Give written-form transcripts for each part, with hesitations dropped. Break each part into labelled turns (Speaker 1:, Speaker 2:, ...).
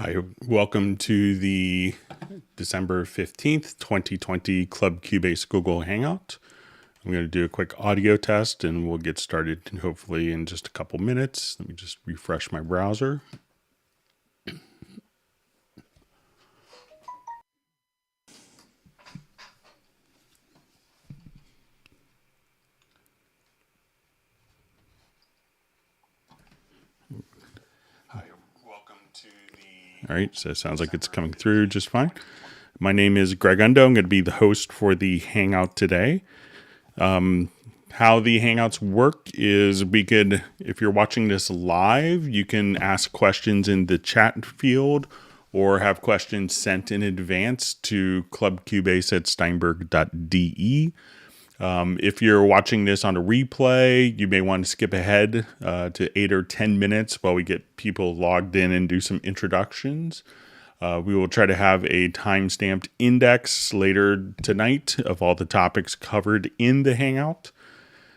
Speaker 1: Hi, welcome to the December 15th, 2020 Club Cubase Google Hangout. I'm going to do a quick audio test and we'll get started hopefully in just a couple minutes. Let me just refresh my browser. Hi, welcome to the... All right, so it sounds like it's coming through just fine. My name is Greg Undo. I'm going to be the host for the Hangout today. How the Hangouts work is if you're watching this live, you can ask questions in the chat field or have questions sent in advance to clubcubase@steinberg.de. If you're watching this on a replay, you may want to skip ahead to 8 or 10 minutes while we get people logged in and do some introductions. We will try to have a time-stamped index later tonight of all the topics covered in the Hangout.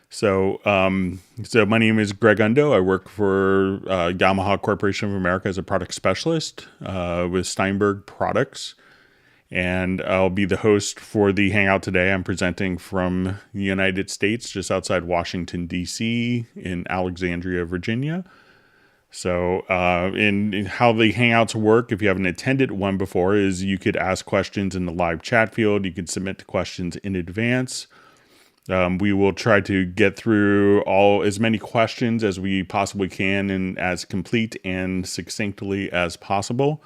Speaker 1: So my name is Greg Undo. I work for Yamaha Corporation of America as a product specialist with Steinberg Products. And I'll be the host for the Hangout today. I'm presenting from the United States, just outside Washington, D.C., in Alexandria, Virginia. So in how the Hangouts work, if you haven't attended one before, is you could ask questions in the live chat field. You could submit the questions in advance. We will try to get through as many questions as we possibly can and as complete and succinctly as possible.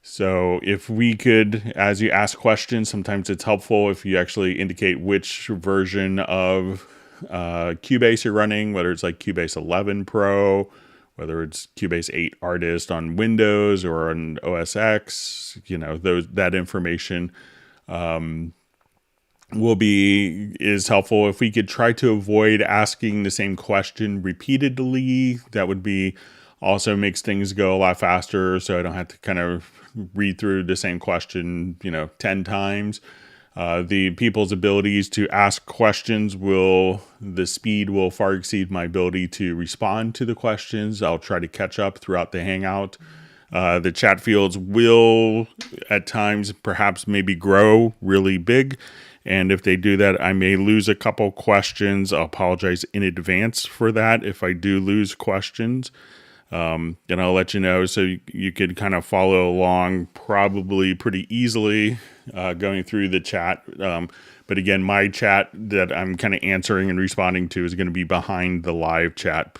Speaker 1: So if we could, as you ask questions, sometimes it's helpful if you actually indicate which version of Cubase you're running, whether it's like Cubase 11 Pro, whether it's Cubase 8 Artist on Windows or on OS X, that information is helpful. If we could try to avoid asking the same question repeatedly, that would be also makes things go a lot faster. So I don't have to kind of read through the same question, 10 times. The people's abilities to ask questions the speed will far exceed my ability to respond to the questions. I'll try to catch up throughout the Hangout. The chat fields will at times perhaps maybe grow really big. And if they do that, I may lose a couple questions. I'll apologize in advance for that if I do lose questions. And I'll let you know so you could kind of follow along probably pretty easily going through the chat. But again, my chat that I'm kind of answering and responding to is going to be behind the live chat.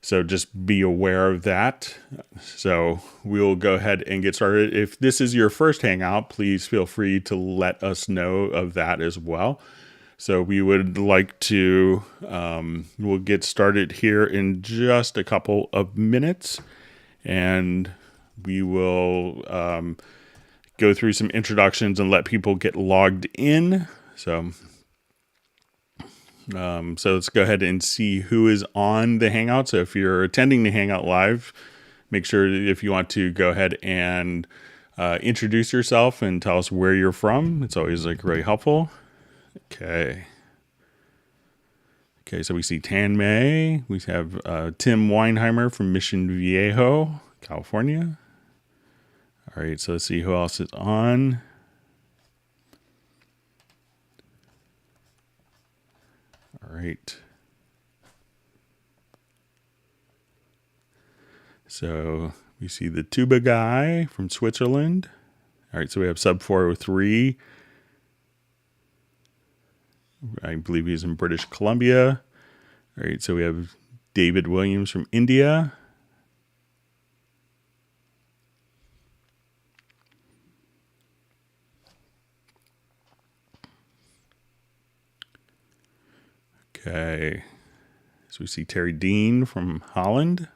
Speaker 1: So just be aware of that. So we'll go ahead and get started. If this is your first Hangout, please feel free to let us know of that as well. So we would like to, we'll get started here in just a couple of minutes. And we will go through some introductions and let people get logged in. So let's go ahead and see who is on the Hangout. So if you're attending the Hangout live, make sure that if you want to go ahead and introduce yourself and tell us where you're from. It's always really helpful. Okay, so we see Tan May. We have Tim Weinheimer from Mission Viejo, California. All right, so let's see who else is on. All right. So we see the tuba guy from Switzerland. All right, so we have Sub 403. I believe he's in British Columbia. All right, so we have David Williams from India. Okay, so we see Terry Dean from Holland.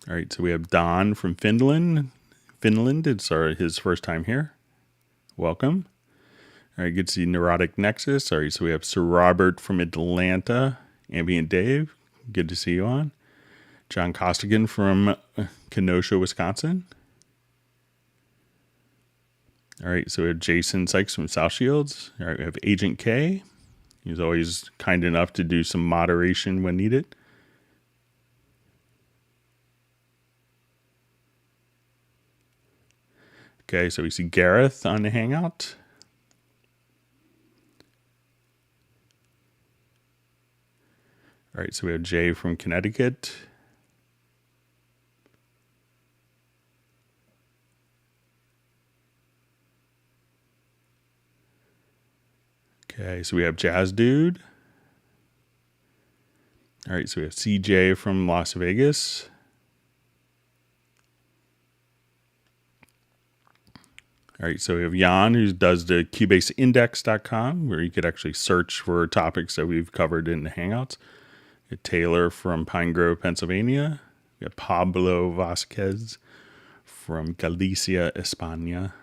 Speaker 1: All right, so we have Don from Finland. It's his first time here. Welcome. All right, good to see Neurotic Nexus. All right, so we have Sir Robert from Atlanta. Ambient Dave, good to see you on. John Costigan from Kenosha, Wisconsin. All right, so we have Jason Sykes from South Shields. All right, we have Agent K. He's always kind enough to do some moderation when needed. Okay, so we see Gareth on the Hangout. All right, so we have Jay from Connecticut. Okay, so we have Jazz Dude. All right, so we have CJ from Las Vegas. All right, so we have Jan, who does the CubaseIndex.com, where you could actually search for topics that we've covered in the Hangouts. We have Taylor from Pine Grove, Pennsylvania. We have Pablo Vasquez from Galicia, España.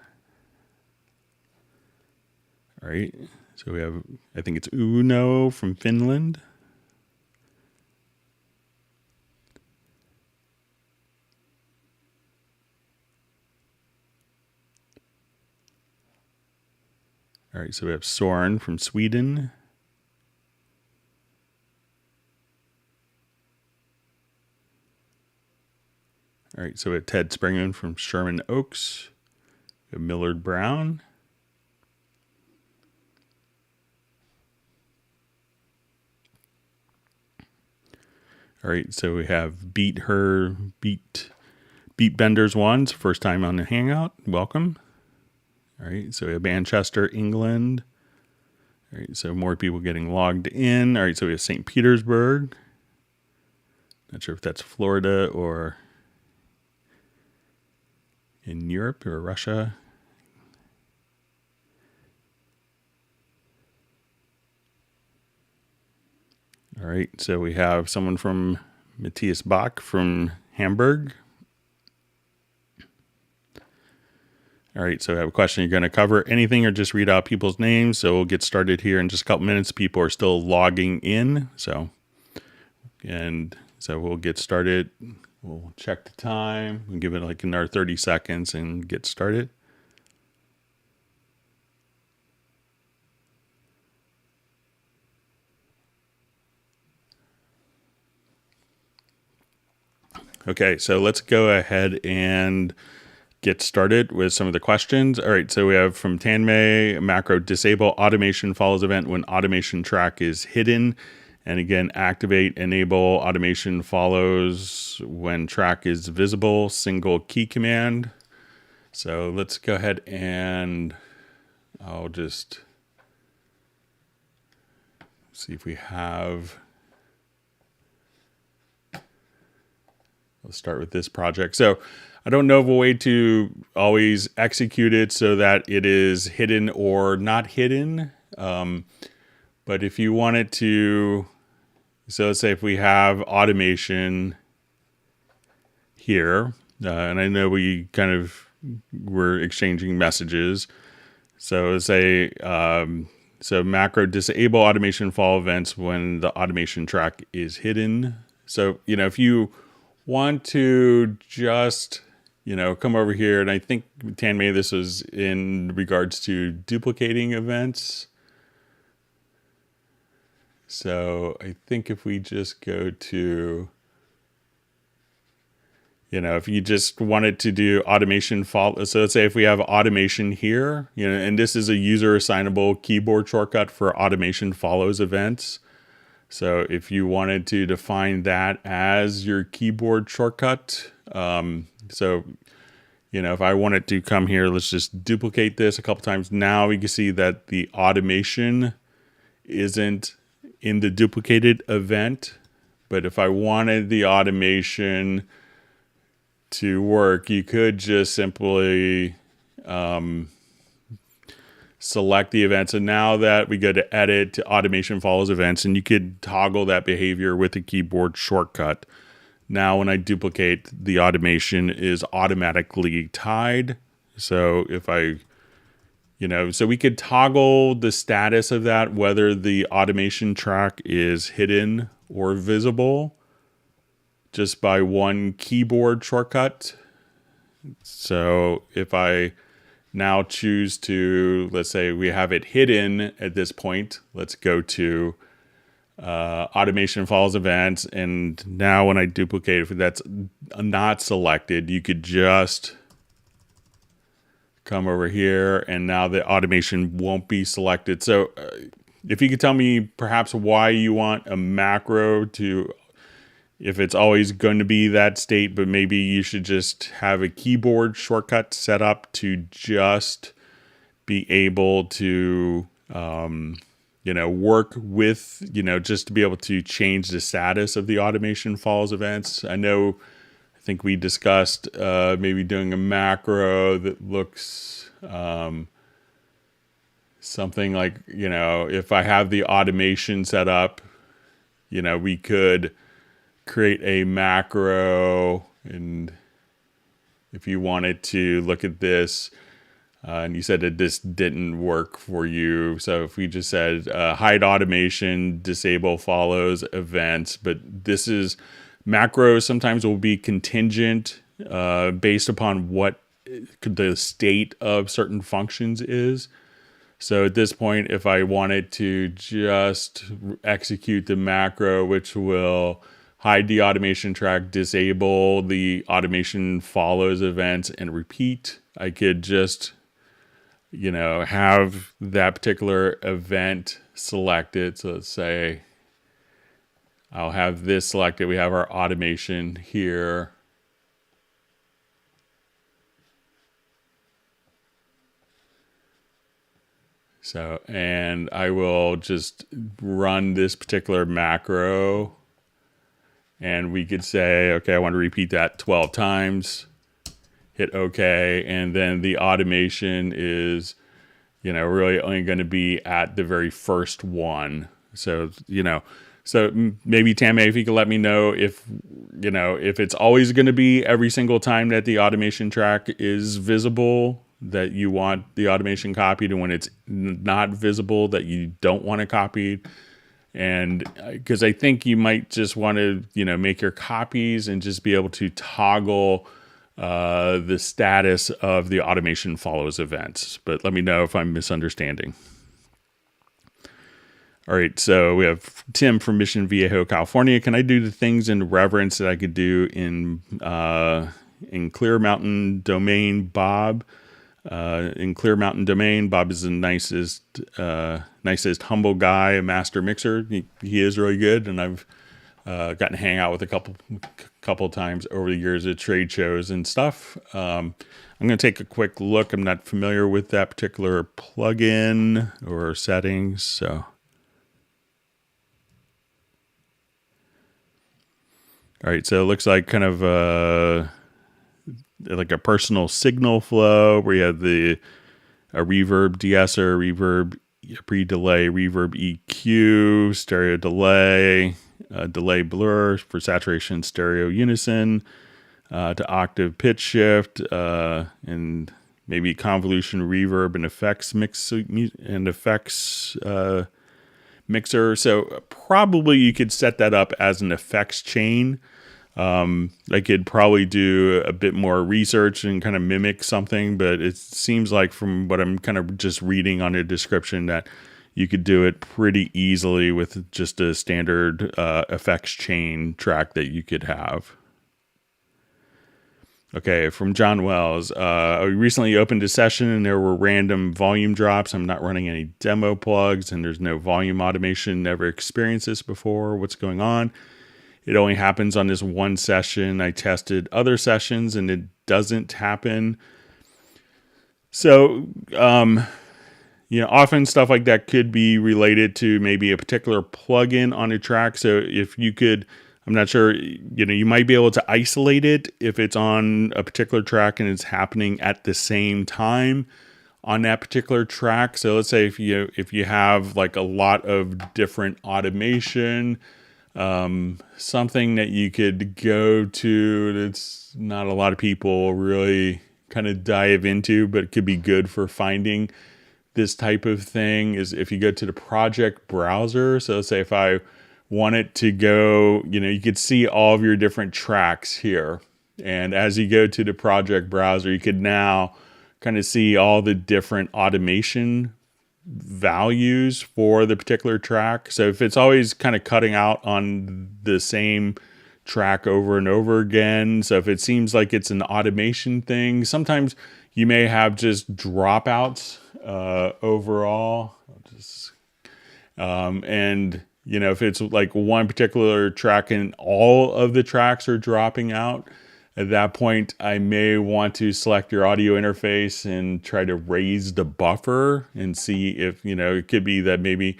Speaker 1: All right, so we have, I think it's Uno from Finland. All right, so we have Soren from Sweden. All right, so we have Ted Springman from Sherman Oaks. We have Millard Brown. All right, so we have Beat Benders Ones, first time on the Hangout. Welcome. All right, so we have Manchester, England. All right, so more people getting logged in. All right, so we have St. Petersburg. Not sure if that's Florida or in Europe or Russia. All right, so we have someone from Matthias Bach from Hamburg. All right, so I have a question. You're going to cover anything or just read out people's names? So we'll get started here in just a couple minutes. People are still logging in. So we'll get started. We'll check the time. We'll give it like another 30 seconds and get started. Okay, so let's go ahead and get started with some of the questions. All right, so we have from Tanmay, macro disable automation follows event when automation track is hidden. And again, activate enable automation follows when track is visible, single key command. So let's go ahead and I'll just see if we have. Let's start with this project. So I don't know of a way to always execute it so that it is hidden or not hidden. But if you wanted to, so let's say if we have automation here, and I know we kind of were exchanging messages. So let's say, so macro disable automation fall events when the automation track is hidden. So, if you want to just, come over here, and I think, Tanmay, this was in regards to duplicating events. So I think if we just go to, if you just wanted to do automation follow, so let's say if we have automation here, and this is a user assignable keyboard shortcut for automation follows events. So if you wanted to define that as your keyboard shortcut, so, if I wanted to come here, let's just duplicate this a couple times. Now we can see that the automation isn't in the duplicated event, but if I wanted the automation to work, you could just simply select the event. So now that we go to edit to automation follows events, and you could toggle that behavior with a keyboard shortcut. Now when I duplicate, the automation is automatically tied. So if I, so we could toggle the status of that, whether the automation track is hidden or visible, just by one keyboard shortcut. So if I now choose to, let's say we have it hidden at this point, let's go to automation follows events. And now when I duplicate, if that's not selected, you could just come over here, and now the automation won't be selected. So if you could tell me perhaps why you want a macro to, if it's always going to be that state, but maybe you should just have a keyboard shortcut set up to just be able to, work with, just to be able to change the status of the automation follows events. I think we discussed maybe doing a macro that looks something like, if I have the automation set up, we could create a macro, and if you wanted to look at this, and you said that this didn't work for you. So if we just said hide automation, disable follows events, but this is macros sometimes will be contingent based upon what the state of certain functions is. So at this point, if I wanted to just execute the macro, which will hide the automation track, disable the automation follows events, and repeat, I could just, have that particular event selected. So let's say I'll have this selected. We have our automation here. So, and I will just run this particular macro, and we could say, okay, I want to repeat that 12 times, hit OK. And then the automation is, really only going to be at the very first one. So, so maybe Tammy, if you could let me know if it's always going to be every single time that the automation track is visible, that you want the automation copied, and when it's not visible, that you don't want it copied. And because I think you might just want to, make your copies and just be able to toggle the status of the automation follows events. But let me know if I'm misunderstanding. All right, so we have Tim from Mission Viejo, California. Can I do the things in Reverence that I could do in Clear Mountain Domain, Bob? In Clear Mountain Domain, Bob is the nicest, humble guy, a master mixer. He is really good, and I've gotten to hang out with a couple times over the years at trade shows and stuff. I'm going to take a quick look. I'm not familiar with that particular plugin or settings, so. All right, so it looks like kind of like a personal signal flow where you have a reverb de-esser, reverb pre-delay, reverb EQ, stereo delay, delay blur for saturation, stereo unison, to octave pitch shift, and maybe convolution reverb and effects mixer. So probably you could set that up as an effects chain. I could probably do a bit more research and kind of mimic something, but it seems like from what I'm kind of just reading on the description that you could do it pretty easily with just a standard effects chain track that you could have. Okay, from John Wells. I recently opened a session and there were random volume drops. I'm not running any demo plugs and there's no volume automation. Never experienced this before. What's going on? It only happens on this one session. I tested other sessions and it doesn't happen. So, often stuff like that could be related to maybe a particular plugin on a track. So if you could, I'm not sure, you might be able to isolate it if it's on a particular track and it's happening at the same time on that particular track. So let's say if you have like a lot of different automation, something that you could go to that's not a lot of people really kind of dive into, but it could be good for finding this type of thing, is if you go to the project browser. So let's say if I wanted to go, you could see all of your different tracks here. And as you go to the project browser, you could now kind of see all the different automation values for the particular track. So if it's always kind of cutting out on the same track over and over again, so if it seems like it's an automation thing, sometimes you may have just dropouts overall. And if it's like one particular track and all of the tracks are dropping out, at that point, I may want to select your audio interface and try to raise the buffer and see if, it could be that maybe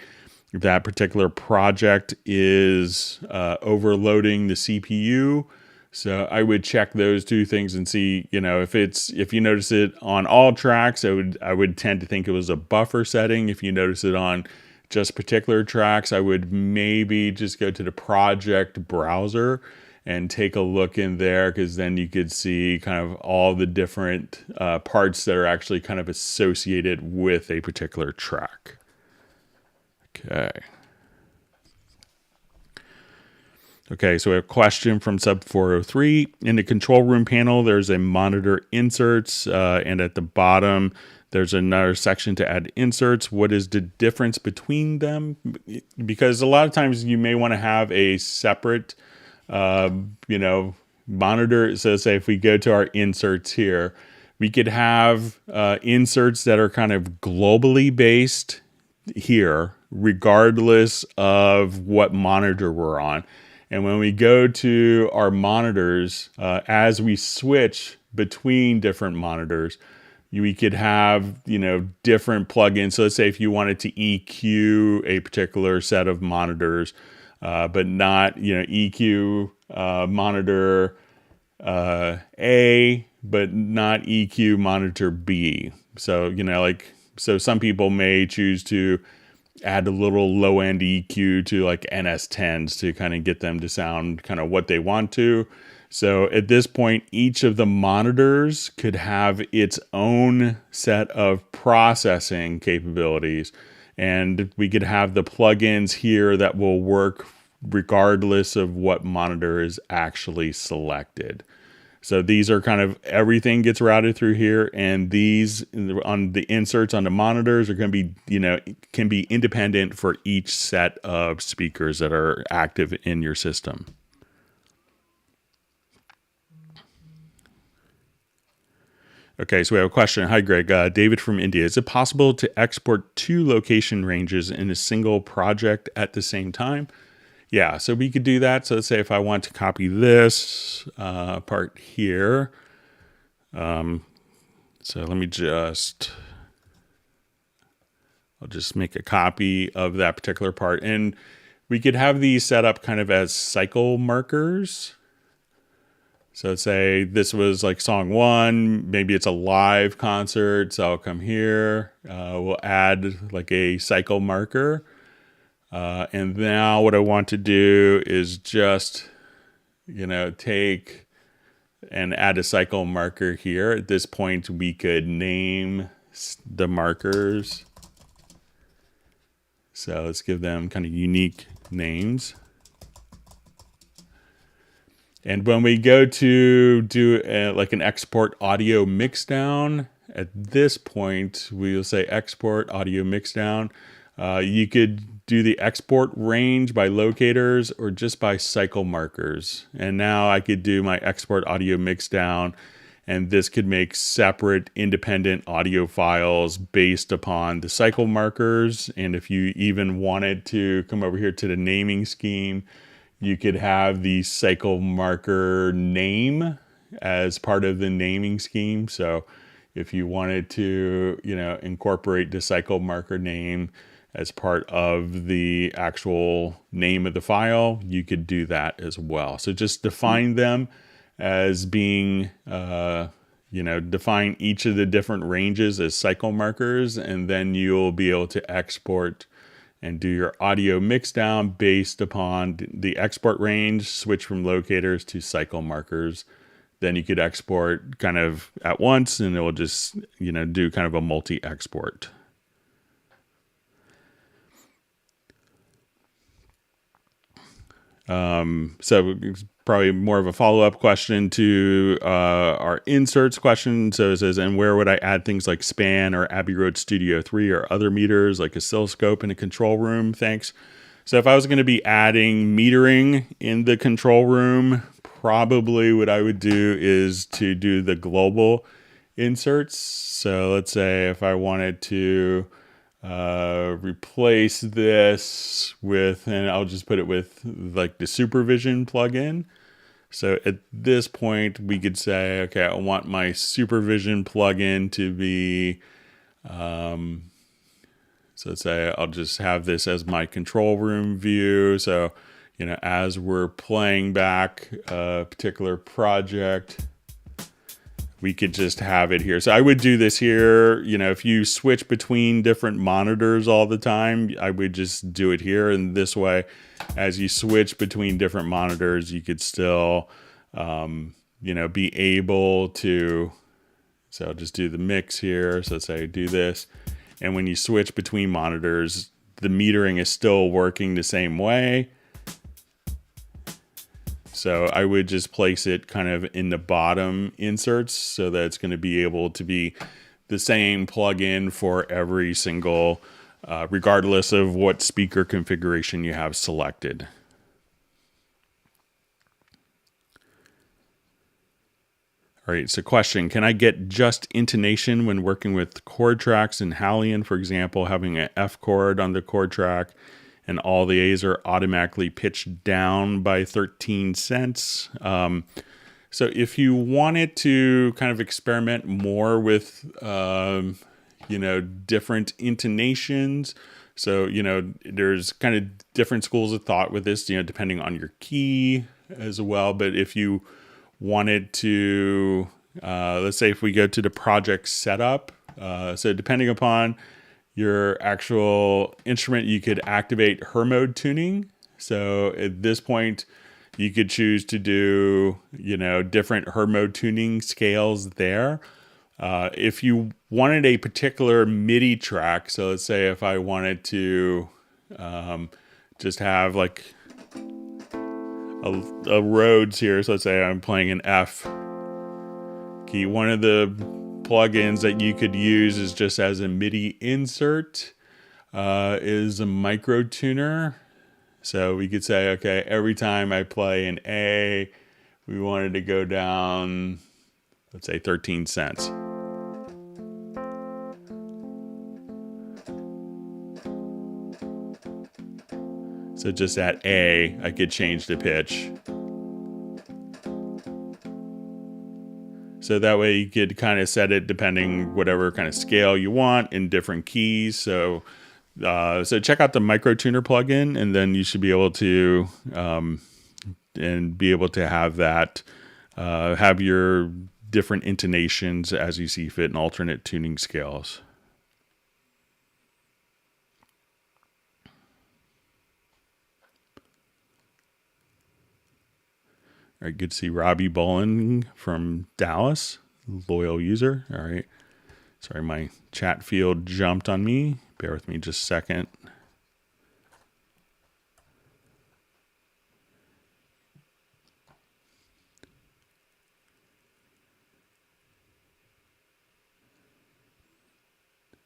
Speaker 1: that particular project is overloading the CPU. So I would check those two things and see, if you notice it on all tracks, I would tend to think it was a buffer setting. If you notice it on just particular tracks, I would maybe just go to the project browser and take a look in there, because then you could see kind of all the different parts that are actually kind of associated with a particular track. Okay, so we have a question from sub 403. In the control room panel, there's a monitor inserts, and at the bottom, there's another section to add inserts. What is the difference between them? Because a lot of times you may want to have a separate monitor. So say if we go to our inserts here, we could have inserts that are kind of globally based here, regardless of what monitor we're on. And when we go to our monitors, as we switch between different monitors, we could have, different plugins. So let's say if you wanted to EQ a particular set of monitors, but not, EQ monitor A, but not EQ monitor B. So, so some people may choose to add a little low end EQ to like NS10s to kind of get them to sound kind of what they want to. So at this point, each of the monitors could have its own set of processing capabilities. And we could have the plugins here that will work regardless of what monitor is actually selected. So these are kind of, everything gets routed through here, and these on the inserts on the monitors are going to be, can be independent for each set of speakers that are active in your system. Okay, so we have a question. Hi, Greg. David from India. Is it possible to export 2 location ranges in a single project at the same time? Yeah, so we could do that. So let's say if I want to copy this part here. So let me I'll just make a copy of that particular part. And we could have these set up kind of as cycle markers. So let's say this was like song 1, maybe it's a live concert. So I'll come here, we'll add like a cycle marker. And now what I want to do is just, take and add a cycle marker here. At this point, we could name the markers. So let's give them kind of unique names. And when we go to do like an export audio mixdown, at this point, we'll say export audio mixdown. You could do the export range by locators or just by cycle markers. And now I could do my export audio mixdown, and this could make separate independent audio files based upon the cycle markers. And if you even wanted to come over here to the naming scheme, you could have the cycle marker name as part of the naming scheme. So if you wanted to, incorporate the cycle marker name as part of the actual name of the file, you could do that as well. So just define them as being, define each of the different ranges as cycle markers, and then you'll be able to export and do your audio mixdown based upon the export range, switch from locators to cycle markers. Then you could export kind of at once, and it will just, do kind of a multi-export. So it's probably more of a follow-up question to our inserts question. So it says, and where would I add things like Span or Abbey Road Studio 3 or other meters like oscilloscope in a control room? Thanks. So if I was going to be adding metering in the control room, probably what I would do is to do the global inserts. So let's say if I wanted to replace this with, and I'll just put it with like the Supervision plugin. So at this point, we could say, okay, I want my Supervision plugin to be, so let's say I'll just have this as my control room view. So, you know, as we're playing back a particular project, we could just have it here. So I would do this here. You know, if you switch between different monitors all the time, I would just do it here. And this way, as you switch between different monitors, you could still, you know, be able to, so I'll just do the mix here. So let's say I do this. And when you switch between monitors, the metering is still working the same way. So I would just place it kind of in the bottom inserts so that it's going to be able to be the same plugin for every single, regardless of what speaker configuration you have selected. All right, so question, can I get just intonation when working with chord tracks in Hallion, for example, having an F chord on the chord track and all the A's are automatically pitched down by 13 cents? So if you wanted to kind of experiment more with, you know, different intonations, so, you know, there's kind of different schools of thought with this, you know, depending on your key as well. But if you wanted to, let's say if we go to the project setup, so depending upon your actual instrument, you could activate her mode tuning. So at this point, you could choose to do, you know, different her mode tuning scales there. If you wanted a particular MIDI track, so let's say if I wanted to just have like a Rhodes here, so let's say I'm playing an F key, one of the plugins that you could use is just as a MIDI insert is a micro tuner. So we could say, okay, every time I play an A, we wanted to go down, let's say 13 cents. So just at A, I could change the pitch. So that way you could kind of set it depending whatever kind of scale you want in different keys. So check out the micro tuner plugin, and then you should be able to have that have your different intonations as you see fit and alternate tuning scales. All right, good to see Robbie Bolin from Dallas, loyal user. All right, sorry, my chat field jumped on me. Bear with me just a second.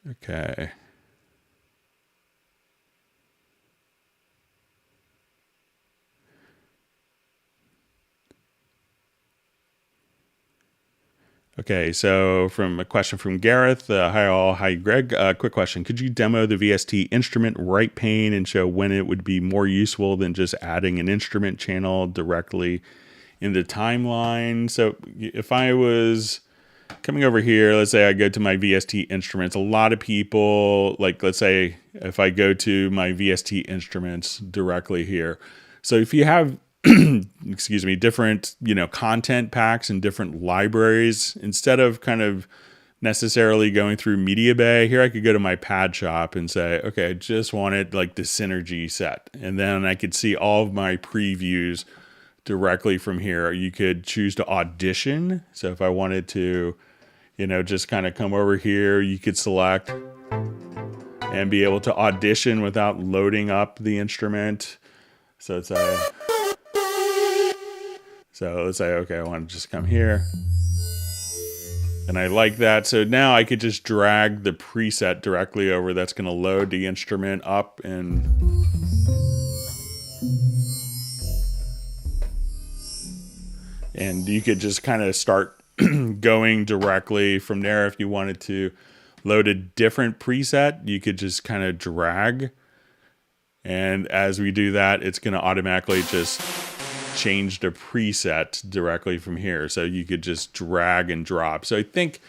Speaker 1: Okay. Okay, so from a question from Gareth. Hi all, hi Greg. Quick question. Could you demo the VST instrument right pane and show when it would be more useful than just adding an instrument channel directly in the timeline? So if I was coming over here, let's say I go to my VST instruments, a lot of people, like let's say if I go to my VST instruments directly here. So if you have excuse me, different, you know, content packs and different libraries, instead of kind of necessarily going through Media Bay, here I could go to my pad shop and say, okay, I just wanted like the Synergy set. And then I could see all of my previews directly from here. You could choose to audition. So if I wanted to, you know, just kind of come over here, you could select and be able to audition without loading up the instrument. So it's let's say, okay, I want to just come here. And I like that. So now I could just drag the preset directly over. That's going to load the instrument up and you could just kind of start going directly from there. If you wanted to load a different preset, you could just kind of drag. And as we do that, it's going to automatically just change the preset directly from here. So you could just drag and drop. So I think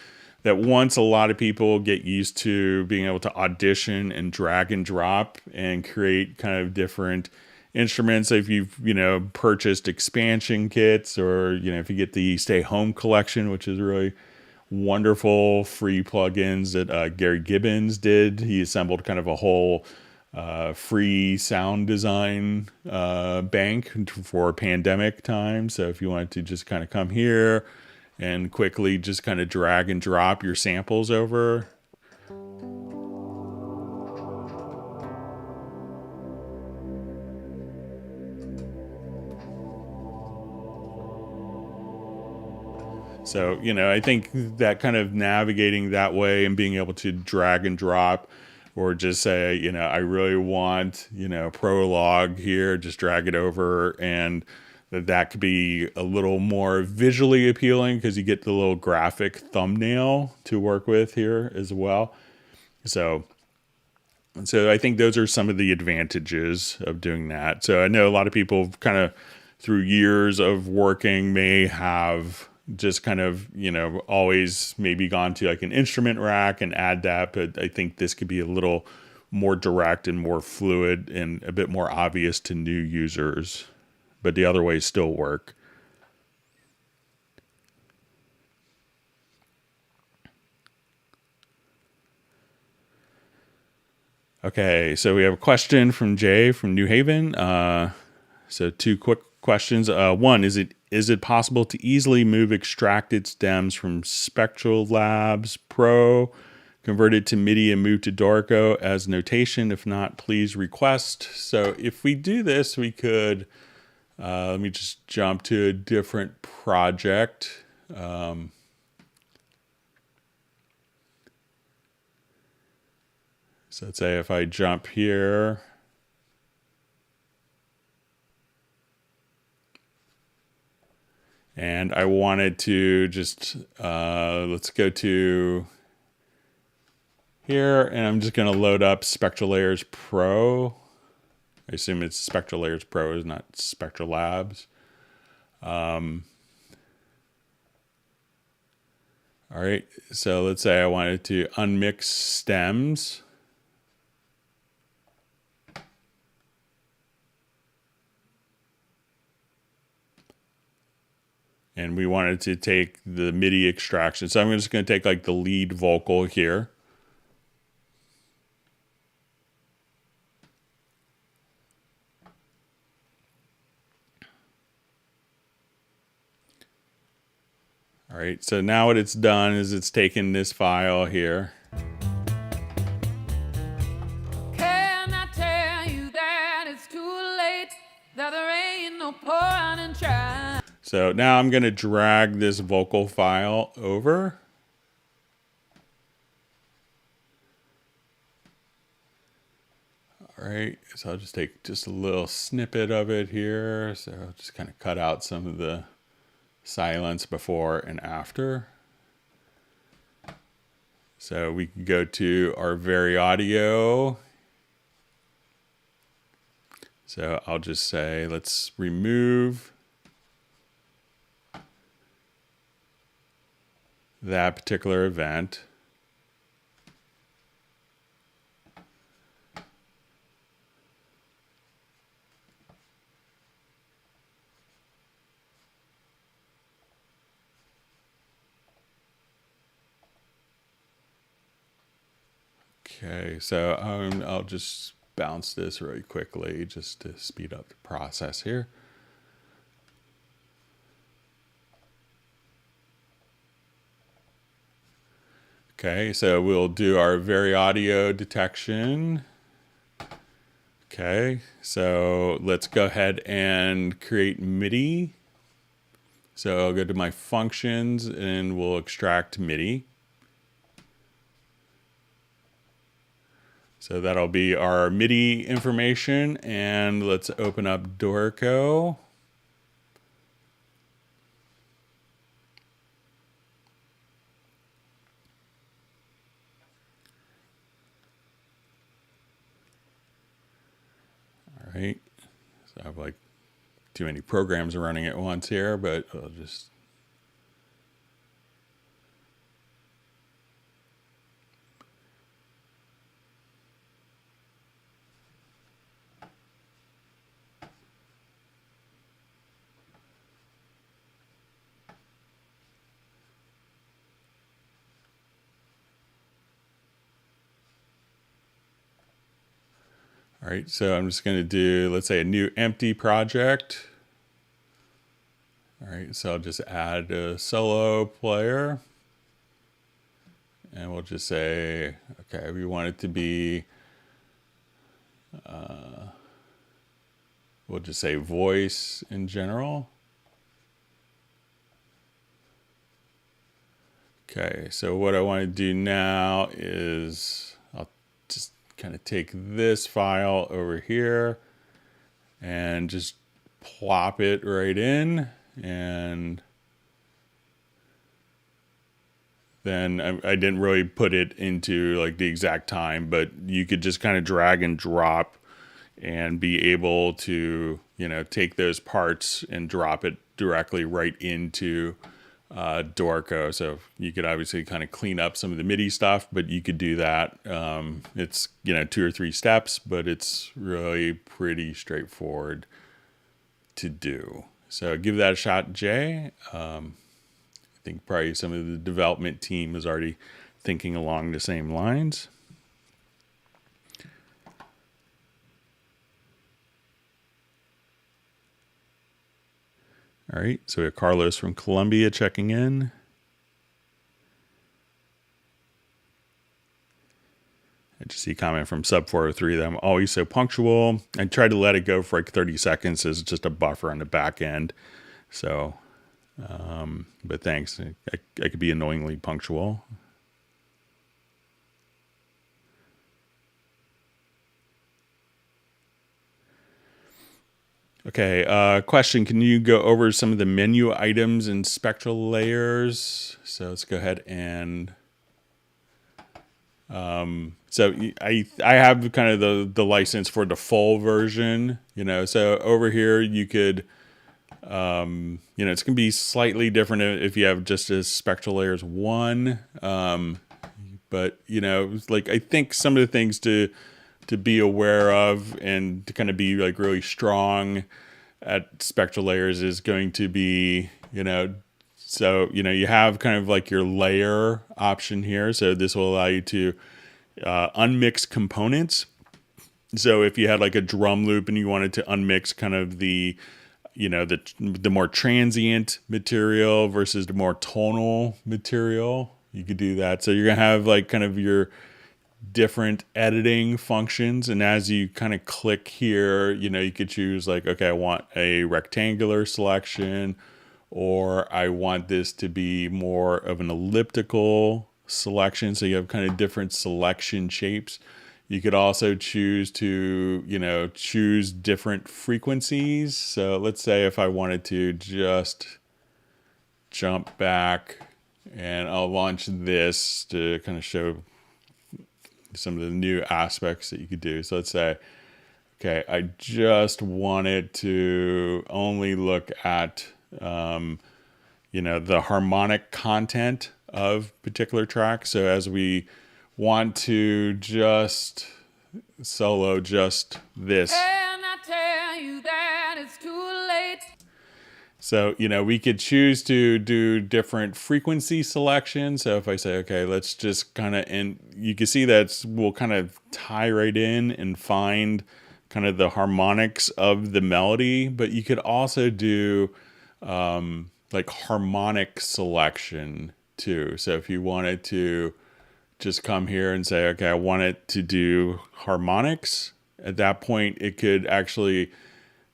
Speaker 1: that once a lot of people get used to being able to audition and drop and create kind of different instruments, if you've, purchased expansion kits, or, if you get the Stay Home collection, which is really wonderful free plugins that Gary Gibbons did. He assembled kind of a whole free sound design bank for pandemic time. So if you wanted to just kind of come here and quickly just kind of drag and drop your samples over. So, I think that kind of navigating that way and being able to drag and drop, or just say, I really want, prologue here, just drag it over, and that could be a little more visually appealing because you get the little graphic thumbnail to work with here as well. So I think those are some of the advantages of doing that. So I know a lot of people kind of through years of working may have just kind of, always maybe gone to like an instrument rack and add that. But I think this could be a little more direct and more fluid and a bit more obvious to new users. But the other ways still work. Okay, so we have a question from Jay from New Haven. So two quick questions. One, is it possible to easily move extracted stems from Spectral Labs Pro, convert it to MIDI and move to Dorico as notation? If not, please request. So if we do this, we could, let me just jump to a different project. So let's say if I jump here, and I wanted to just, let's go to here, and I'm just going to load up Spectral Layers Pro. I assume it's Spectral Layers Pro, is not Spectral Labs. All right, so let's say I wanted to unmix stems. And we wanted to take the MIDI extraction. So I'm just going to take like the lead vocal here. All right, so now what it's done is it's taken this file here. Can I tell you that it's too late, that there ain't no point in trying? So now I'm going to drag this vocal file over. All right, so I'll just take just a little snippet of it here. So I'll just kind of cut out some of the silence before and after. So we can go to our very audio. So I'll just say, let's remove that particular event. Okay, so I'll just bounce this really quickly just to speed up the process here. Okay, so we'll do our very audio detection. Okay, so let's go ahead and create MIDI. So I'll go to my functions and we'll extract MIDI. So that'll be our MIDI information, and let's open up Dorico. right? So I have like too many programs running at once here, but I'll just. All right, so I'm just going to do, let's say, a new empty project. All right, so I'll just add a solo player. And we'll just say, okay, we want it to be, we'll just say voice in general. Okay, so what I want to do now is I'll just kind of take this file over here and just plop it right in, and then I didn't really put it into like the exact time, but you could just kind of drag and drop and be able to, you know, take those parts and drop it directly right into Dorco. So you could obviously kind of clean up some of the MIDI stuff, but you could do that. It's, you know, 2 or 3 steps, but it's really pretty straightforward to do. So give that a shot, Jay. I think probably some of the development team is already thinking along the same lines. All right, so we have Carlos from Colombia checking in. I just see a comment from Sub403 that I'm always so punctual. I tried to let it go for like 30 seconds as just a buffer on the back end. So, but thanks. I could be annoyingly punctual. Okay, question. Can you go over some of the menu items in Spectral Layers? So let's go ahead and... so I have kind of the license for the full version, you know, so over here you could, you know, it's going to be slightly different if you have just a Spectral Layers 1. But, you know, like I think some of the things to be aware of and to kind of be like really strong at Spectral Layers is going to be, you know, so, you know, you have kind of like your layer option here. So this will allow you to unmix components. So if you had like a drum loop and you wanted to unmix kind of the, you know, the more transient material versus the more tonal material, you could do that. So you're going to have like kind of your different editing functions. And as you kind of click here, you know, you could choose like, okay, I want a rectangular selection, or I want this to be more of an elliptical selection. So you have kind of different selection shapes. You could also choose to, you know, choose different frequencies. So let's say if I wanted to just jump back, and I'll launch this to kind of show some of the new aspects that you could do. So let's say, okay, I just wanted to only look at you know, the harmonic content of particular tracks. So as we want to just solo just this. And I tell you that it's too late. So, you know, we could choose to do different frequency selections. So if I say, okay, let's just kind of, and you can see that we'll kind of tie right in and find kind of the harmonics of the melody, but you could also do like harmonic selection too. So if you wanted to just come here and say, okay, I want it to do harmonics, at that point it could actually,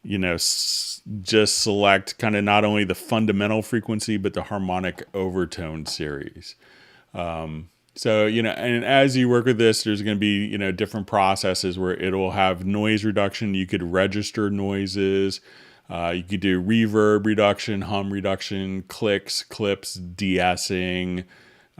Speaker 1: you know, just select kind of not only the fundamental frequency, but the harmonic overtone series. So, you know, and as you work with this, there's going to be, you know, different processes where it will have noise reduction. You could register noises. You could do reverb reduction, hum reduction, clicks, clips, de-essing.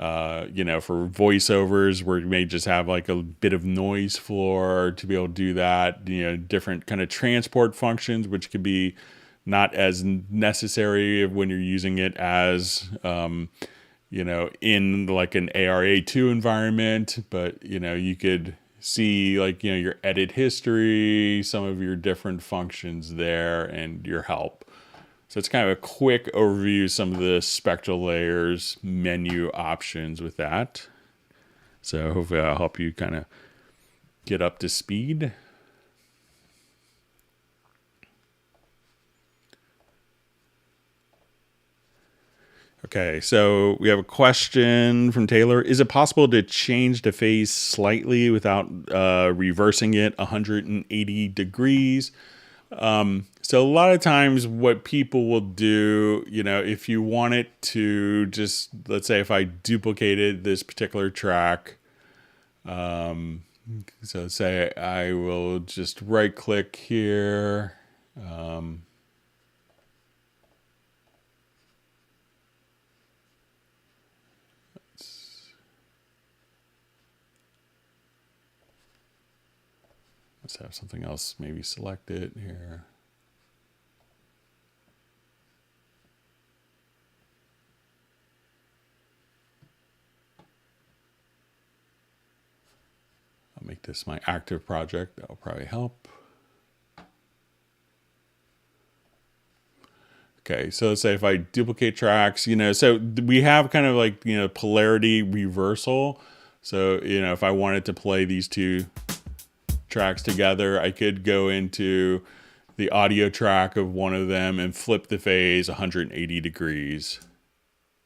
Speaker 1: you know, for voiceovers where you may just have like a bit of noise floor to be able to do that, you know, different kind of transport functions, which could be not as necessary when you're using it as, you know, in like an ARA2 environment, but, you know, you could see like, you know, your edit history, some of your different functions there and your help. So it's kind of a quick overview of some of the Spectral Layers menu options with that. So hopefully I'll help you kind of get up to speed. Okay, so we have a question from Taylor. Is it possible to change the phase slightly without reversing it 180 degrees? So a lot of times what people will do, you know, if you want it to just, let's say if I duplicated this particular track, so say I will just right click here. Let's have something else maybe selected here. I'll make this my active project. That'll probably help. Okay, so let's say if I duplicate tracks, you know, so we have kind of like, you know, polarity reversal. So, you know, if I wanted to play these two tracks together, I could go into the audio track of one of them and flip the phase 180 degrees.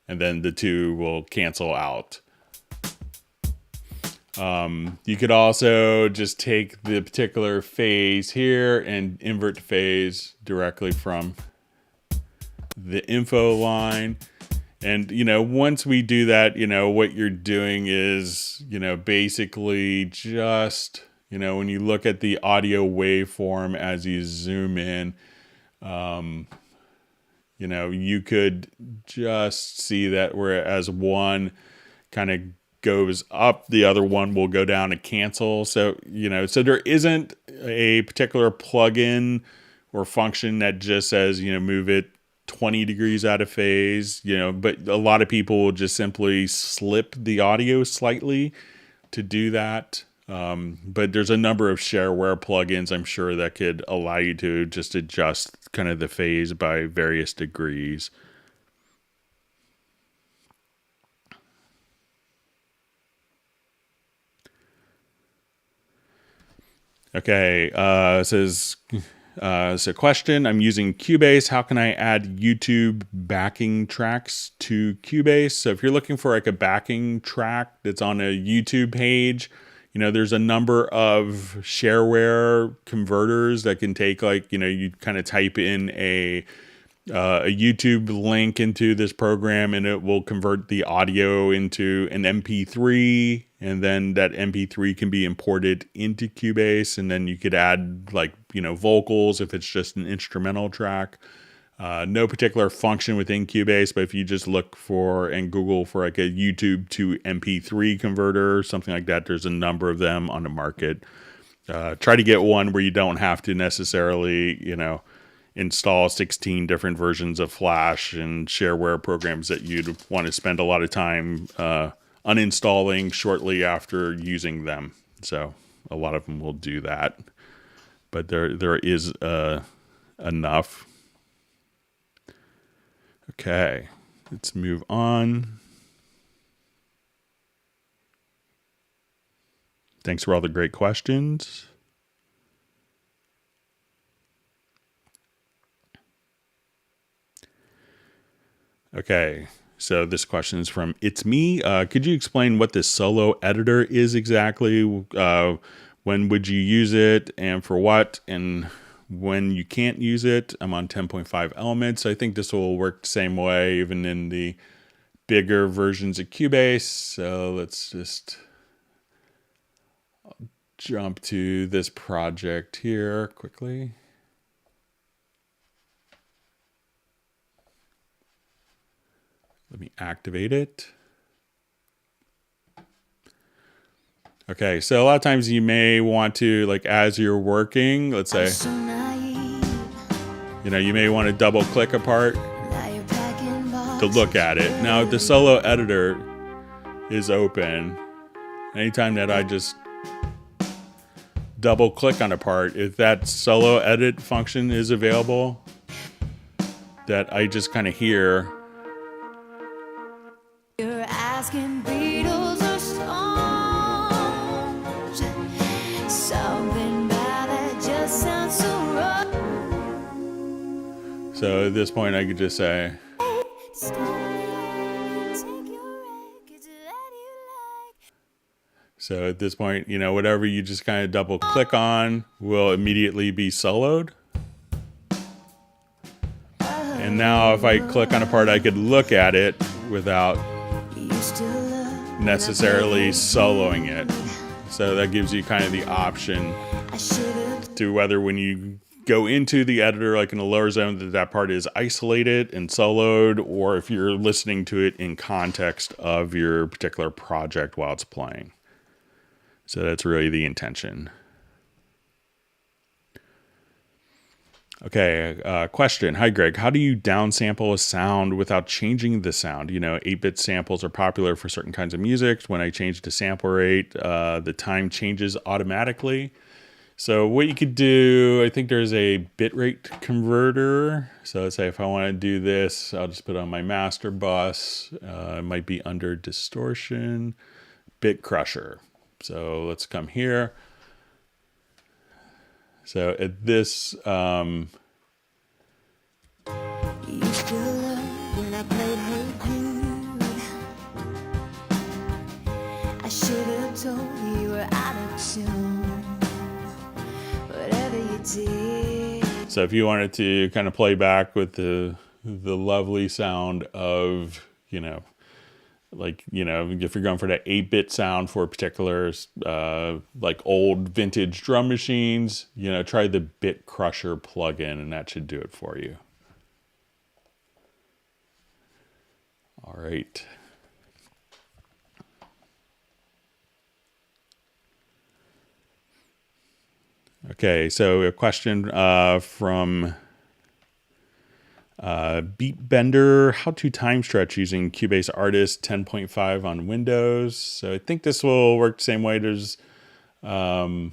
Speaker 1: And then the two will cancel out. You could also just take the particular phase here and invert the phase directly from the info line. And, you know, once we do that, you know, what you're doing is, you know, basically just, you know, when you look at the audio waveform as you zoom in, you know, you could just see that whereas one kind of goes up, the other one will go down and cancel. So, you know, so there isn't a particular plugin or function that just says, you know, move it 20 degrees out of phase, you know, but a lot of people will just simply slip the audio slightly to do that. But there's a number of shareware plugins, I'm sure, that could allow you to just adjust kind of the phase by various degrees. Okay, it says, so question, I'm using Cubase. How can I add YouTube backing tracks to Cubase? So if you're looking for like a backing track that's on a YouTube page, you know, there's a number of shareware converters that can take like, you know, you kind of type in a YouTube link into this program and it will convert the audio into an MP3, and then that MP3 can be imported into Cubase, and then you could add like, you know, vocals if it's just an instrumental track. No particular function within Cubase, but if you just look for and Google for like a YouTube to MP3 converter, something like that, there's a number of them on the market. Try to get one where you don't have to necessarily, you know, install 16 different versions of Flash and shareware programs that you'd want to spend a lot of time uninstalling shortly after using them. So a lot of them will do that, but there is enough. Okay, let's move on. Thanks for all the great questions. Okay, so this question is from It's Me. Could you explain what this solo editor is exactly? When would you use it and for what? And when you can't use it? I'm on 10.5 Elements. I think this will work the same way even in the bigger versions of Cubase. So let's just jump to this project here quickly. Let me activate it. Okay, so a lot of times you may want to, like, as you're working, let's say, you know, you may want to double click a part to look at it. Now, if the solo editor is open, anytime that I just double click on a part, if that solo edit function is available, that I just kind of hear. You're asking Beatles or Stones, something about that just sounds so wrong. So at this point I could just say, so at this point, you know, whatever you just kind of double click on will immediately be soloed. And now if I click on a part, I could look at it without necessarily soloing it. So that gives you kind of the option to whether when you go into the editor, like in the lower zone, that part is isolated and soloed, or if you're listening to it in context of your particular project while it's playing. So that's really the intention. Okay, question. Hi, Greg. How do you downsample a sound without changing the sound? You know, 8-bit samples are popular for certain kinds of music. When I change the sample rate, the time changes automatically. So what you could do, I think there's a bitrate converter. So let's say if I want to do this, I'll just put on my master bus. It might be under distortion, Bitcrusher. So let's come here. So at this, I should have told you were out of tune. Whatever you did. So if you wanted to kind of play back with the lovely sound of, you know, like, you know, if you're going for that 8-bit sound for particular, like old vintage drum machines, you know, try the Bitcrusher plugin and that should do it for you. All right. Okay, so a question from Beatbender, how to time stretch using Cubase Artist 10.5 on Windows. So I think this will work the same way. There's, I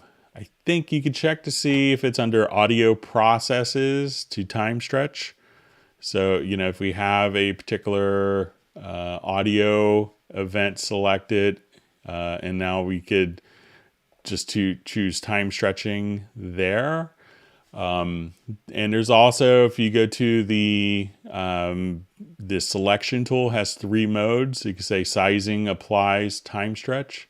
Speaker 1: think you could check to see if it's under audio processes to time stretch. So, you know, if we have a particular audio event selected, and now we could just to choose time stretching there. And there's also, if you go to the selection tool has 3 modes. You can say sizing, applies, time stretch.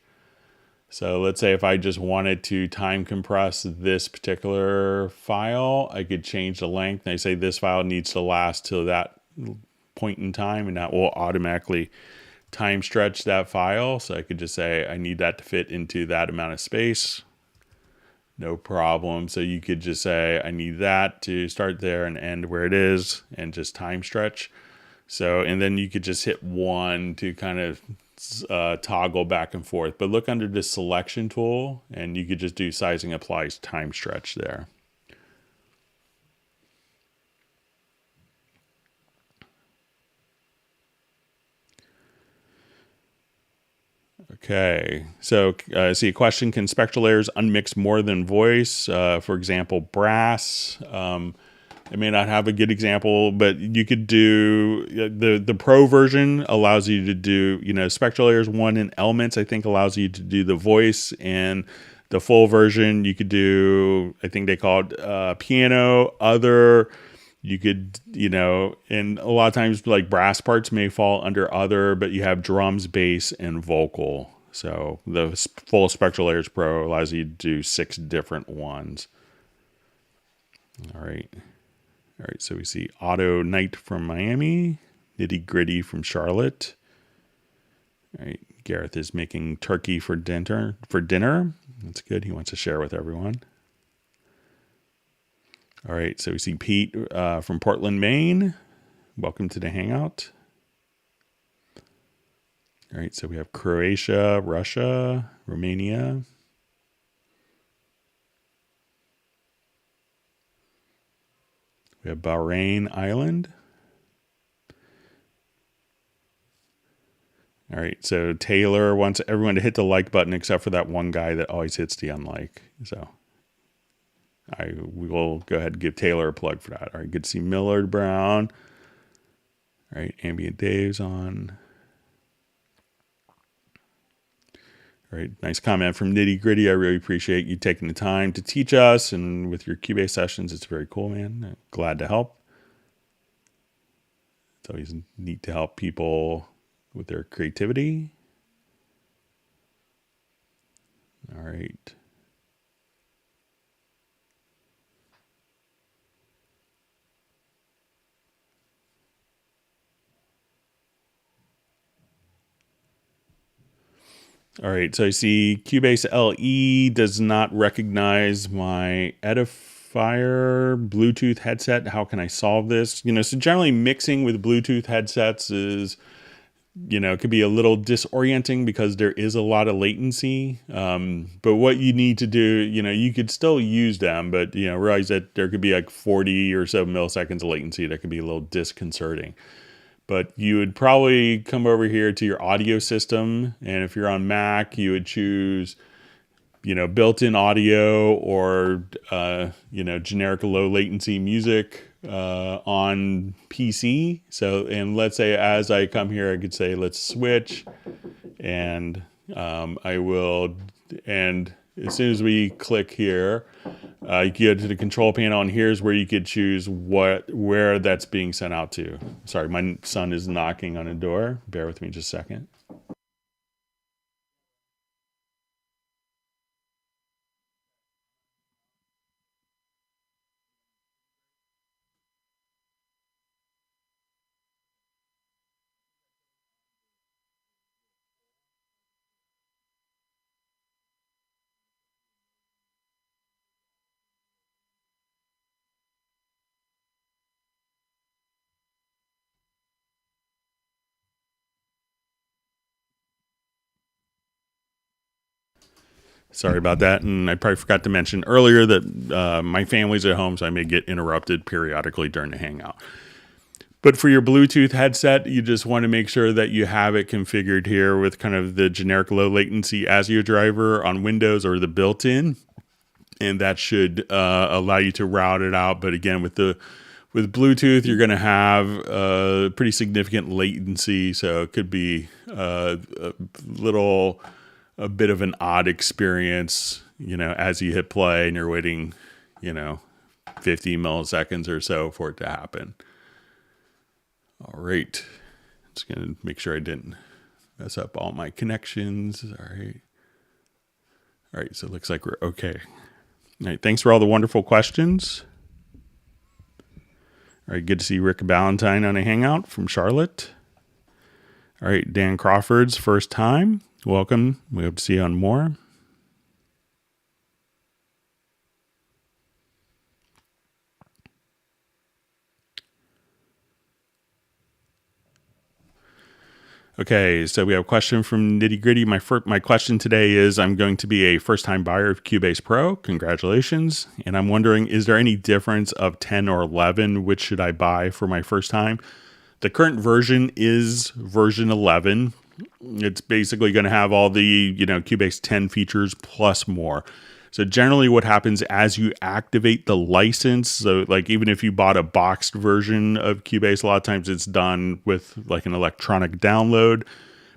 Speaker 1: So let's say if I just wanted to time compress this particular file, I could change the length. And I say this file needs to last till that point in time, and that will automatically time stretch that file. So I could just say I need that to fit into that amount of space. No problem. So you could just say, I need that to start there and end where it is, and just time stretch. So, and then you could just hit 1 to kind of toggle back and forth. But look under the selection tool and you could just do sizing applies time stretch there. Okay, so I see a question, can Spectral Layers unmix more than voice? For example, brass. I may not have a good example, but you could do, the Pro version allows you to do, you know, Spectral Layers 1 in Elements, I think allows you to do the voice, and the full version you could do, I think they call it piano, other. You could, you know, and a lot of times like brass parts may fall under other, but you have drums, bass, and vocal. So the full Spectral Layers Pro allows you to do 6 different ones. All right. All right. So we see Auto Night from Miami, Nitty Gritty from Charlotte. All right. Gareth is making turkey for dinner. That's good. He wants to share with everyone. All right, so we see Pete from Portland, Maine. Welcome to the Hangout. All right, so we have Croatia, Russia. Romania. We have Bahrain Island. All right, so Taylor wants everyone to hit the like button except for that one guy that always hits the unlike. So we will go ahead and give Taylor a plug for that. All right, good to see Millard Brown. All right, Ambient Dave's on. All right, nice comment from Nitty Gritty. I really appreciate you taking the time to teach us, and with your Cubase sessions, it's very cool, man. Glad to help. It's always neat to help people with their creativity. All right. All right, so I see Cubase LE does not recognize my Edifier Bluetooth headset. How can I solve this? So generally mixing with Bluetooth headsets is, it could be a little disorienting because there is a lot of latency. But what you need to do, you could still use them, but, realize that there could be like 40 or so milliseconds of latency that could be a little disconcerting. But you would probably come over here to your audio system. And if you're on Mac, you would choose, built-in audio or, generic low latency music on PC. So, and let's say as I come here, I could say, let's switch. And I will, and as soon as we click here, you go to the control panel, and here's where you could choose where that's being sent out to. Sorry, my son is knocking on a door. Bear with me just a second. Sorry about that. And I probably forgot to mention earlier that my family's at home, so I may get interrupted periodically during the Hangout. But for your Bluetooth headset, you just want to make sure that you have it configured here with kind of the generic low latency ASIO driver on Windows or the built-in. And that should allow you to route it out. But again, with Bluetooth, you're going to have pretty significant latency. So it could be a bit of an odd experience, as you hit play and you're waiting, 50 milliseconds or so for it to happen. All right. Just going to make sure I didn't mess up all my connections. All right. All right. So it looks like we're okay. All right. Thanks for all the wonderful questions. All right. Good to see Rick Ballantyne on a Hangout from Charlotte. All right. Dan Crawford's first time. Welcome. We hope to see you on more. Okay, so we have a question from Nitty Gritty. My question today is, I'm going to be a first-time buyer of Cubase Pro. Congratulations. And I'm wondering, is there any difference of 10 or 11? Which should I buy for my first time? The current version is version 11. It's basically going to have all the, Cubase 10 features plus more. So generally what happens as you activate the license, so like even if you bought a boxed version of Cubase, a lot of times it's done with like an electronic download.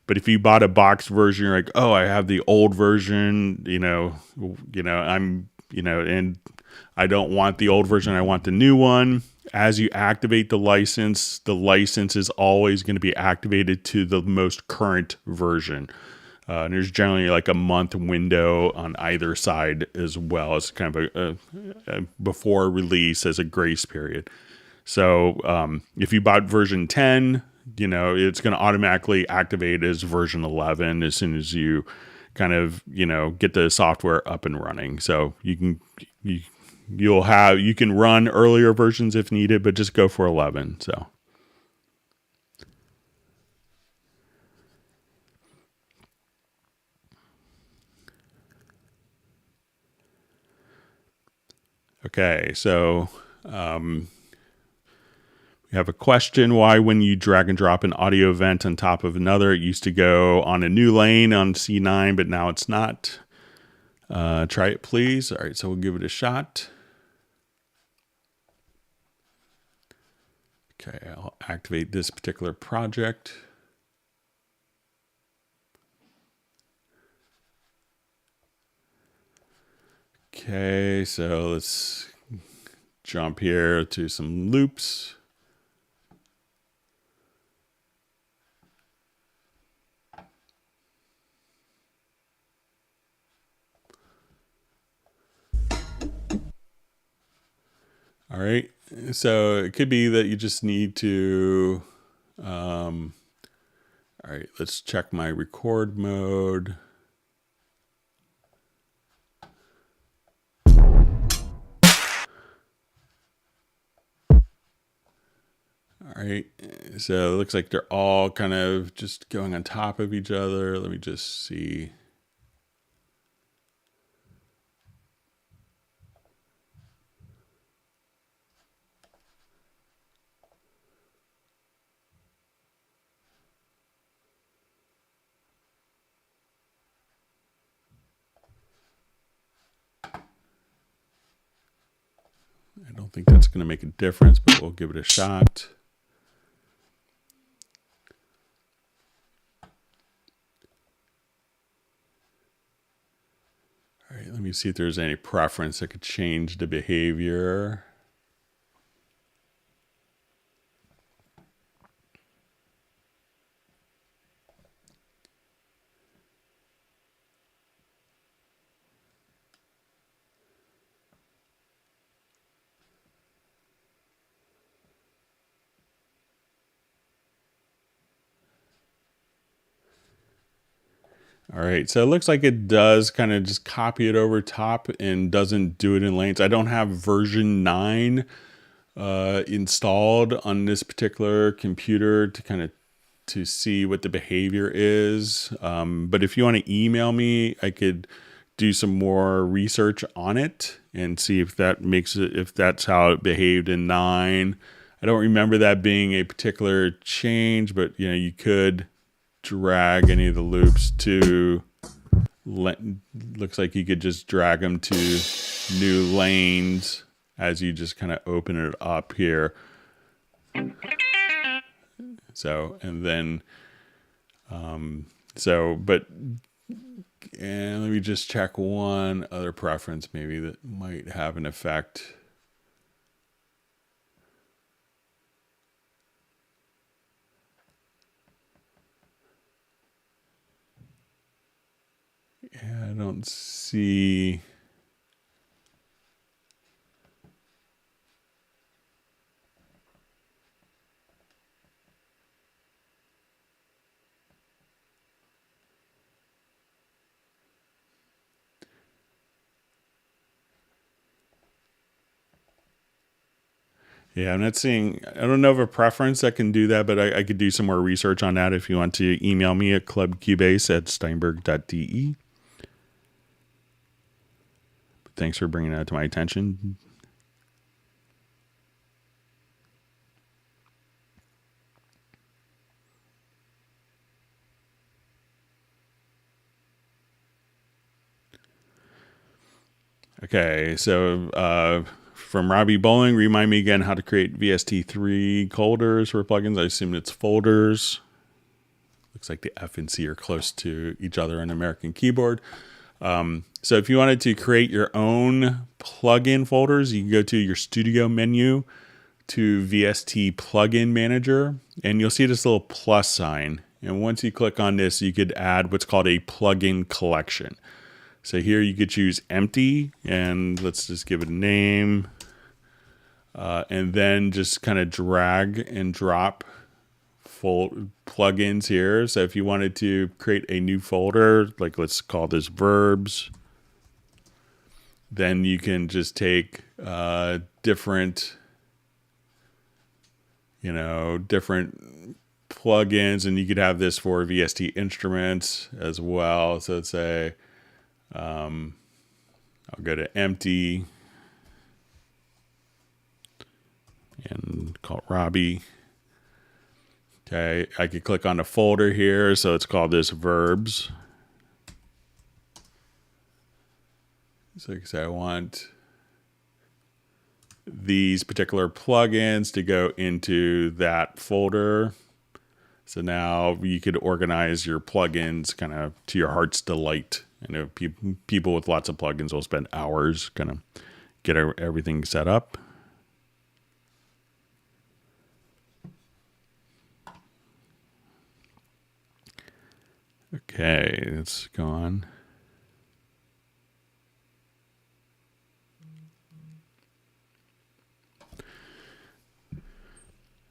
Speaker 1: But if you bought a boxed version, you're like, oh, I have the old version, and I don't want the old version, I want the new one. As you activate the license is always going to be activated to the most current version. And there's generally like a month window on either side as well as kind of a before release as a grace period. So if you bought version 10, it's going to automatically activate as version 11 as soon as you kind of, get the software up and running. So you can run earlier versions if needed, but just go for 11. So. Okay, so we have a question. Why when you drag and drop an audio event on top of another, it used to go on a new lane on C9, but now it's not. Try it, please. All right, so we'll give it a shot. Okay, I'll activate this particular project. Okay, so let's jump here to some loops. All right, so it could be that you just need to, all right, let's check my record mode. All right, so it looks like they're all kind of just going on top of each other. Let me just see. I don't think that's going to make a difference, but we'll give it a shot. All right, let me see if there's any preference that could change the behavior. All right, so it looks like it does kind of just copy it over top and doesn't do it in lanes. I don't have version 9 installed on this particular computer to kind of to see what the behavior is. But if you want to email me, I could do some more research on it and see if that makes it, if that's how it behaved in 9. I don't remember that being a particular change, but you know, you could drag any of the loops to, looks like you could just drag them to new lanes as you just kind of open it up here. So, and then, and let me just check one other preference maybe that might have an effect. Yeah, I don't see. Yeah, I'm not seeing, I don't know of a preference that can do that, but I could do some more research on that if you want to email me at clubcubase@steinberg.de. Thanks for bringing that to my attention. Okay, so from Robbie Bowling, remind me again how to create VST3 folders for plugins. I assume it's folders. Looks like the F and C are close to each other on American keyboard. So if you wanted to create your own plugin folders, you can go to your studio menu to VST plugin manager, and you'll see this little plus sign. And once you click on this, you could add what's called a plugin collection. So here you could choose empty, and let's just give it a name. And then just kind of drag and drop full plugins here. So if you wanted to create a new folder, like let's call this verbs, then you can just take different plugins, and you could have this for VST instruments as well. So let's say I'll go to empty. and call it Robbie. Okay, I could click on the folder here. So let's call this verbs. So like I say, I want these particular plugins to go into that folder. So now you could organize your plugins kind of to your heart's delight. I know people with lots of plugins will spend hours kind of get everything set up. Okay, it's gone.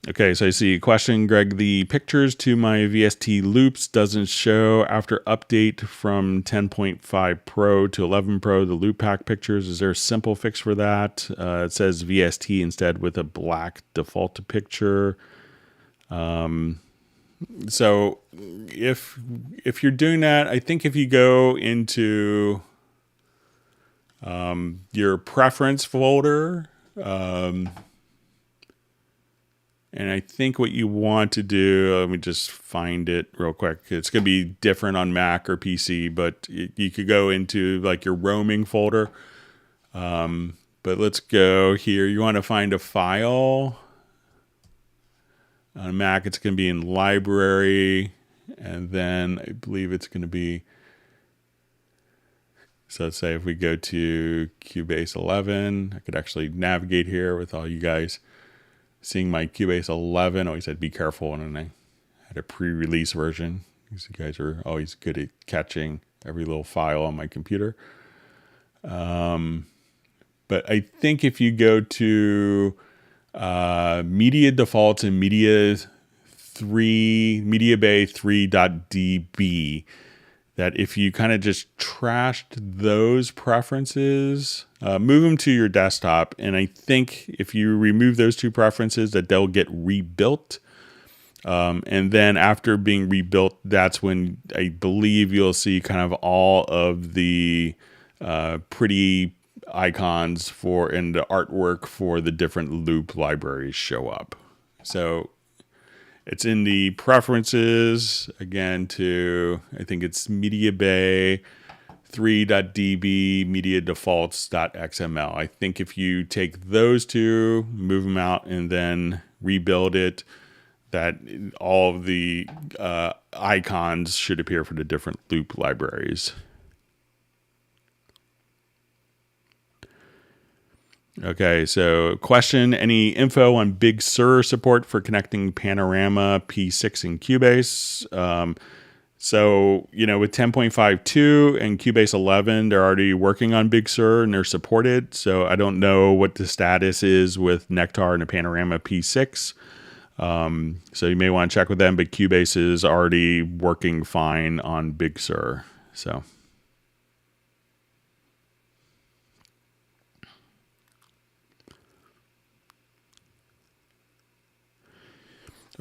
Speaker 1: Okay, so I see a question, Greg. The pictures to my VST loops doesn't show after update from 10.5 Pro to 11 Pro, the loop pack pictures. Is there a simple fix for that? It says VST instead with a black default picture. So if you're doing that, I think if you go into your preference folder, and I think what you want to do, let me just find it real quick. It's going to be different on Mac or PC, but you could go into like your roaming folder. But let's go here. You want to find a file. On Mac, it's going to be in library. And then I believe it's going to be, so let's say if we go to Cubase 11, I could actually navigate here with all you guys seeing my Cubase 11. Always said be careful, and then I had a pre-release version because you guys are always good at catching every little file on my computer. But I think if you go to media defaults and media bay 3.db, that if you kind of just trashed those preferences, move them to your desktop. And I think if you remove those two preferences, that they'll get rebuilt. And then after being rebuilt, that's when I believe you'll see kind of all of the pretty icons for and the artwork for the different loop libraries show up. So it's in the preferences, again, to, I think it's Media Bay 3.db media defaults.xml. I think if you take those two, move them out, and then rebuild it, that all of the icons should appear for the different loop libraries. Okay, so question, any info on Big Sur support for connecting Panorama, P6, and Cubase? So, you know, with 10.52 and Cubase 11, they're already working on Big Sur and they're supported. So I don't know what the status is with Nectar and the Panorama P6. So you may want to check with them, but Cubase is already working fine on Big Sur. So.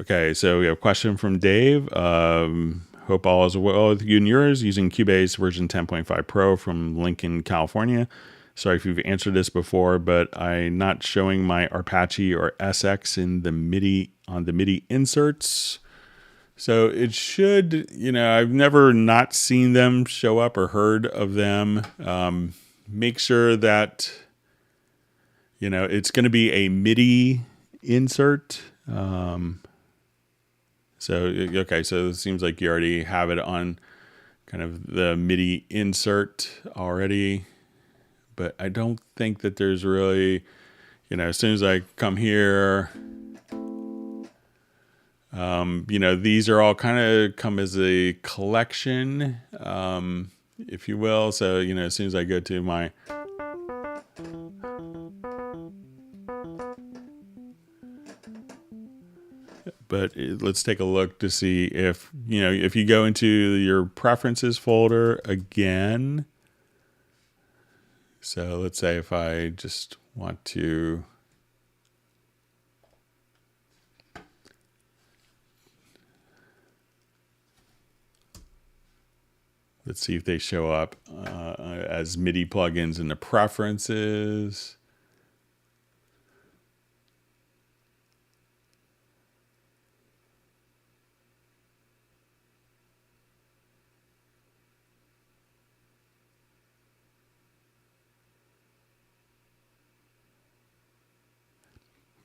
Speaker 1: Okay, so we have a question from Dave. Hope all is well with you and yours, using Cubase version 10.5 Pro from Lincoln, California. Sorry if you've answered this before, but I'm not showing my Apache or SX in the MIDI on the MIDI inserts. So it should, you know, I've never not seen them show up or heard of them. Make sure that, you know, it's going to be a MIDI insert. So, okay, so it seems like you already have it on kind of the MIDI insert already, but I don't think that there's really, you know, as soon as I come here, you know, these are all kind of come as a collection, if you will. So, you know, as soon as I go to my, but let's take a look to see if, you know, if you go into your preferences folder again. So let's say if I just want to, let's see if they show up as MIDI plugins in the preferences.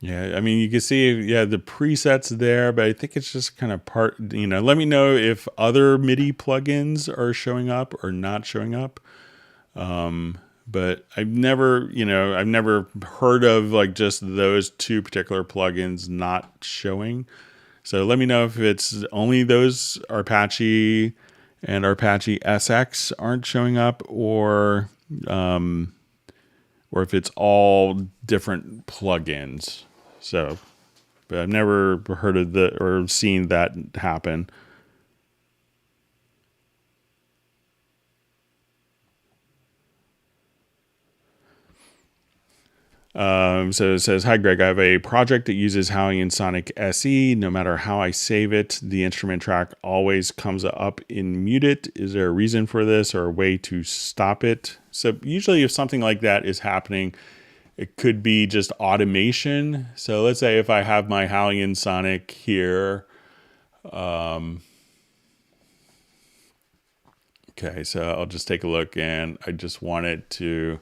Speaker 1: Yeah, I mean, you can see, yeah, the presets there, but I think it's just kind of part, let me know if other MIDI plugins are showing up or not showing up. But I've never heard of like just those two particular plugins not showing. So let me know if it's only those Apache and Apache SX aren't showing up, or if it's all different plugins. So, but I've never heard of or seen that happen. So it says, "Hi Greg, I have a project that uses Hallian Sonic SE. No matter how I save it, the instrument track always comes up in muted. Is there a reason for this or a way to stop it?" So usually if something like that is happening, it could be just automation. So let's say if I have my Hallian Sonic here. Okay, so I'll just take a look, and I just want it to...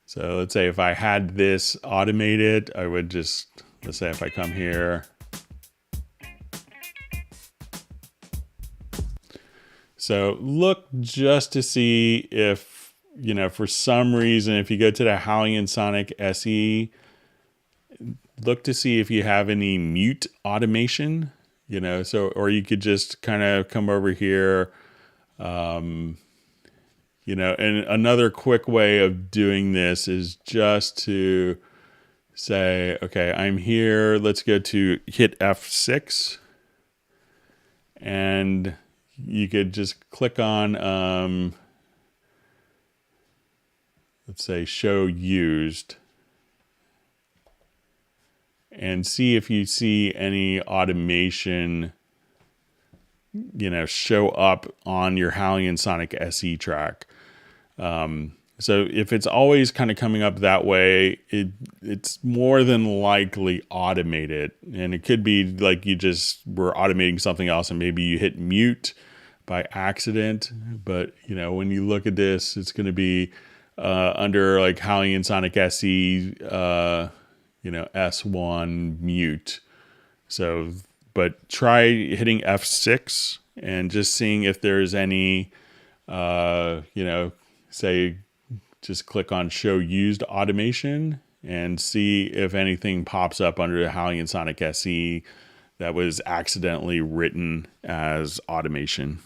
Speaker 1: So let's say if I had this automated, I would just, let's say if I come here. So look just to see if, for some reason, if you go to the Hallian Sonic SE, look to see if you have any mute automation, or you could just kind of come over here. And another quick way of doing this is just to say, okay, I'm here. Let's go to hit F6. And you could just click on, let's say, show used. And see if you see any automation, show up on your Hallian Sonic SE track. So if it's always kind of coming up that way, it's more than likely automated. And it could be like you just were automating something else and maybe you hit mute by accident. But, when you look at this, it's going to be under like Hallian Sonic SE, S1 mute. So, but try hitting F6 and just seeing if there's any, say, just click on show used automation and see if anything pops up under the Hallian Sonic SE that was accidentally written as automation.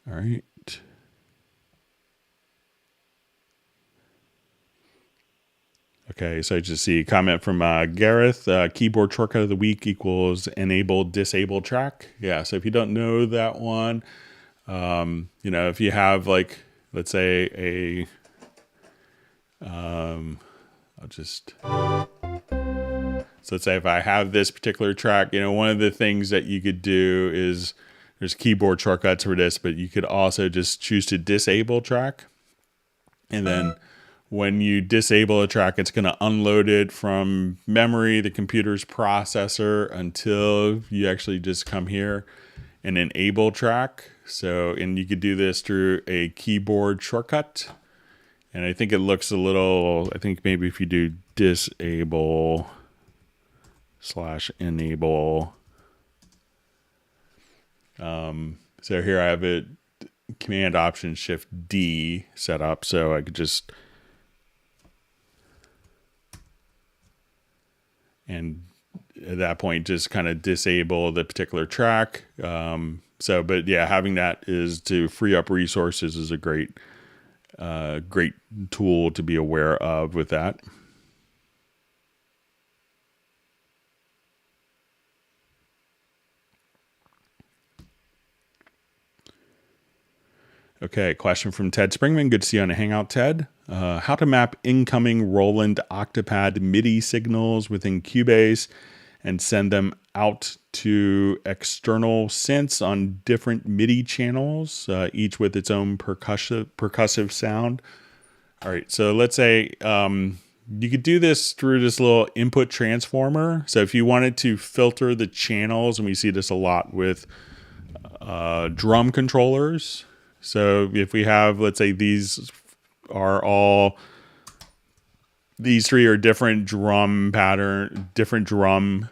Speaker 1: All right. Okay, so I just see a comment from Gareth. Keyboard shortcut of the week equals enable disable track. Yeah, so if you don't know that one, if you have like, let's say I'll just... So let's say if I have this particular track, one of the things that you could do is there's keyboard shortcuts for this, but you could also just choose to disable track. And then when you disable a track, it's going to unload it from memory, the computer's processor, until you actually just come here and enable track. So, and you could do this through a keyboard shortcut. And I think it looks a little, I think maybe if you do disable /enable. So here I have it Command Option Shift D set up, so I could just, and at that point just kind of disable the particular track. But yeah, having that is to free up resources is a great tool to be aware of with that. Okay, question from Ted Springman. Good to see you on a Hangout, Ted. How to map incoming Roland Octopad MIDI signals within Cubase and send them out to external synths on different MIDI channels, each with its own percussive sound. All right, so let's say you could do this through this little input transformer. So if you wanted to filter the channels, and we see this a lot with drum controllers. So if we have, let's say these three are different drum pattern, different drum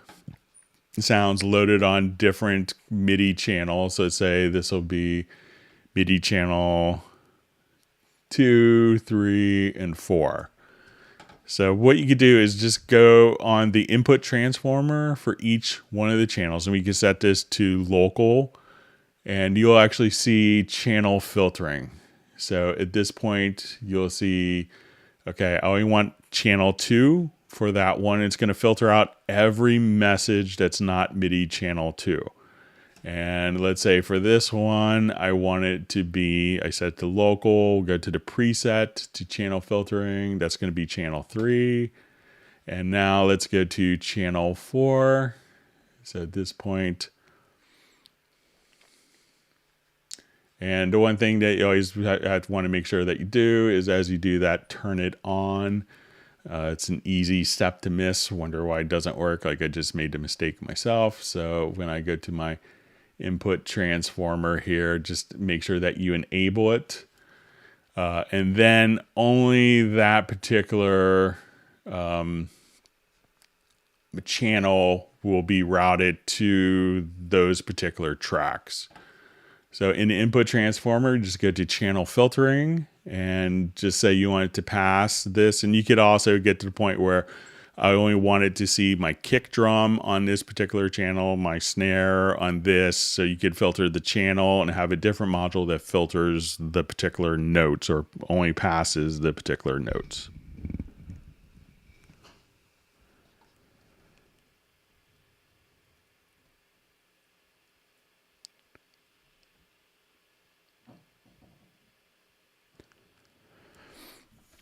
Speaker 1: sounds loaded on different MIDI channels. So let's say this will be MIDI channel 2, 3, and 4. So what you could do is just go on the input transformer for each one of the channels, and we can set this to local, and you'll actually see channel filtering. So at this point, you'll see, okay, I only want channel 2 for that one. It's going to filter out every message that's not MIDI channel 2. And let's say for this one, I want it to be, I set it to local, go to the preset to channel filtering. That's going to be channel 3. And now let's go to channel 4. So at this point, and the one thing that you always have to want to make sure that you do is as you do that, turn it on. It's an easy step to miss. Wonder why it doesn't work. Like I just made the mistake myself. So when I go to my input transformer here, just make sure that you enable it. And then only that particular channel will be routed to those particular tracks. So in the input transformer, just go to channel filtering and just say you want it to pass this. And you could also get to the point where I only wanted to see my kick drum on this particular channel, my snare on this. So you could filter the channel and have a different module that filters the particular notes or only passes the particular notes.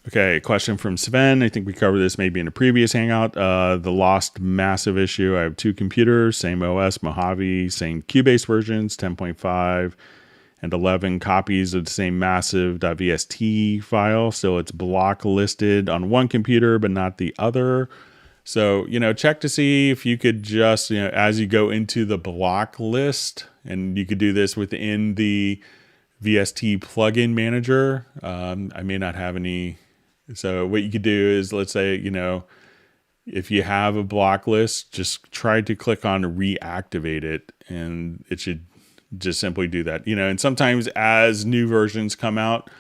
Speaker 1: Okay, question from Sven. I think we covered this maybe in a previous Hangout. The lost massive issue. I have 2 computers, same OS, Mojave, same Cubase versions, 10.5 and 11 copies of the same massive .vst file. So it's block listed on one computer, but not the other. So, check to see if you could just, as you go into the block list, and you could do this within the VST plugin manager. I may not have any. So what you could do is, let's say, if you have a block list, just try to click on reactivate it, and it should just simply do that. And sometimes as new versions come out,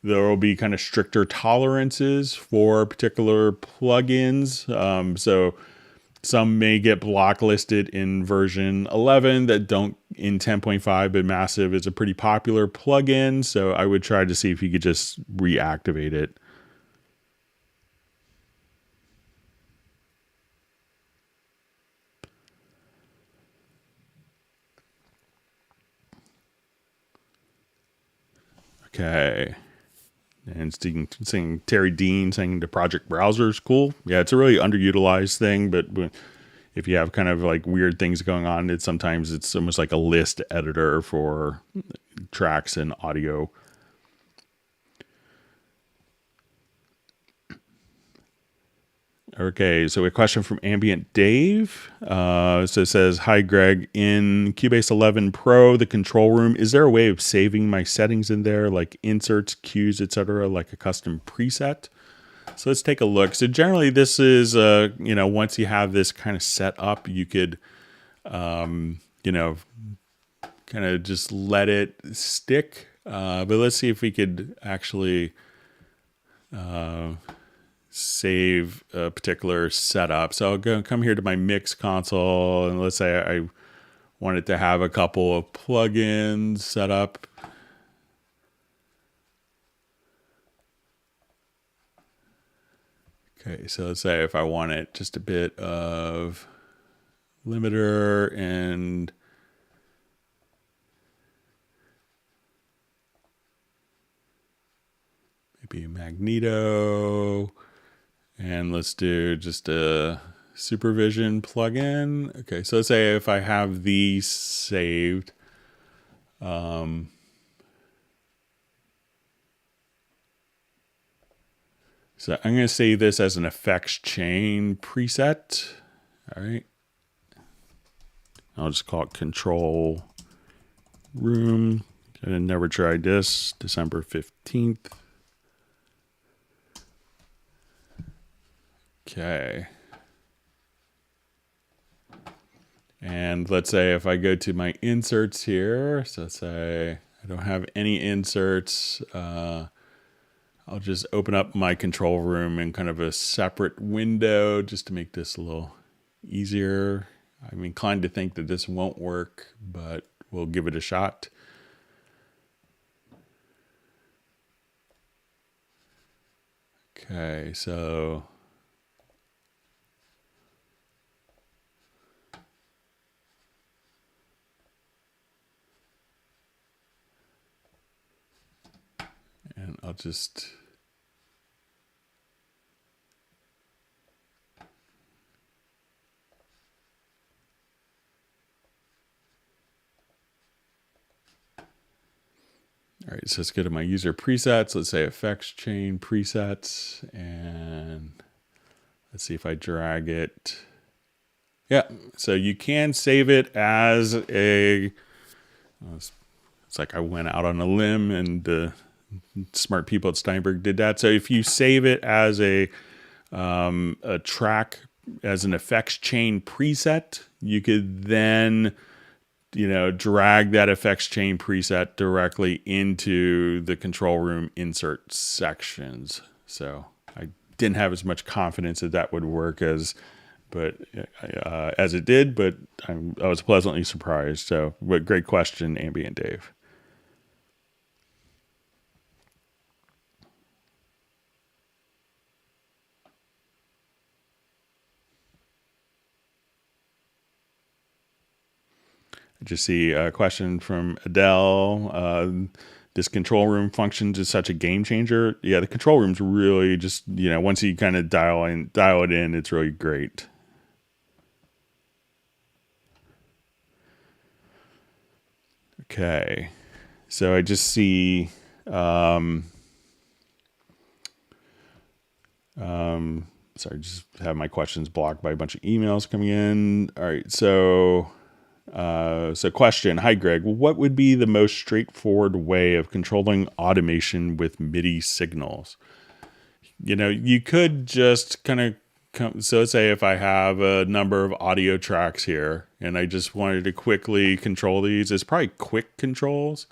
Speaker 1: there will be kind of stricter tolerances for particular plugins. So some may get blocklisted in version 11 that don't in 10.5, but Massive is a pretty popular plugin. So I would try to see if you could just reactivate it. Okay. And seeing Terry Dean saying the project browser is cool. Yeah, it's a really underutilized thing, but if you have kind of like weird things going on, sometimes it's almost like a list editor for tracks and audio. Okay, so a question from Ambient Dave. So it says, hi, Greg. In Cubase 11 Pro, the control room, is there a way of saving my settings in there, like inserts, cues, etc., like a custom preset? So let's take a look. So generally, this is, once you have this kind of set up, you could, kind of just let it stick. But let's see if we could actually save a particular setup. So I'll come here to my mix console, and let's say I wanted to have a couple of plugins set up. Okay, so let's say if I wanted just a bit of limiter and maybe a magneto. And let's do just a supervision plugin. Okay, so let's say if I have these saved, So I'm going to save this as an effects chain preset. All right. I'll just call it control room. I never tried this. December 15th. Okay. And let's say if I go to my inserts here, so let's say I don't have any inserts, I'll just open up my control room in kind of a separate window just to make this a little easier. I'm inclined to think that this won't work, but we'll give it a shot. Okay, so and I'll just all right, so let's go to my user presets. Let's say effects chain presets, and let's see if I drag it. Yeah, so you can save it as a, it's like I went out on a limb and the smart people at Steinberg did that. So if you save it as a track, as an effects chain preset, you could then, drag that effects chain preset directly into the control room insert sections. So I didn't have as much confidence that that would work as it did, but I was pleasantly surprised. So, but great question, Ambient Dave. I just see a question from Adele. This control room functions is such a game changer. Yeah, the control room's really just, once you kind of dial it in, it's really great. Okay, so I just see, sorry, just have my questions blocked by a bunch of emails coming in. All right, so question, hi Greg, what would be the most straightforward way of controlling automation with MIDI signals? You could just kind of so let's say if I have a number of audio tracks here and I just wanted to quickly control these, it's probably quick controls.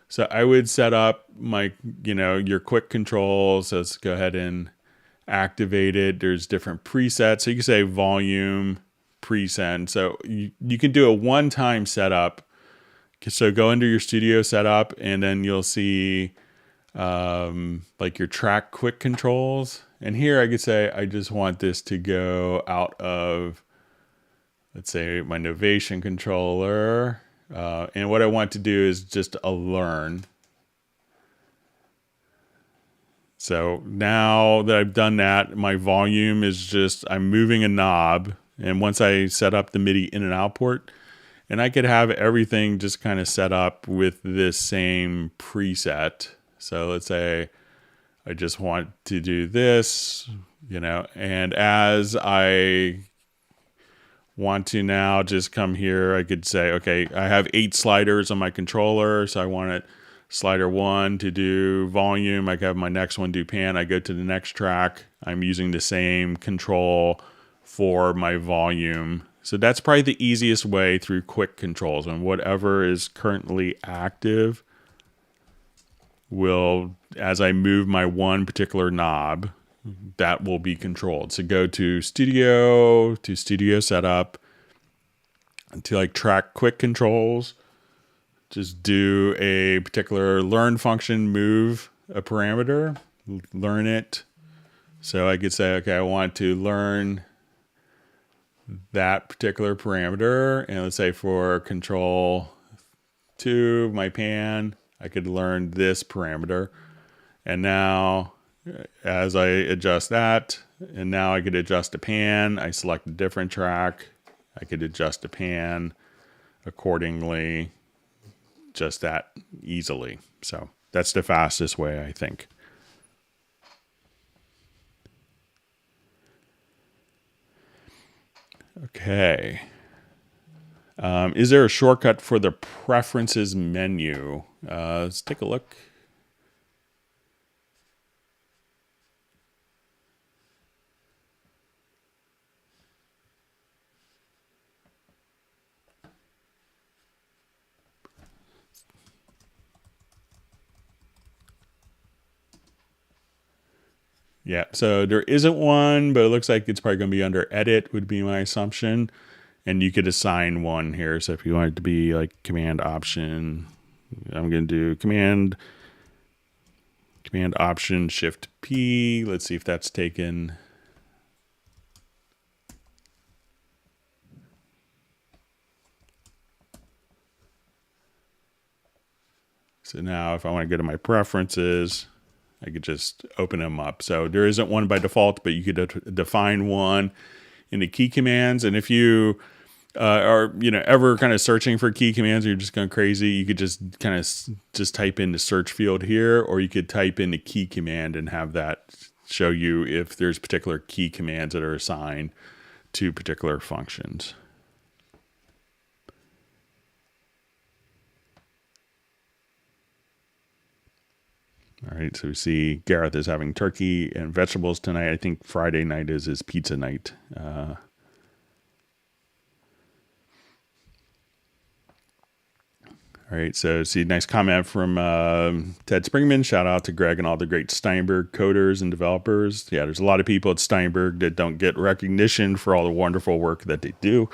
Speaker 1: So I would set up my, your quick controls. So let's go ahead and activate it. There's different presets. So you can say volume, preset. So you can do a one-time setup. So go into your studio setup and then you'll see like your track quick controls. And here I could say, I just want this to go out of, let's say, my Novation controller. And what I want to do is just a learn. So now that I've done that, my volume is just, I'm moving a knob. And once I set up the MIDI in and out port, and I could have everything just kind of set up with this same preset. So let's say I just want to do this, and as I want to now just come here, I could say, okay, I have 8 sliders on my controller. So I want it slider 1 to do volume. I could have my next one do pan. I go to the next track. I'm using the same control for my volume. So that's probably the easiest way through quick controls, and whatever is currently active will, as I move my one particular knob, that will be controlled. So go to studio setup, to like track quick controls, just do a particular learn function, move a parameter, learn it. So I could say, okay, I want to learn that particular parameter. And let's say for control 2, my pan, I could learn this parameter. And now as I adjust that, and now I could adjust a pan, I select a different track, I could adjust a pan accordingly, just that easily. So that's the fastest way, I think. Okay. Is there a shortcut for the preferences menu? Let's take a look. Yeah, so there isn't one, but it looks like it's probably going to be under edit would be my assumption. And you could assign one here. So if you want it to be like command option, I'm going to do command option shift P. Let's see if that's taken. So now if I want to go to my preferences, I could just open them up. So there isn't one by default, but you could define one in the key commands. And if you are ever kind of searching for key commands, or you're just going crazy, you could just kind of just type in the search field here, or you could type in the key command and have that show you if there's particular key commands that are assigned to particular functions. All right, so we see Gareth is having turkey and vegetables tonight. I think Friday night is his pizza night. All right, so see, nice comment from Ted Springman. Shout out to Greg and all the great Steinberg coders and developers. Yeah, there's a lot of people at Steinberg that don't get recognition for all the wonderful work that they do.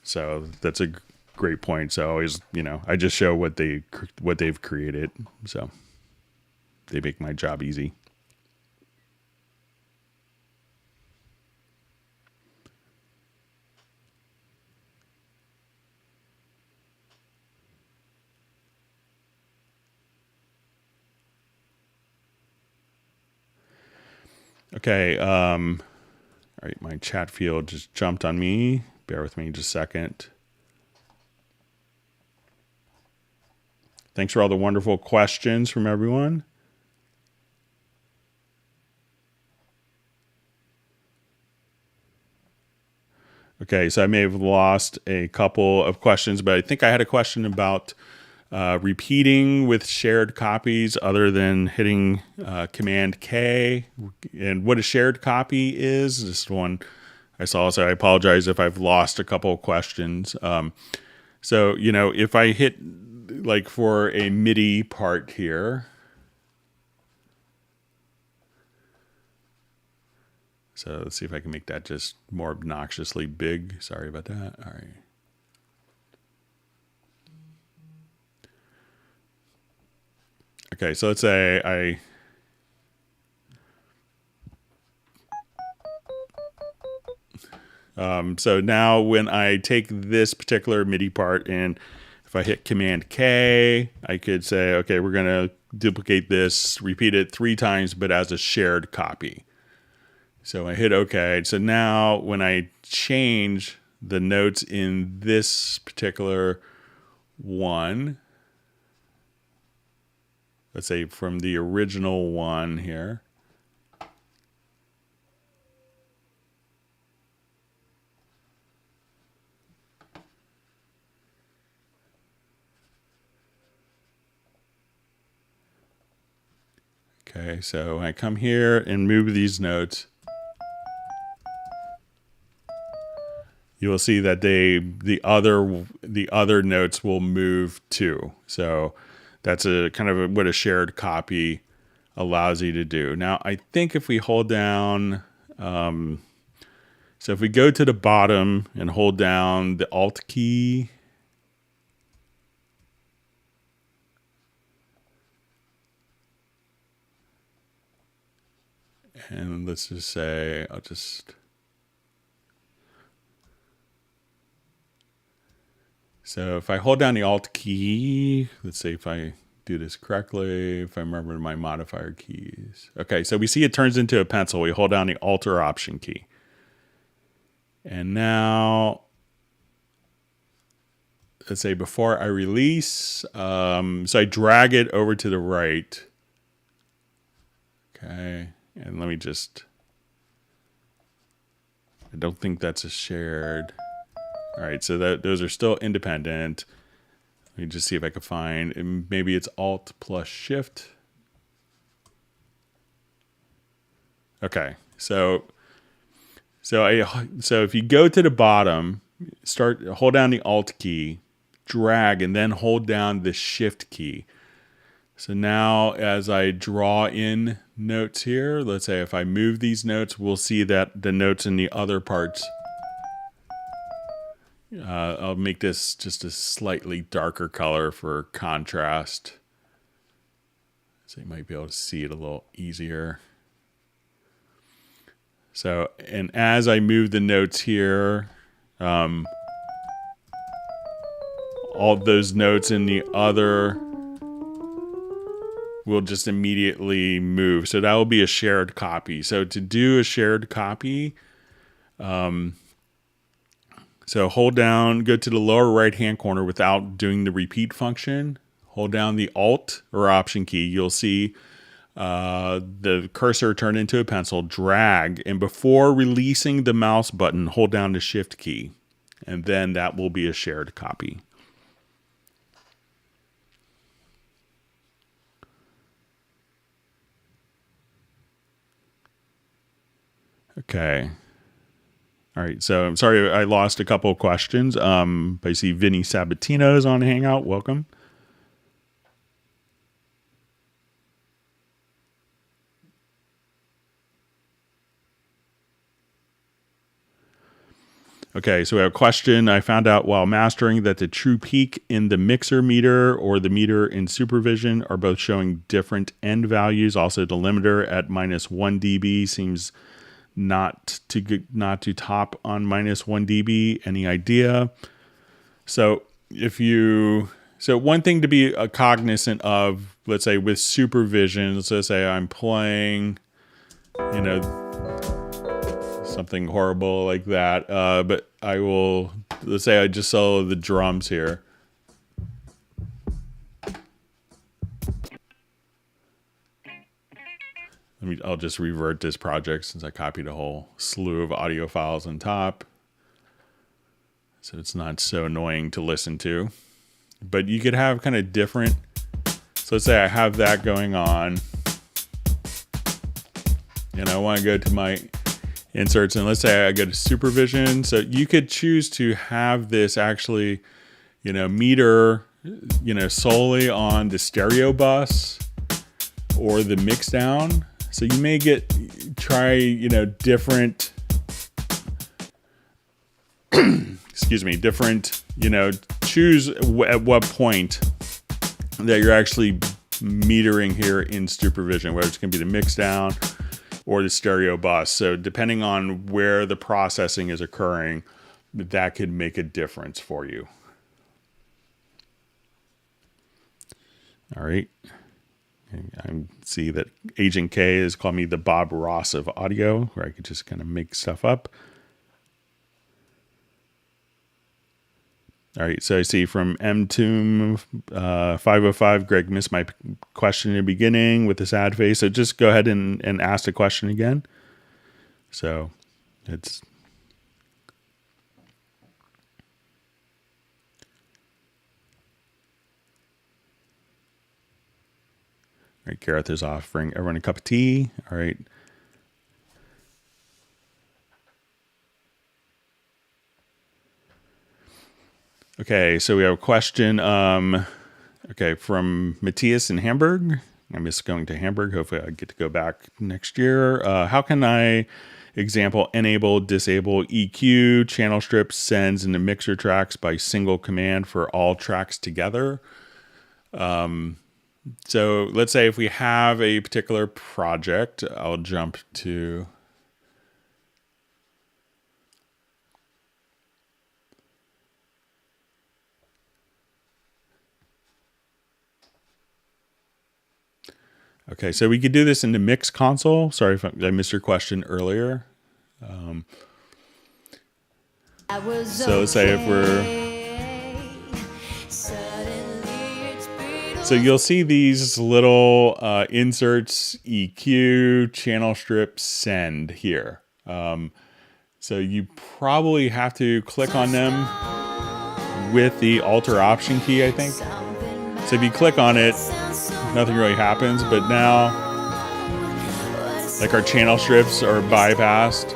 Speaker 1: So that's a great point. So always, I just show what they've created. So they make my job easy. Okay. All right. My chat field just jumped on me. Bear with me just a second. Thanks for all the wonderful questions from everyone. Okay, so I may have lost a couple of questions, but I think I had a question about repeating with shared copies other than hitting Command K, and what a shared copy is. This one I saw, so I apologize if I've lost a couple of questions. So, if I hit like for a MIDI part here, so let's see if I can make that just more obnoxiously big. Sorry about that. All right. Okay, so let's say so now when I take this particular MIDI part and if I hit Command K, I could say, okay, we're going to duplicate this, repeat it 3 times, but as a shared copy. So I hit OK. So now when I change the notes in this particular one, let's say from the original one here, okay, so when I come here and move these notes, you will see that the other notes will move too. So that's a kind of what a shared copy allows you to do. Now, I think if we hold down, so if we go to the bottom and hold down the Alt key, and let's just say, so if I hold down the Alt key, let's say if I do this correctly, if I remember my modifier keys. Okay, so we see it turns into a pencil. We hold down the Alt or Option key. And now, let's say before I release, so I drag it over to the right. Okay, and let me just I don't think that's a shared. All right, so those are still independent. Let me just see if I can find, maybe it's Alt plus Shift. Okay, so if you go to the bottom, hold down the Alt key, drag, and then hold down the Shift key. So now as I draw in notes here, let's say if I move these notes, we'll see that the notes in the other parts, I'll make this just a slightly darker color for contrast. So you might be able to see it a little easier. So, and as I move the notes here, all those notes in the other will just immediately move. So that will be a shared copy. So to do a shared copy, so hold down, go to the lower right-hand corner without doing the repeat function. Hold down the Alt or Option key. You'll see the cursor turn into a pencil, drag, and before releasing the mouse button, hold down the Shift key. And then that will be a shared copy. Okay. All right. So I'm sorry I lost a couple of questions. I see Vinny Sabatino is on Hangout. Welcome. Okay, so we have a question. I found out while mastering that the true peak in the mixer meter or the meter in supervision are both showing different end values. Also, the limiter at -1 dB seems not to top on -1 dB. Any idea? So one thing to be cognizant of, let's say with supervision, let's say I'm playing, something horrible like that, but let's say I just solo the drums here. I'll just revert this project since I copied a whole slew of audio files on top, so it's not so annoying to listen to. But you could have kind of different, so let's say I have that going on and I want to go to my inserts, and let's say I go to supervision. So you could choose to have this actually, meter, solely on the stereo bus or the mix down. So you may try different, different, choose at what point that you're actually metering here in supervision, whether it's going to be the mix down or the stereo bus. So depending on where the processing is occurring, that could make a difference for you. All right. I see that Agent K has called me the Bob Ross of audio, where I could just kind of make stuff up. All right, so I see from MToom 505, Greg missed my question in the beginning with the sad face. So just go ahead and ask the question again. So it's... All right, Gareth is offering everyone a cup of tea. All right. Okay, so we have a question from Matthias in Hamburg. I miss going to Hamburg. Hopefully I get to go back next year. How can I, example, enable, disable EQ, channel strips, sends, and the mixer tracks by single command for all tracks together? So let's say if we have a particular project, I'll jump to... Okay, so we could do this in the mix console. Sorry if I missed your question earlier. So let's say if we're... So you'll see these little inserts, EQ, channel strip, send here. So you probably have to click on them with the Alt or Option key, I think. So if you click on it, nothing really happens, but now, like, our channel strips are bypassed.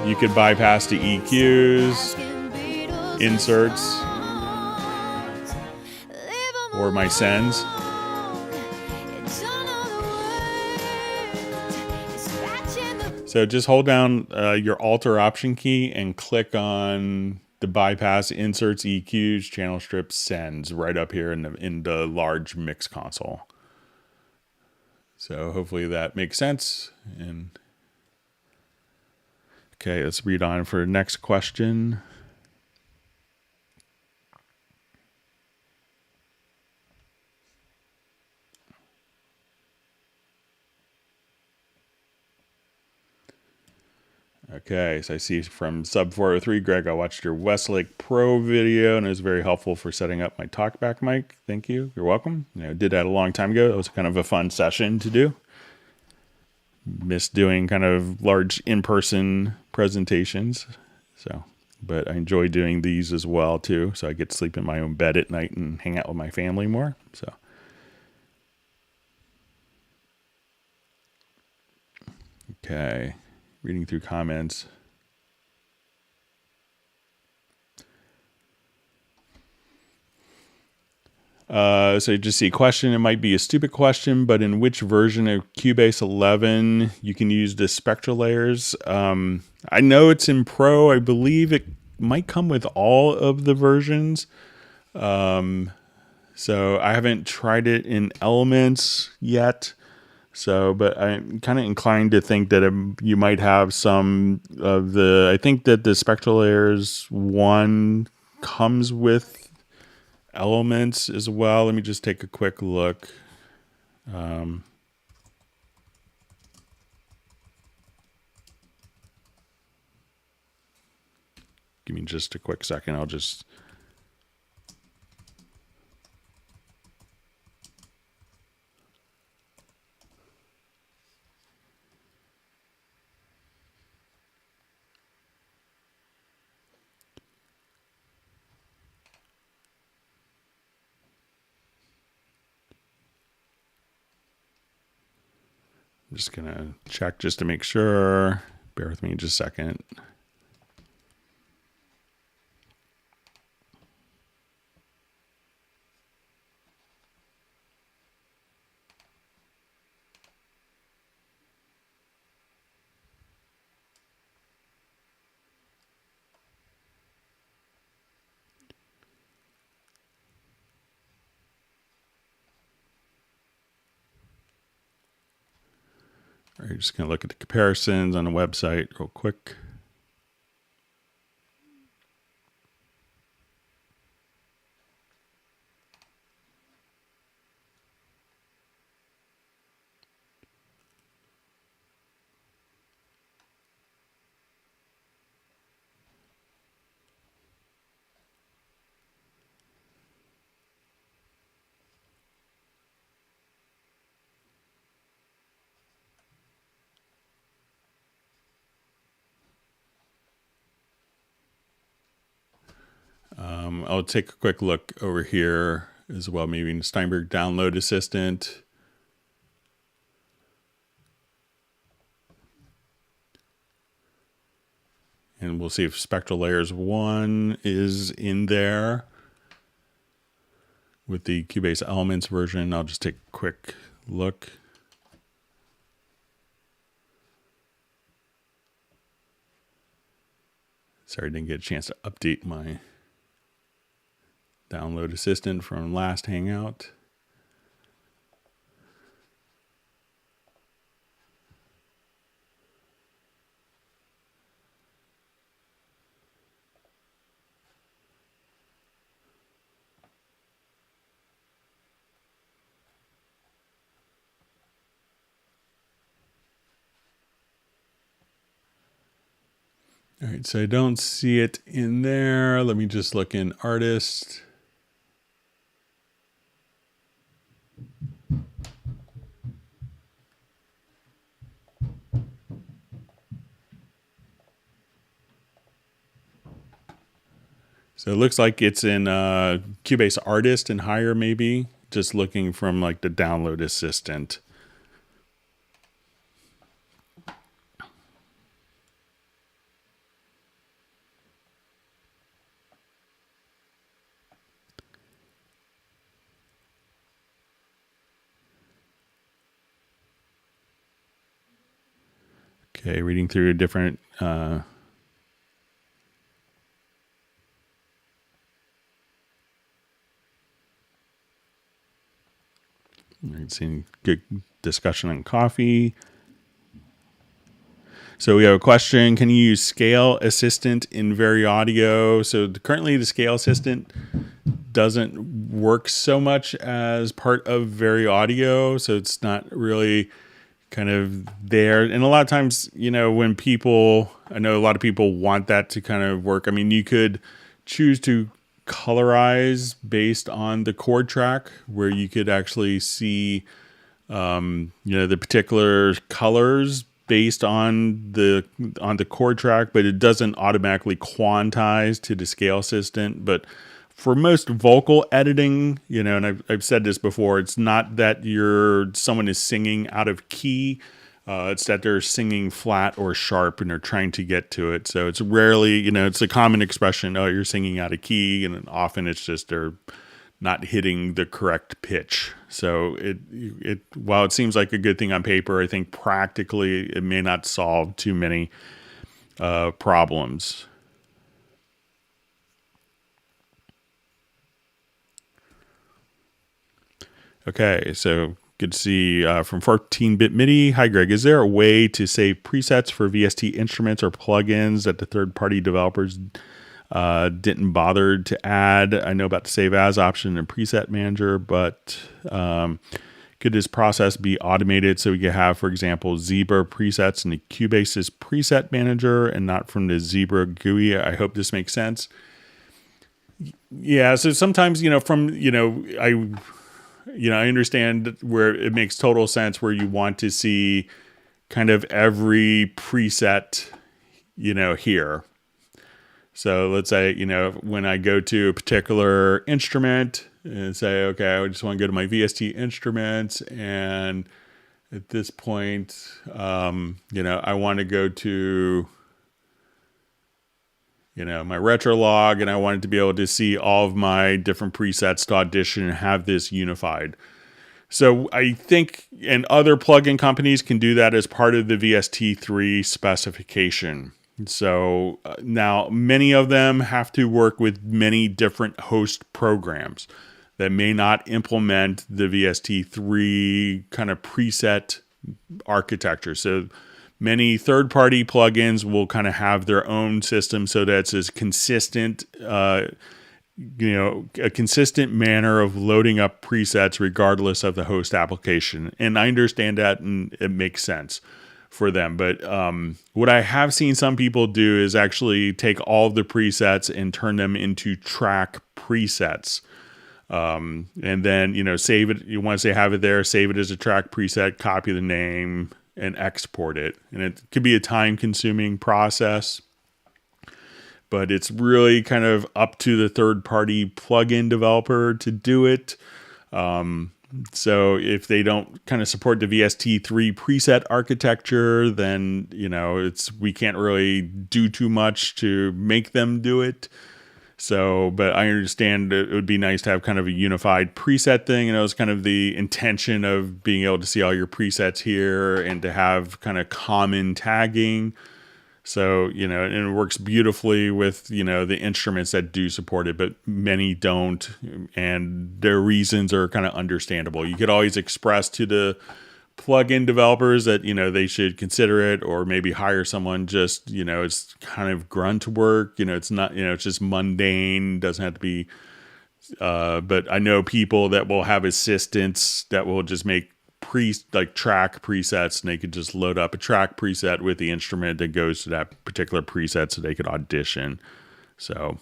Speaker 1: You could bypass the EQs, inserts, or my sends. So just hold down your Alt or Option key and click on the bypass, inserts, EQs, channel strips, sends right up here in the large mix console. So hopefully that makes sense. And okay, let's read on for the next question. Okay, so I see from Sub 403, Greg, I watched your Westlake Pro video and it was very helpful for setting up my talkback mic. Thank you. You're welcome. I did that a long time ago. It was kind of a fun session to do. Miss doing kind of large in-person presentations. But I enjoy doing these as well too. So I get to sleep in my own bed at night and hang out with my family more. So. Okay. Reading through comments. So you just see a question. It might be a stupid question, but in which version of Cubase 11 you can use the Spectral Layers? I know it's in Pro. I believe it might come with all of the versions. So I haven't tried it in Elements yet. So, but I'm kind of inclined to think that you might have some of the, I think that the Spectral Layers 1 comes with Elements as well. Let me just take a quick look. Give me just a quick second. I'll just... I'm just going to check just to make sure. Bear with me just a second. All right, just going to look at the comparisons on the website real quick. I'll take a quick look over here as well, maybe in Steinberg Download Assistant. And we'll see if Spectral Layers 1 is in there with the Cubase Elements version. I'll just take a quick look. Sorry, I didn't get a chance to update my Download Assistant from last Hangout. All right, so I don't see it in there. Let me just look in Artist. So it looks like it's in Cubase Artist and higher, maybe. Just looking from like the download assistant. Okay, reading through different seeing good discussion on coffee. So we have a question: can you use Scale Assistant in Very Audio? So currently, the Scale Assistant doesn't work so much as part of Very Audio, so it's not really kind of there. And a lot of times, when I know a lot of people want that to kind of work. I mean, you could choose to colorize based on the chord track, where you could actually see, the particular colors based on the chord track, but it doesn't automatically quantize to the Scale Assistant. But for most vocal editing, and I've said this before, it's not that someone is singing out of key. It's that they're singing flat or sharp and they're trying to get to it. So it's rarely, it's a common expression, oh, you're singing out of key. And often it's just they're not hitting the correct pitch. So while it seems like a good thing on paper, I think practically it may not solve too many problems. Okay, so good to see from 14-bit MIDI. Hi, Greg. Is there a way to save presets for VST instruments or plugins that the third-party developers didn't bother to add? I know about the Save As option in Preset Manager, but could this process be automated so we could have, for example, Zebra presets in the Cubase's Preset Manager and not from the Zebra GUI? I hope this makes sense. Yeah, so sometimes, I understand where it makes total sense where you want to see kind of every preset, here. So let's say, when I go to a particular instrument and say, okay, I just want to go to my VST instruments. And at this point, I want to go to, my retro log, and I wanted to be able to see all of my different presets to audition and have this unified. So I think, and other plugin companies can do that as part of the VST3 specification. So now many of them have to work with many different host programs that may not implement the VST3 kind of preset architecture. So many third-party plugins will kind of have their own system so that it's as consistent, a consistent manner of loading up presets regardless of the host application. And I understand that, and it makes sense for them. But what I have seen some people do is actually take all of the presets and turn them into track presets. And then, save it. Once they have it there, save it as a track preset, copy the name, and export it. And it could be a time-consuming process, but it's really kind of up to the third-party plugin developer to do it. So if they don't kind of support the VST3 preset architecture, then, we can't really do too much to make them do it. So, but I understand it would be nice to have kind of a unified preset thing. And it was kind of the intention of being able to see all your presets here and to have kind of common tagging. So, and it works beautifully with, the instruments that do support it, but many don't. And their reasons are kind of understandable. You could always express to the plugin developers that, they should consider it, or maybe hire someone just, it's kind of grunt work, it's not, it's just mundane, doesn't have to be, but I know people that will have assistants that will just make track presets, and they could just load up a track preset with the instrument that goes to that particular preset so they could audition. So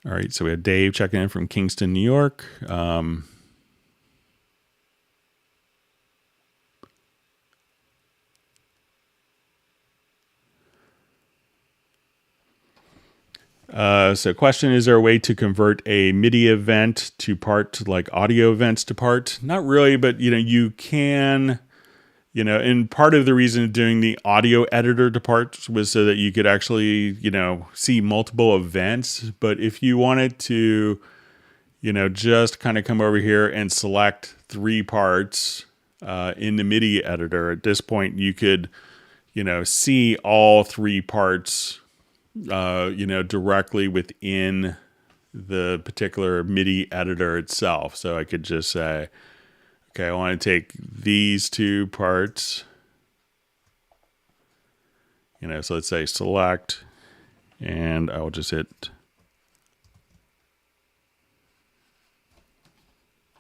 Speaker 1: all right, so we have Dave checking in from Kingston, New York. So question, is there a way to convert a MIDI event to part like audio events to part? Not really, but you can, and part of the reason of doing the audio editor to parts was so that you could actually, see multiple events. But if you wanted to, just kind of come over here and select 3 parts in the MIDI editor, at this point you could, see all 3 parts directly within the particular MIDI editor itself. So I could just say, okay, I want to take these 2 parts, so let's say select, and I will just hit,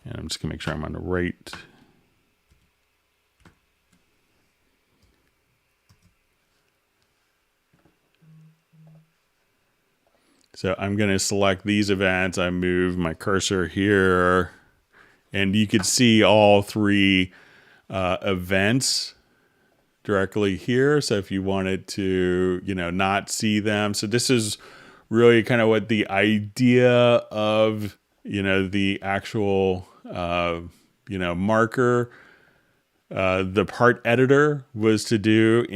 Speaker 1: and I'm just gonna make sure I'm on the right. So I'm going to select these events. I move my cursor here, and you could see all 3 events directly here. So if you wanted to, not see them. So this is really kind of what the idea of, the actual, marker, the part editor was to do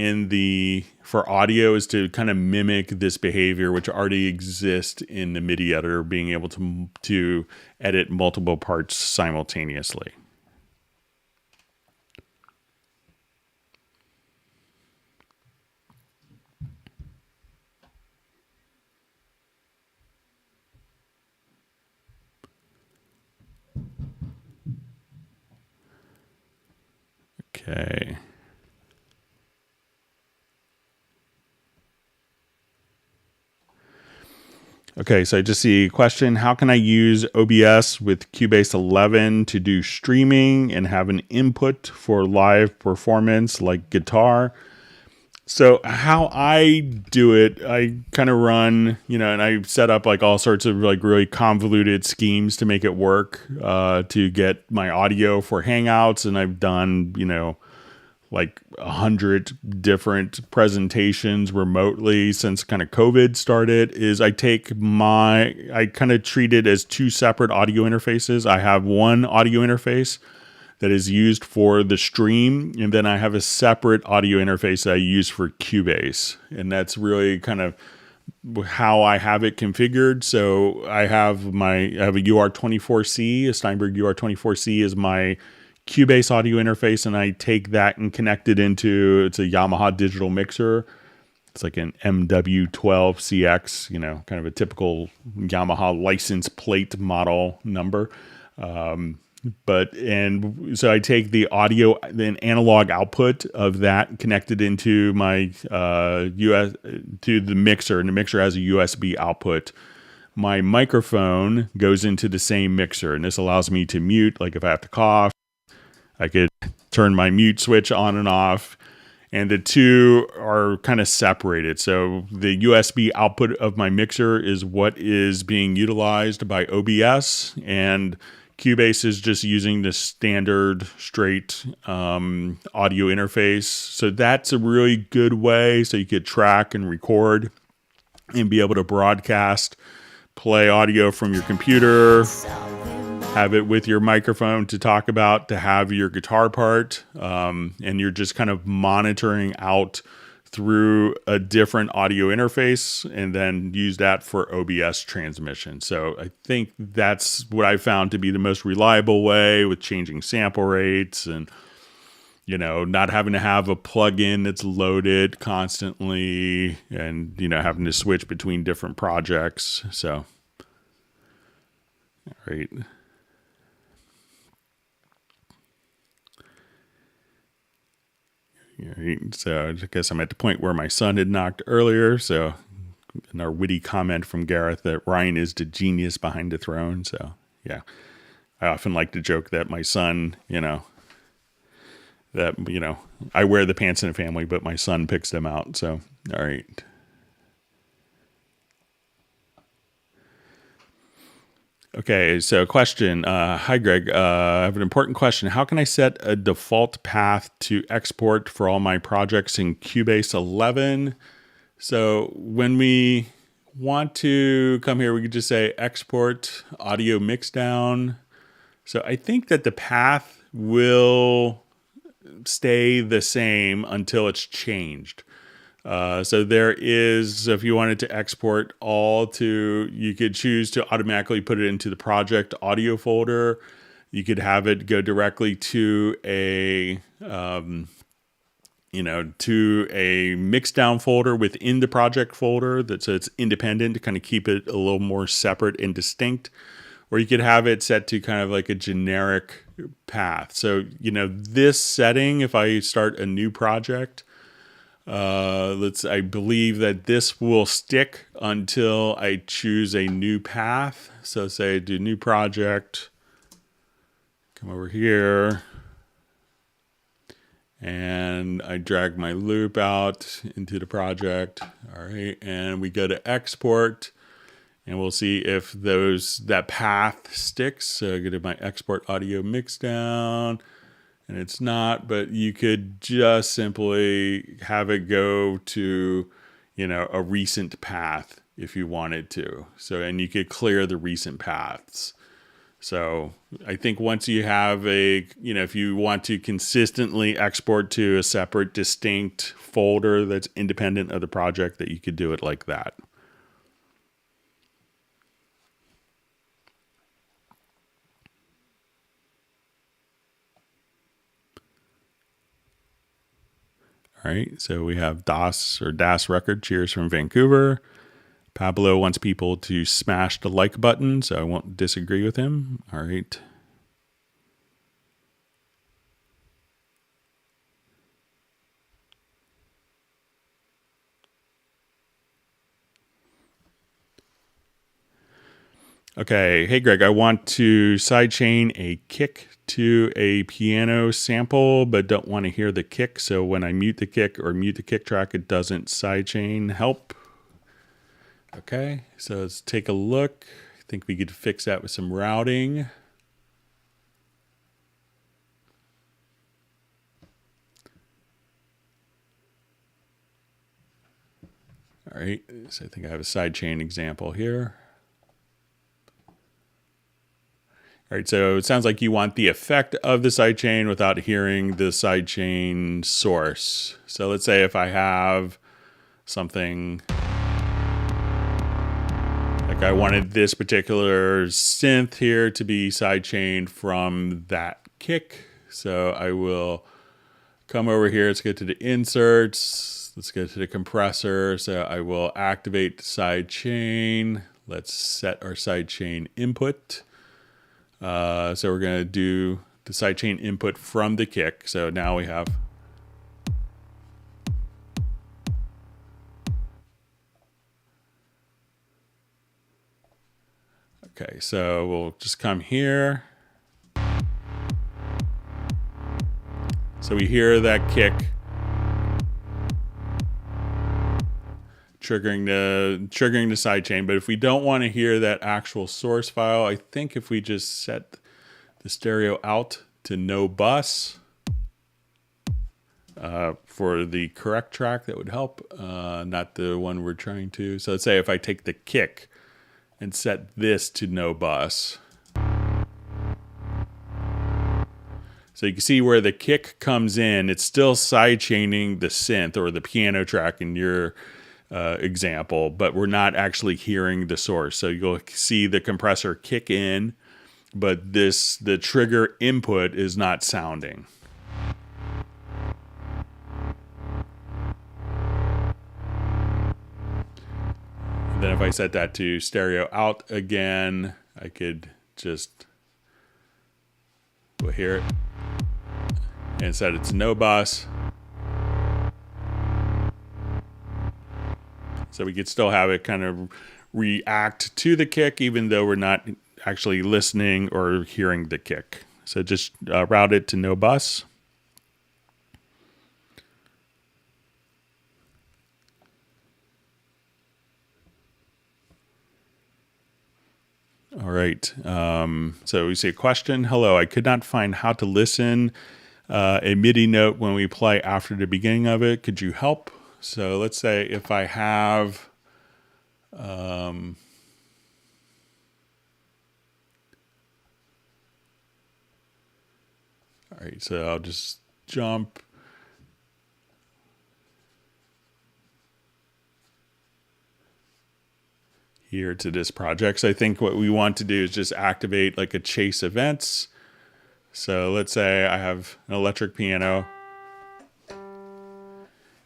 Speaker 1: for audio is to kind of mimic this behavior, which already exists in the MIDI editor, being able to edit multiple parts simultaneously. Okay. Okay, so I just see a question. How can I use OBS with Cubase 11 to do streaming and have an input for live performance like guitar? So how I do it, I kind of run, and I set up like all sorts of like really convoluted schemes to make it work, to get my audio for Hangouts. And I've done, like 100 different presentations remotely since kind of COVID started. Is I kind of treat it as 2 separate audio interfaces. I have one audio interface that is used for the stream, and then I have a separate audio interface that I use for Cubase. And that's really kind of how I have it configured. So I have a UR24C, a Steinberg UR24C is my Cubase audio interface, and I take that and connect it into, it's a Yamaha digital mixer. It's like an MW12CX, kind of a typical Yamaha license plate model number. So I take the audio, then analog output of that, connected into my to the mixer, and the mixer has a USB output. My microphone goes into the same mixer, and this allows me to mute, like if I have to cough, I could turn my mute switch on and off, and the 2 are kind of separated. So the USB output of my mixer is what is being utilized by OBS, and Cubase is just using the standard straight audio interface. So that's a really good way so you could track and record and be able to broadcast, play audio from your computer, have it with your microphone to talk about, to have your guitar part, and you're just kind of monitoring out through a different audio interface, and then use that for OBS transmission. So I think that's what I found to be the most reliable way, with changing sample rates and, not having to have a plugin that's loaded constantly, and, having to switch between different projects. So, all right. So I guess I'm at the point where my son had knocked earlier. So, in our witty comment from Gareth that Ryan is the genius behind the throne. So yeah, I often like to joke that my son, I wear the pants in the family, but my son picks them out. So, all right. Okay, so question. Hi, Greg. I have an important question. How can I set a default path to export for all my projects in Cubase 11? So when we want to come here, we could just say export audio mixdown. So I think that the path will stay the same until it's changed. So there is, if you wanted to export all to, you could choose to automatically put it into the project audio folder. You could have it go directly to a, to a mixdown folder within the project folder so it's independent to kind of keep it a little more separate and distinct. Or you could have it set to kind of like a generic path. So, this setting, if I start a new project, I believe that this will stick until I choose a new path. So say I do new project, come over here, and I drag my loop out into the project. All right, and we go to export, and we'll see if that path sticks. So I go to my export audio mixdown. And it's not, but you could just simply have it go to, a recent path if you wanted to. So, and you could clear the recent paths. So I think once you have if you want to consistently export to a separate, distinct folder that's independent of the project, that you could do it like that. All right, so we have Das Record, cheers from Vancouver. Pablo wants people to smash the like button, so I won't disagree with him. All right. Okay, hey Greg, I want to sidechain a kick to a piano sample, but don't want to hear the kick. So when I mute the kick or mute the kick track, it doesn't sidechain. Help. Okay, so let's take a look. I think we could fix that with some routing. All right, so I think I have a sidechain example here. All right, so it sounds like you want the effect of the sidechain without hearing the sidechain source. So let's say if I have something like I wanted this particular synth here to be sidechained from that kick. So I will come over here. Let's go to the inserts. Let's go to the compressor. So I will activate the sidechain. Let's set our sidechain input. So we're going to do the sidechain input from the kick. So now we have. Okay, so we'll just come here. So we hear that kick triggering the sidechain. But if we don't want to hear that actual source file, I think if we just set the stereo out to no bus for the correct track, that would help, not the one we're trying to. So let's say if I take the kick and set this to no bus. So you can see where the kick comes in, it's still sidechaining the synth or the piano track in your example, but we're not actually hearing the source. So you'll see the compressor kick in, but the trigger input is not sounding. And then if I set that to stereo out again, I could just, we'll hear it and set it to no bus. So we could still have it kind of react to the kick, even though we're not actually listening or hearing the kick. So just route it to no bus. All right. So we see a question. Hello, I could not find how to listen a MIDI note when we play after the beginning of it. Could you help? So let's say if I have All right, so I'll just jump. Here to this project. So I think what we want to do is just activate like a chase events. So let's say I have an electric piano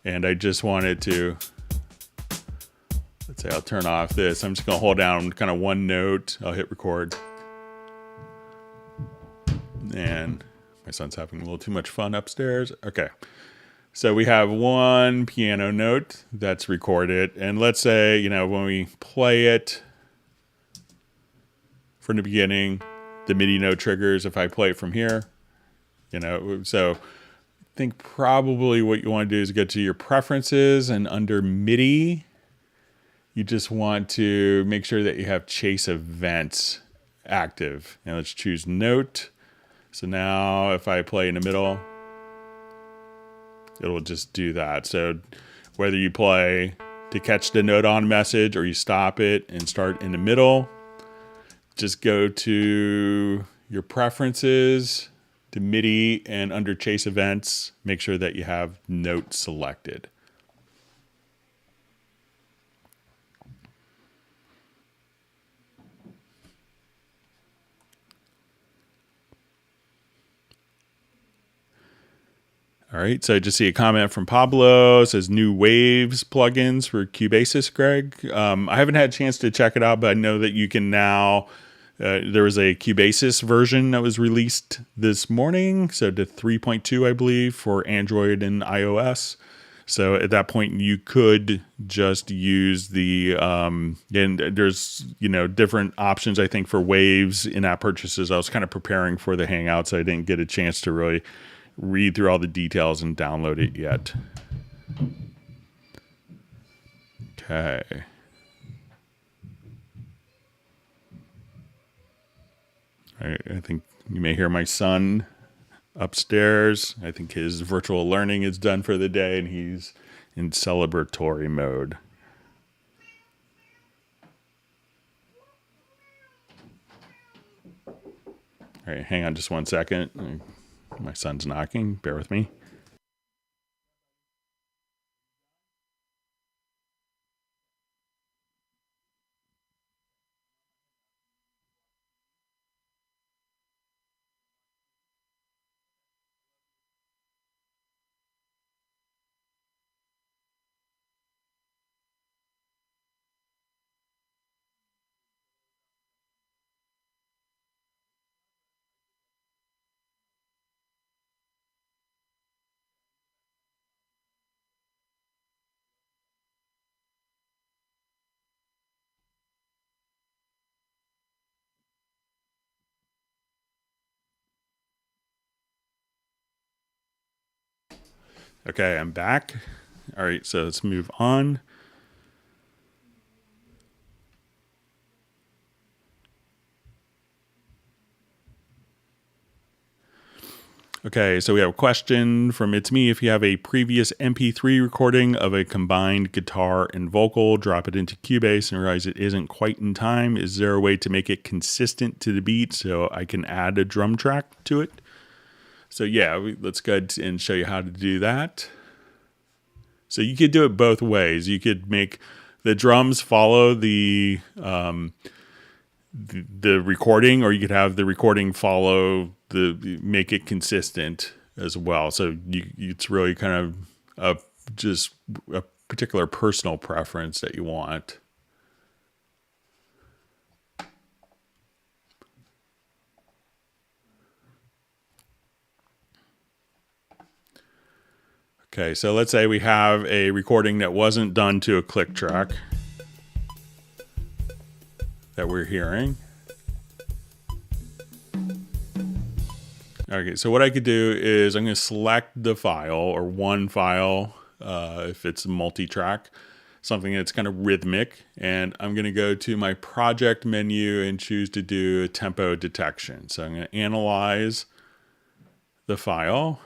Speaker 1: and I just wanted to, let's say I'll turn off this. I'm just gonna hold down kind of one note. I'll hit record. And my son's having a little too much fun upstairs. Okay. So we have one piano note that's recorded. And let's say, you know, when we play it from the beginning, the MIDI note triggers if I play it from here. You know, so I think probably what you want to do is go to your preferences, and under MIDI, you just want to make sure that you have chase events active. And let's choose note. So now if I play in the middle, it'll just do that. So whether you play to catch the note on message or you stop it and start in the middle, just go to your preferences, to MIDI, and under chase events, make sure that you have note selected. All right, so I just see a comment from Pablo. It says new waves plugins for Cubase, Greg. I haven't had a chance to check it out, but I know that you can now, there was a Cubase version that was released this morning, so to 3.2, I believe, for Android and iOS. So at that point, you could just use the, and there's, you know, different options, I think, for waves in-app purchases. I was kind of preparing for the Hangout, so I didn't get a chance to really read through all the details and download it yet. Okay. All right, I think you may hear my son upstairs. I think his virtual learning is done for the day and he's in celebratory mode. All right, hang on just one second. My son's knocking. Bear with me. Okay, I'm back. All right, so let's move on. Okay, so we have a question from It's Me. If you have a previous MP3 recording of a combined guitar and vocal, drop it into Cubase and realize it isn't quite in time, is there a way to make it consistent to the beat so I can add a drum track to it? So yeah, let's go ahead and show you how to do that. So you could do it both ways. You could make the drums follow the recording, or you could have the recording follow make it consistent as well. So it's really kind of just a particular personal preference that you want. Okay, so let's say we have a recording that wasn't done to a click track that we're hearing. Okay, so what I could do is I'm going to select the file, or one file if it's multi-track, something that's kind of rhythmic, and I'm going to go to my project menu and choose to do a tempo detection. So I'm going to analyze the file.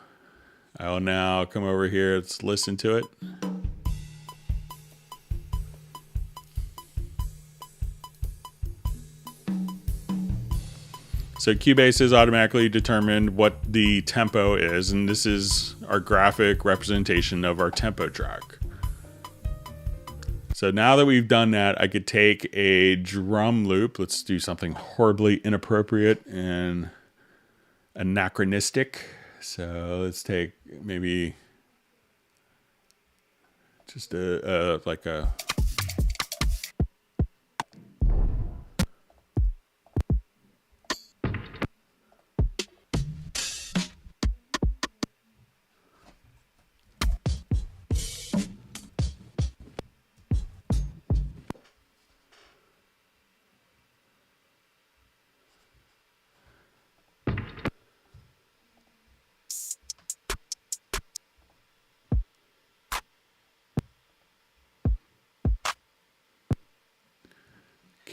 Speaker 1: I will now come over here, let's listen to it. So Cubase has automatically determined what the tempo is, and this is our graphic representation of our tempo track. So now that we've done that, I could take a drum loop. Let's do something horribly inappropriate and anachronistic. So let's take maybe just like a...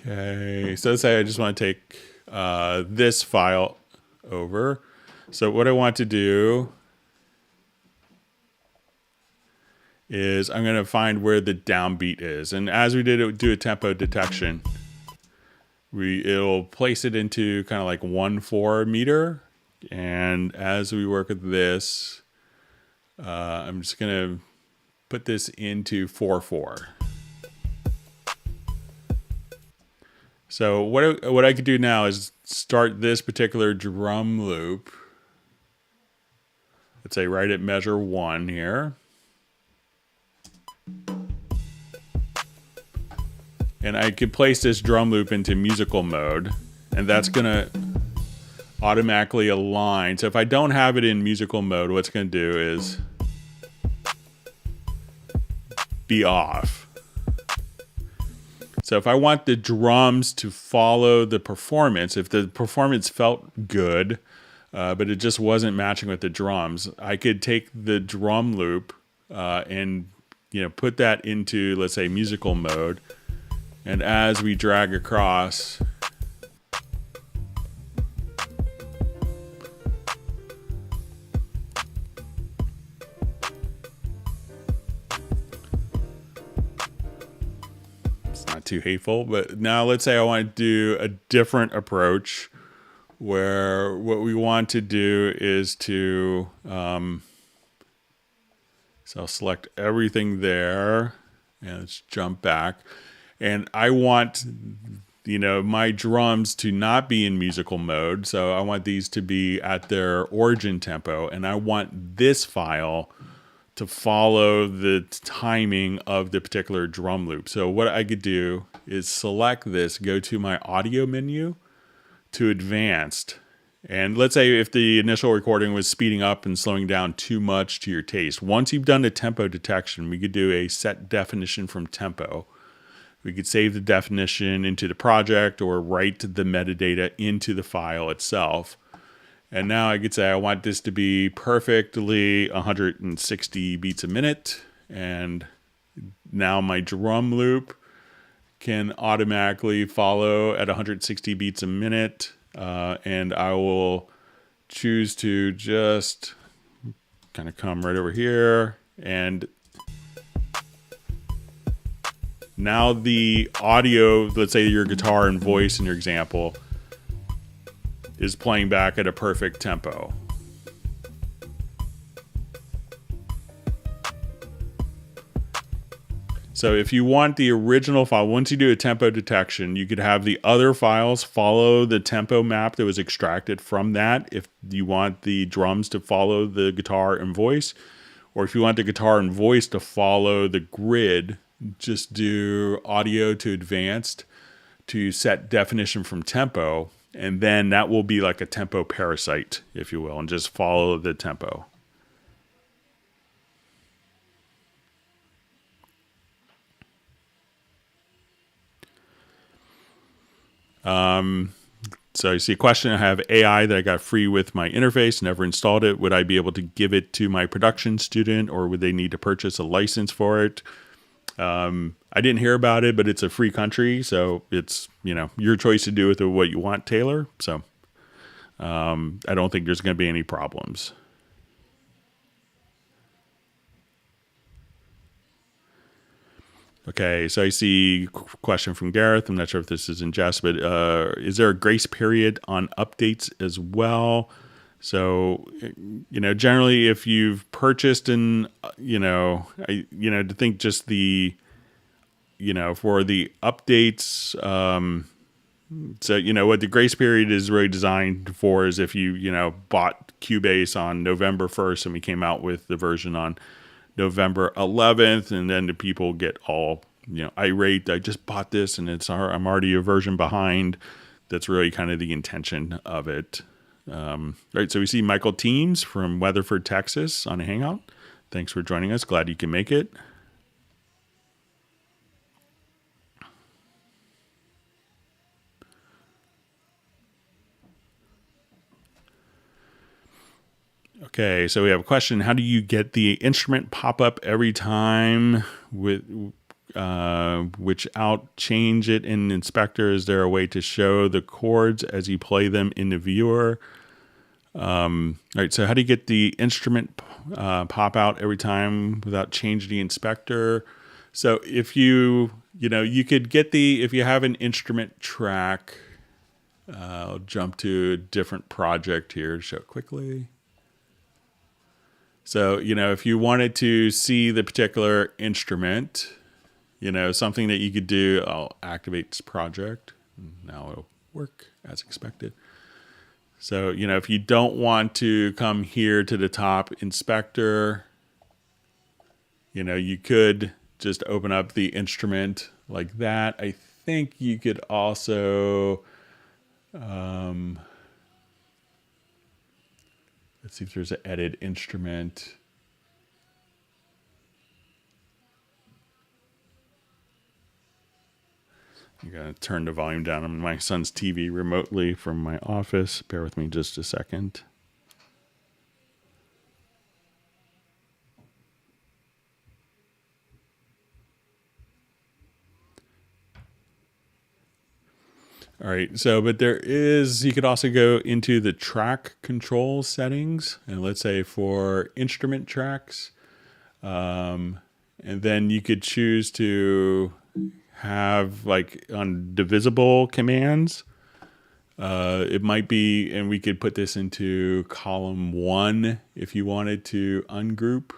Speaker 1: Okay, so let's say I just want to take this file over. So what I want to do is I'm going to find where the downbeat is. And as we do a tempo detection, it'll place it into kind of like 1/4 meter. And as we work with this, I'm just going to put this into 4/4. So what I could do now is start this particular drum loop. Let's say right at measure 1 here. And I could place this drum loop into musical mode, and that's going to automatically align. So if I don't have it in musical mode, what's going to do is be off. So if I want the drums to follow the performance, if the performance felt good, but it just wasn't matching with the drums, I could take the drum loop and put that into, let's say, musical mode. And as we drag across, too hateful, but now let's say I want to do a different approach where what we want to do is to so I'll select everything there and let's jump back, and I want my drums to not be in musical mode, so I want these to be at their origin tempo, and I want this file to follow the timing of the particular drum loop. So what I could do is select this, go to my audio menu, to advanced. And let's say if the initial recording was speeding up and slowing down too much to your taste. Once you've done the tempo detection, we could do a set definition from tempo. We could save the definition into the project or write the metadata into the file itself. And now I could say I want this to be perfectly 160 beats a minute. And now my drum loop can automatically follow at 160 beats a minute. And I will choose to just kind of come right over here. And now the audio, let's say your guitar and voice in your example, is playing back at a perfect tempo. So if you want the original file, once you do a tempo detection, you could have the other files follow the tempo map that was extracted from that if you want the drums to follow the guitar and voice. Or if you want the guitar and voice to follow the grid, just do audio to advanced to set definition from tempo. And then that will be like a tempo parasite, if you will, and just follow the tempo. So you see a question. I have AI that I got free with my interface, never installed it. Would I be able to give it to my production student, or would they need to purchase a license for it? I didn't hear about it, but it's a free country, so it's, your choice to do with it what you want, Taylor. So I don't think there's going to be any problems. Okay, so I see question from Gareth. I'm not sure if this is in jest, but is there a grace period on updates as well? So, generally, if you've purchased to think just the, for the updates, so, what the grace period is really designed for is if you bought Cubase on November 1st and we came out with the version on November 11th, and then the people get all, irate. I just bought this and I'm already a version behind. That's really kind of the intention of it. Right. So we see Michael Teams from Weatherford, Texas on Hangout. Thanks for joining us. Glad you can make it. Okay, so we have a question. How do you get the instrument pop up every time without change it in Inspector? Is there a way to show the chords as you play them in the viewer? All right, so how do you get the instrument pop out every time without changing the Inspector? So if you could if you have an instrument track, I'll jump to a different project here to show quickly. So, if you wanted to see the particular instrument, something that you could do, I'll activate this project. Now it'll work as expected. So, if you don't want to come here to the top inspector, you could just open up the instrument like that. I think you could also, let's see if there's an edit instrument. I'm going to turn the volume down on my son's TV remotely from my office. Bear with me just a second. All right, so, but you could also go into the track control settings, and let's say for instrument tracks, and then you could choose to have like on divisible commands. It might be, and we could put this into column 1 if you wanted to ungroup.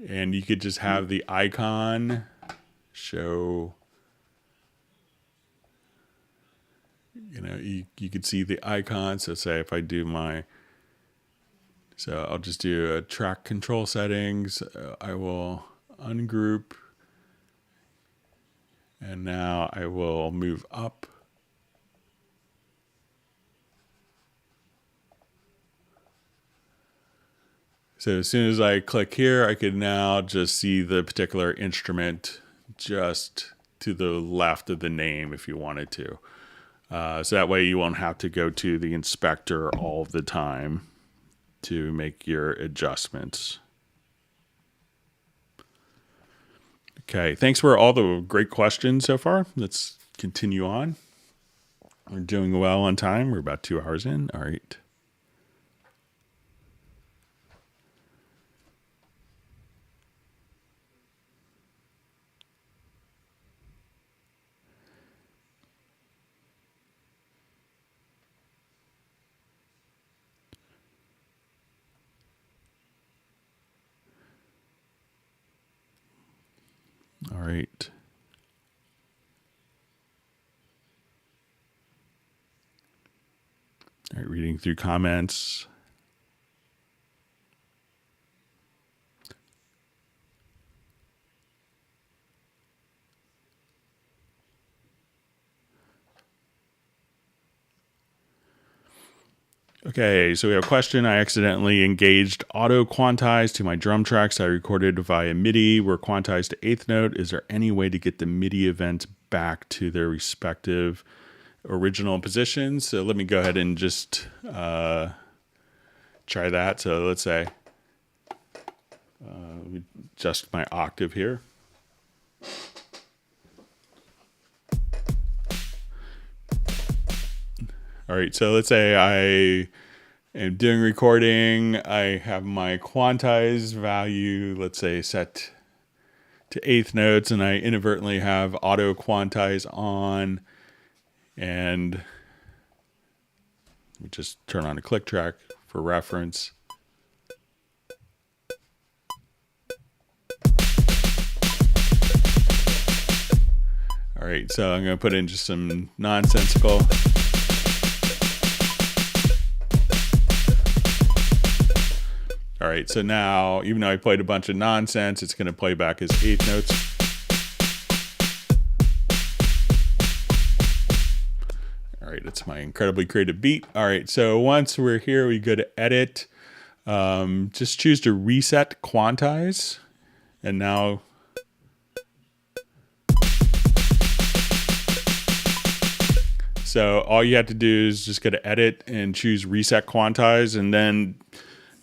Speaker 1: And you could just have the icon show, you could see the icon. So say if I do so I'll just do a track control settings. I will ungroup. And now I will move up. So as soon as I click here, I could now just see the particular instrument just to the left of the name if you wanted to. So that way you won't have to go to the inspector all the time to make your adjustments. Okay, thanks for all the great questions so far. Let's continue on. We're doing well on time. We're about 2 hours in. All right. All right. All right, reading through comments. Okay, so we have a question. I accidentally engaged auto quantize to my drum tracks I recorded via MIDI. Were quantized to 8th note. Is there any way to get the MIDI events back to their respective original positions? So let me go ahead and just try that. So let's say adjust my octave here. All right, so let's say I And doing recording, I have my quantized value, let's say set to eighth notes, and I inadvertently have auto quantize on, and we just turn on a click track for reference. All right, so I'm going to put in just some nonsensical. All right, so now, even though I played a bunch of nonsense, it's going to play back as eighth notes. All right, it's my incredibly creative beat. All right, so once we're here, we go to edit. Just choose to reset quantize. And now, so all you have to do is just go to edit and choose reset quantize.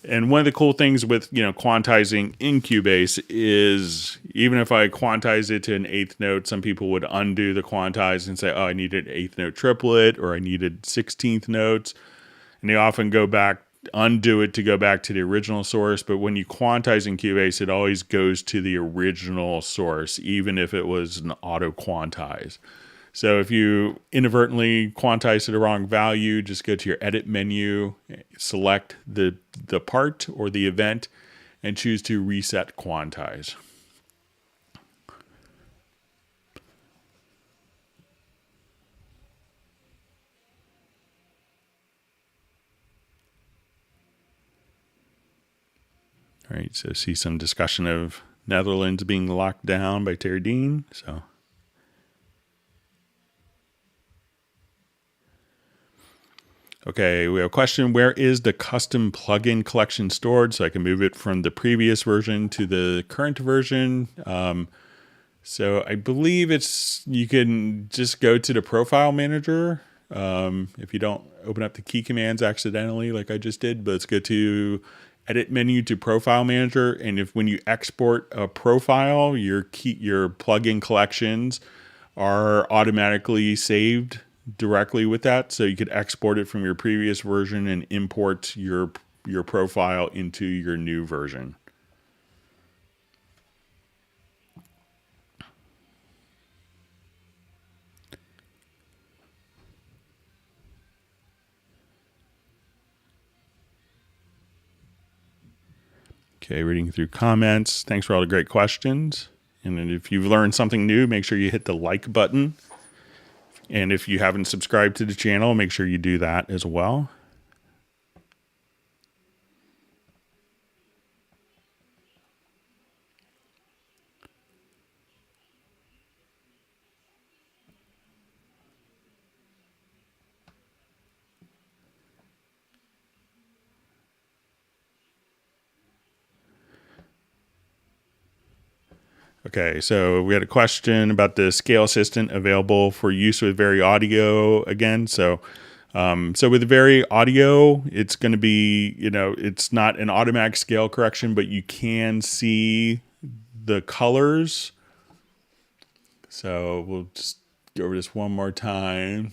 Speaker 1: And one of the cool things with, quantizing in Cubase is even if I quantize it to an eighth note, some people would undo the quantize and say, oh, I needed eighth note triplet, or I needed 16th notes. And they often go back, undo it to go back to the original source. But when you quantize in Cubase, it always goes to the original source, even if it was an auto quantize. So if you inadvertently quantize to the wrong value, just go to your edit menu, select the part or the event, and choose to reset quantize. All right, so see some discussion of Netherlands being locked down by Terry Dean. So. Okay, we have a question. Where is the custom plugin collection stored? So I can move it from the previous version to the current version. So I believe you can just go to the profile manager. If you don't open up the key commands accidentally like I just did, but let's go to edit menu to profile manager. And when you export a profile, your plugin collections are automatically saved directly with that. So you could export it from your previous version and import your profile into your new version. Okay, reading through comments. Thanks for all the great questions. And then if you've learned something new, make sure you hit the like button. And if you haven't subscribed to the channel, make sure you do that as well. Okay, so we had a question about the scale assistant available for use with Very Audio again. So with Very Audio, it's going to be, it's not an automatic scale correction, but you can see the colors. So we'll just go over this one more time.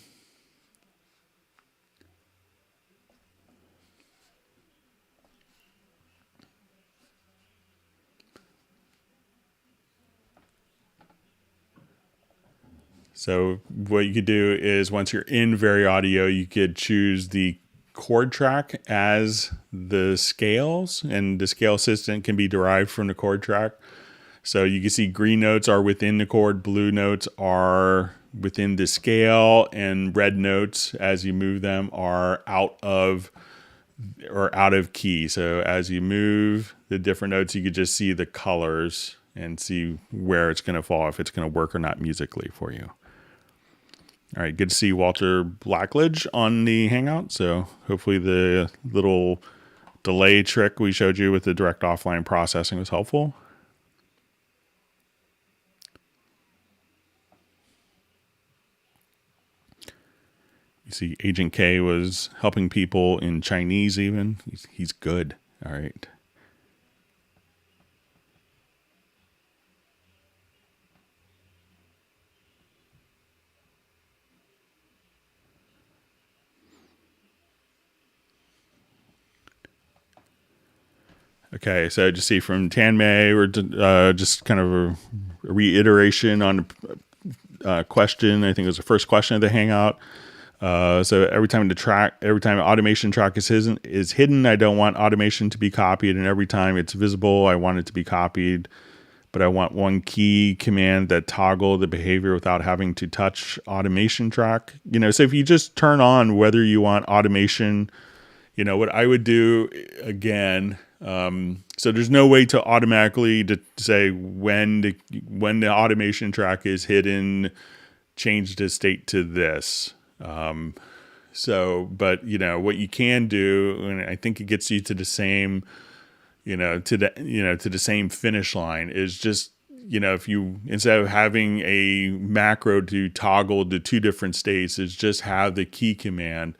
Speaker 1: So what you could do is once you're in Very Audio, you could choose the chord track as the scales, and the scale assistant can be derived from the chord track. So you can see green notes are within the chord, blue notes are within the scale, and red notes as you move them are out of key. So as you move the different notes, you could just see the colors and see where it's going to fall, if it's going to work or not musically for you. All right, good to see Walter Blackledge on the Hangout. So hopefully the little delay trick we showed you with the direct offline processing was helpful. You see Agent K was helping people in Chinese even. He's good. All right. Okay, so I just see from Tanmay, we're just kind of a reiteration on a question. I think it was the first question of the Hangout. So every time automation track is hidden, I don't want automation to be copied, and every time it's visible, I want it to be copied. But I want one key command that toggle the behavior without having to touch automation track. So if you just turn on whether you want automation, what I would do again. So there's no way to automatically to say when the automation track is hidden, change the state to this. But what you can do, and I think it gets you to the same, to the same finish line, is just, if you, instead of having a macro to toggle the two different states, is just have the key command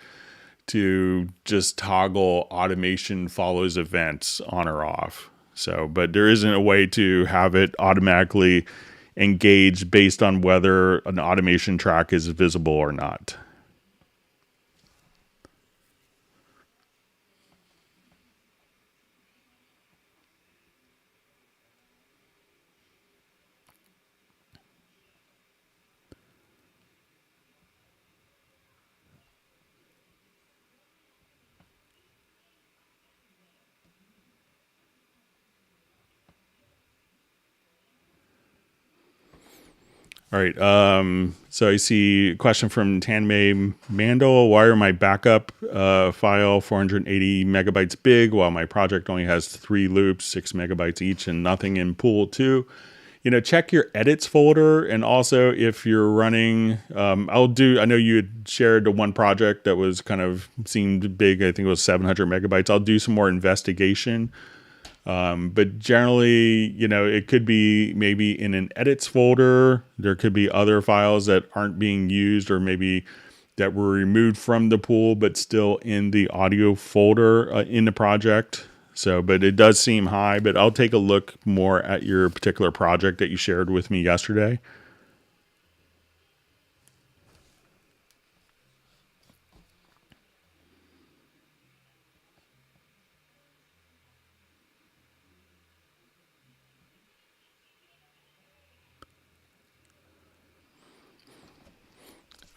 Speaker 1: to just toggle automation follows events on or off. So, but there isn't a way to have it automatically engage based on whether an automation track is visible or not. All right. So I see a question from Tanmay Mandel. Why are my backup file 480 megabytes big while my project only has 3 loops, 6 megabytes each, and nothing in pool 2? Check your edits folder. And also if you're running, I know you had shared the one project that was kind of seemed big. I think it was 700 megabytes. I'll do some more investigation. But generally, it could be maybe in an edits folder. There could be other files that aren't being used, or maybe that were removed from the pool, but still in the audio folder in the project. So, but it does seem high, but I'll take a look more at your particular project that you shared with me yesterday.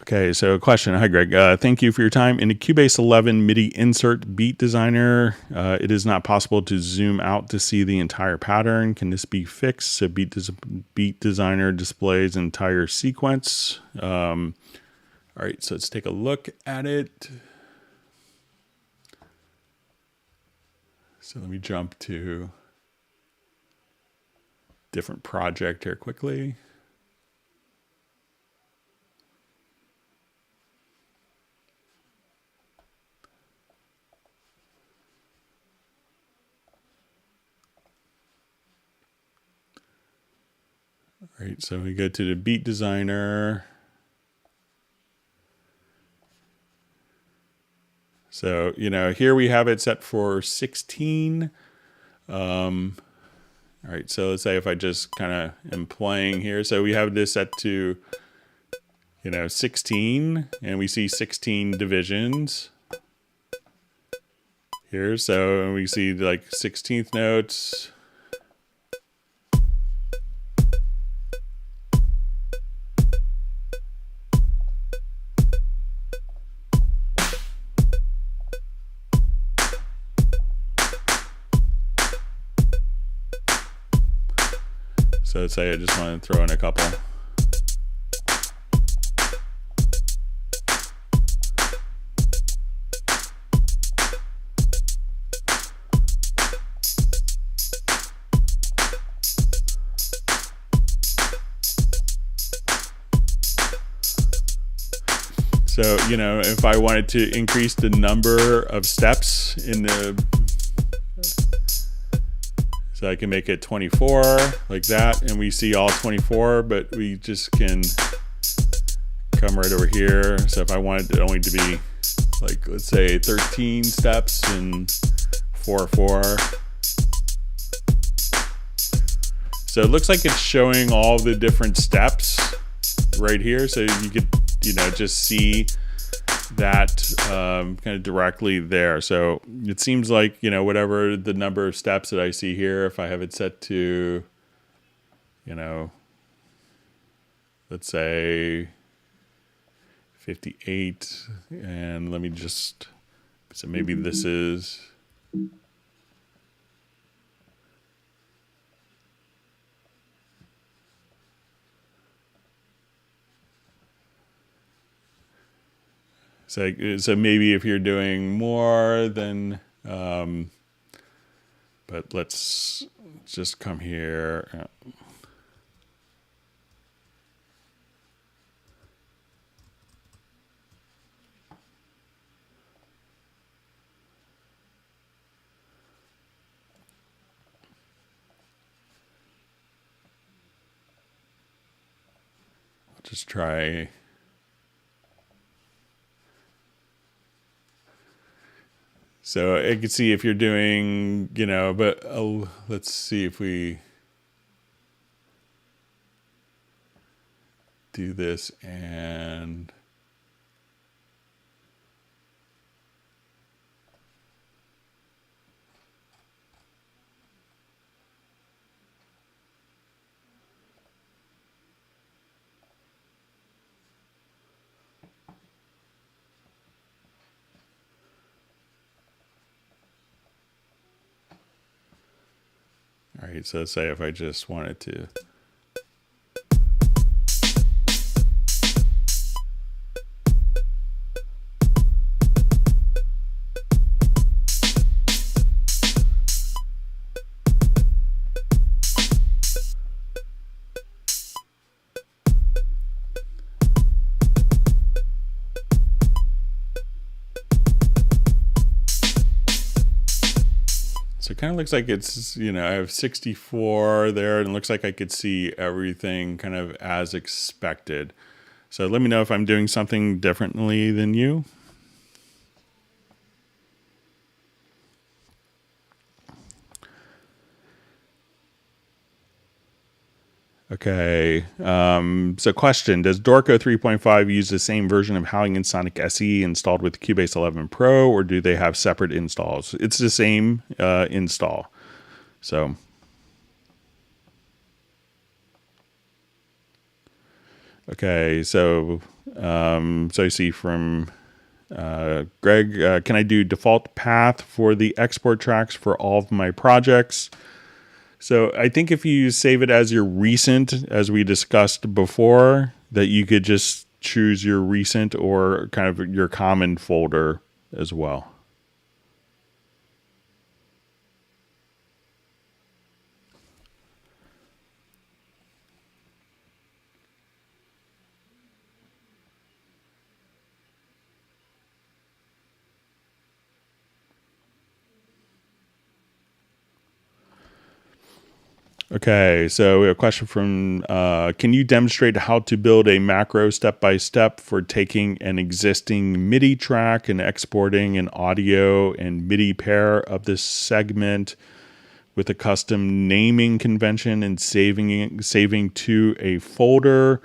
Speaker 1: Okay, so a question. Hi, Greg. Thank you for your time. In the Cubase 11 MIDI insert beat designer, it is not possible to zoom out to see the entire pattern. Can this be fixed so beat designer displays entire sequence? All right, so let's take a look at it. So let me jump to different project here quickly. All right, so we go to the beat designer. So, here we have it set for 16. All right, so let's say if I just kind of am playing here. So we have this set to, 16, and we see 16 divisions here. So we see like 16th notes. So let's say I just want to throw in a couple. So, if I wanted to increase the number of steps in the, so I can make it 24 like that, and we see all 24, but we just can come right over here. So if I wanted it only to be like, let's say 13 steps and 4. So it looks like it's showing all the different steps right here. So you could, just see that kind of directly there. So it seems like, whatever the number of steps that I see here, if I have it set to, let's say 58, and let me just, so maybe this is, so maybe if you're doing more than, but let's just come here. I'll just try. So I can see if you're doing, but let's see if we do this and all right, so say if I just wanted to. So it kind of looks like it's, I have 64 there, and it looks like I could see everything kind of as expected. So let me know if I'm doing something differently than you. Okay, so question, does Dorco 3.5 use the same version of Howling and Sonic SE installed with Cubase 11 Pro, or do they have separate installs? It's the same install. So, okay, so I see from Greg, can I do default path for the export tracks for all of my projects? So I think if you save it as your recent, as we discussed before, that you could just choose your recent or kind of your common folder as well. Okay, so we have a question from, can you demonstrate how to build a macro step-by-step for taking an existing MIDI track and exporting an audio and MIDI pair of this segment with a custom naming convention and saving to a folder?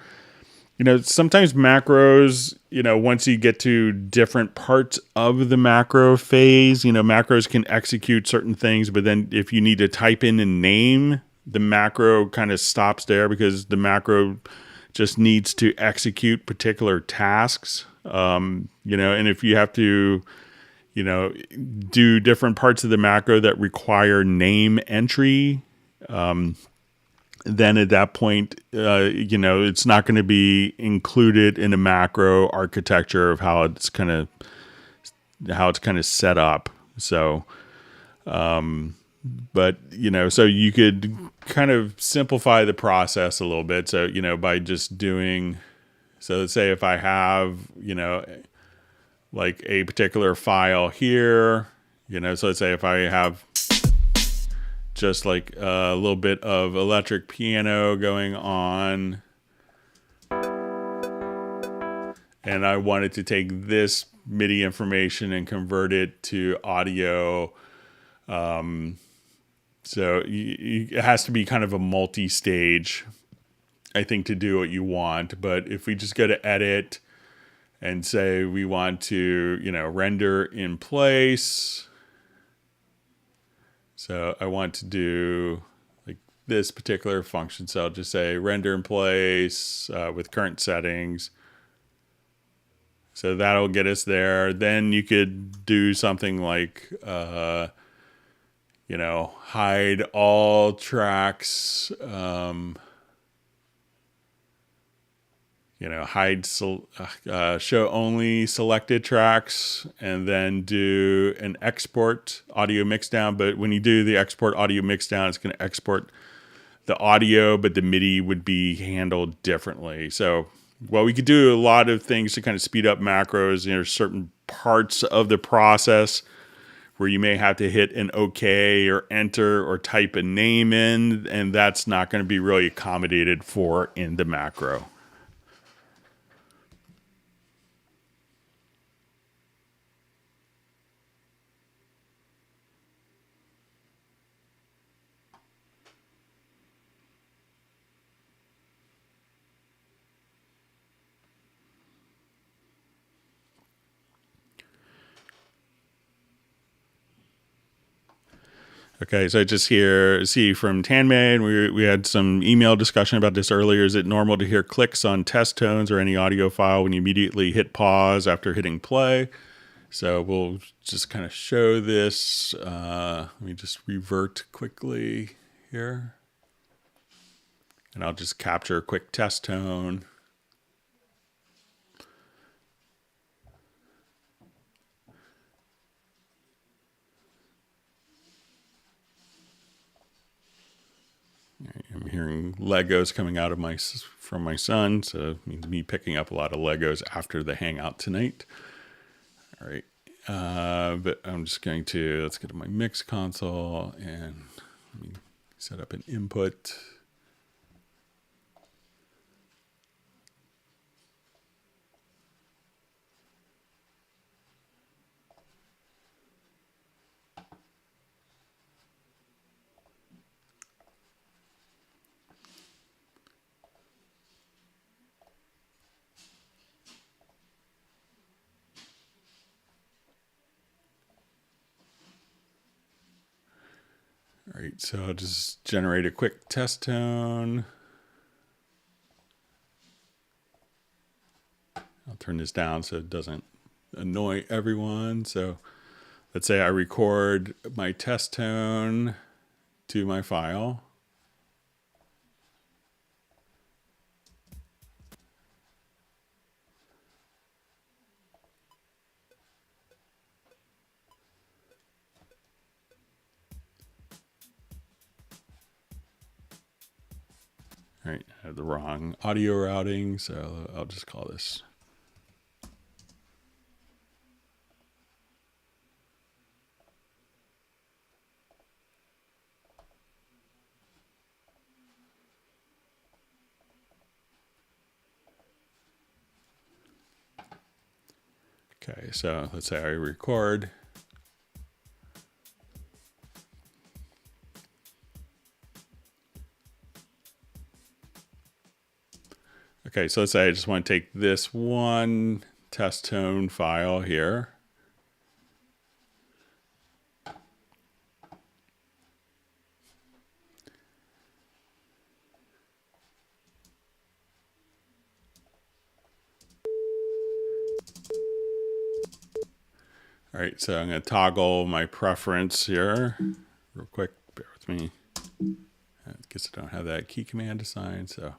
Speaker 1: Sometimes macros, once you get to different parts of the macro phase, macros can execute certain things, but then if you need to type in a name, the macro kind of stops there because the macro just needs to execute particular tasks. And if you have to, do different parts of the macro that require name entry, then at that point, it's not going to be included in a macro architecture of how it's kind of set up. So, but, so you could kind of simplify the process a little bit. So, by just doing, so let's say if I have, like a particular file here, so let's say if I have just like a little bit of electric piano going on, and I wanted to take this MIDI information and convert it to audio. So it has to be kind of a multi-stage, I think, to do what you want. But if we just go to edit and say we want to, render in place. So I want to do like this particular function. So I'll just say render in place with current settings. So that'll get us there. Then you could do something like, hide all tracks, show only selected tracks, and then do an export audio mixdown. But when you do the export audio mixdown, it's going to export the audio, but the MIDI would be handled differently. So, we could do a lot of things to kind of speed up macros. There's certain parts of the process where you may have to hit an OK or enter or type a name in, and that's not going to be really accommodated for in the macro. Okay, so I just see from Tanmay, we had some email discussion about this earlier. Is it normal to hear clicks on test tones or any audio file when you immediately hit pause after hitting play? So we'll just kind of show this. Let me just revert quickly here. And I'll just capture a quick test tone. I'm hearing Legos coming out of from my son, so it means me picking up a lot of Legos after the Hangout tonight. All right, but I'm just going to, let's get to my mix console and let me set up an input. All right, so I'll just generate a quick test tone. I'll turn this down so it doesn't annoy everyone. So let's say I record my test tone to my file. All right, I have the wrong audio routing, so I'll just call this. Okay, so let's say I record. Okay, so let's say I just want to take this one test tone file here. All right, so I'm going to toggle my preference here real quick. Bear with me. I guess I don't have that key command assigned, so.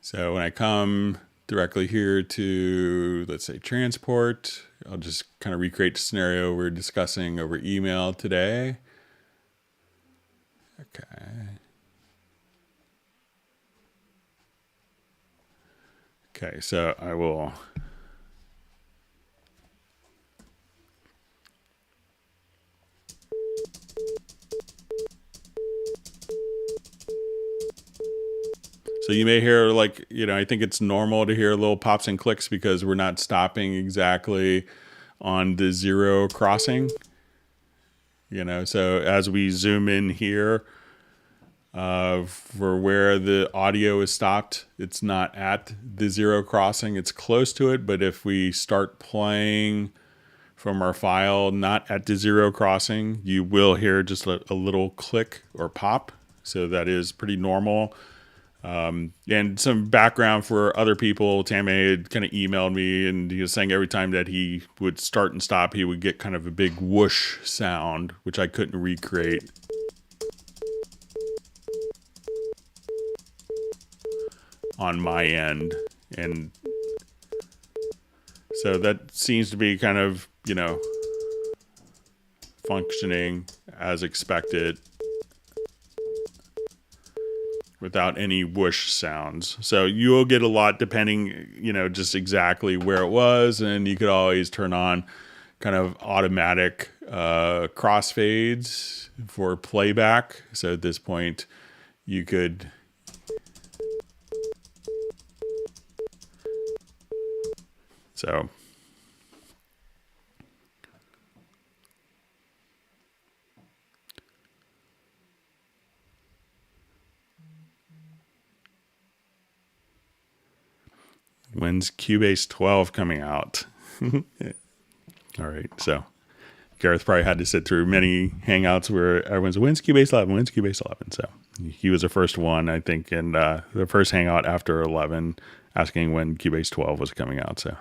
Speaker 1: So when I come directly here to, let's say, transport, I'll just kind of recreate the scenario we're discussing over email today. Okay. Okay, so I will. So you may hear I think it's normal to hear little pops and clicks because we're not stopping exactly on the zero crossing. So as we zoom in here, For where the audio is stopped, it's not at the zero crossing. It's close to it, but if we start playing from our file not at the zero crossing, you will hear just a little click or pop. So that is pretty normal. And some background for other people. Tame had kind of emailed me, and he was saying every time that he would start and stop, he would get kind of a big whoosh sound, which I couldn't recreate. On my end. And so that seems to be kind of, functioning as expected without any whoosh sounds. So you'll get a lot depending, just exactly where it was. And you could always turn on kind of automatic crossfades for playback. So at this point, you could So when's Cubase 12 coming out? All right, so Gareth probably had to sit through many Hangouts where everyone's, when's Cubase 11? When's Cubase 11? So he was the first one, I think, and the first Hangout after 11 asking when Cubase 12 was coming out. So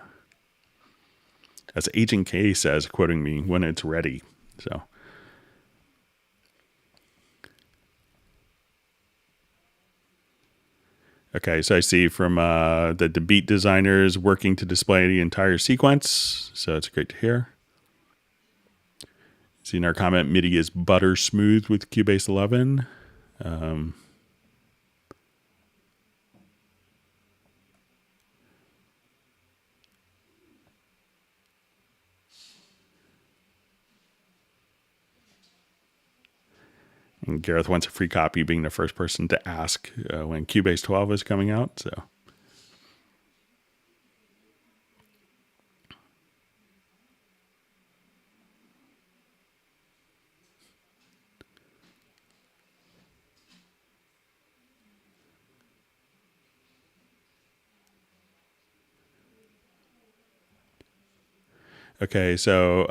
Speaker 1: as Agent K says, quoting me, when it's ready. So okay, so I see from that the beat designer is working to display the entire sequence. So it's great to hear. See in our comment, MIDI is butter smooth with Cubase 11. And Gareth wants a free copy, being the first person to ask when Cubase 12 is coming out. So okay, so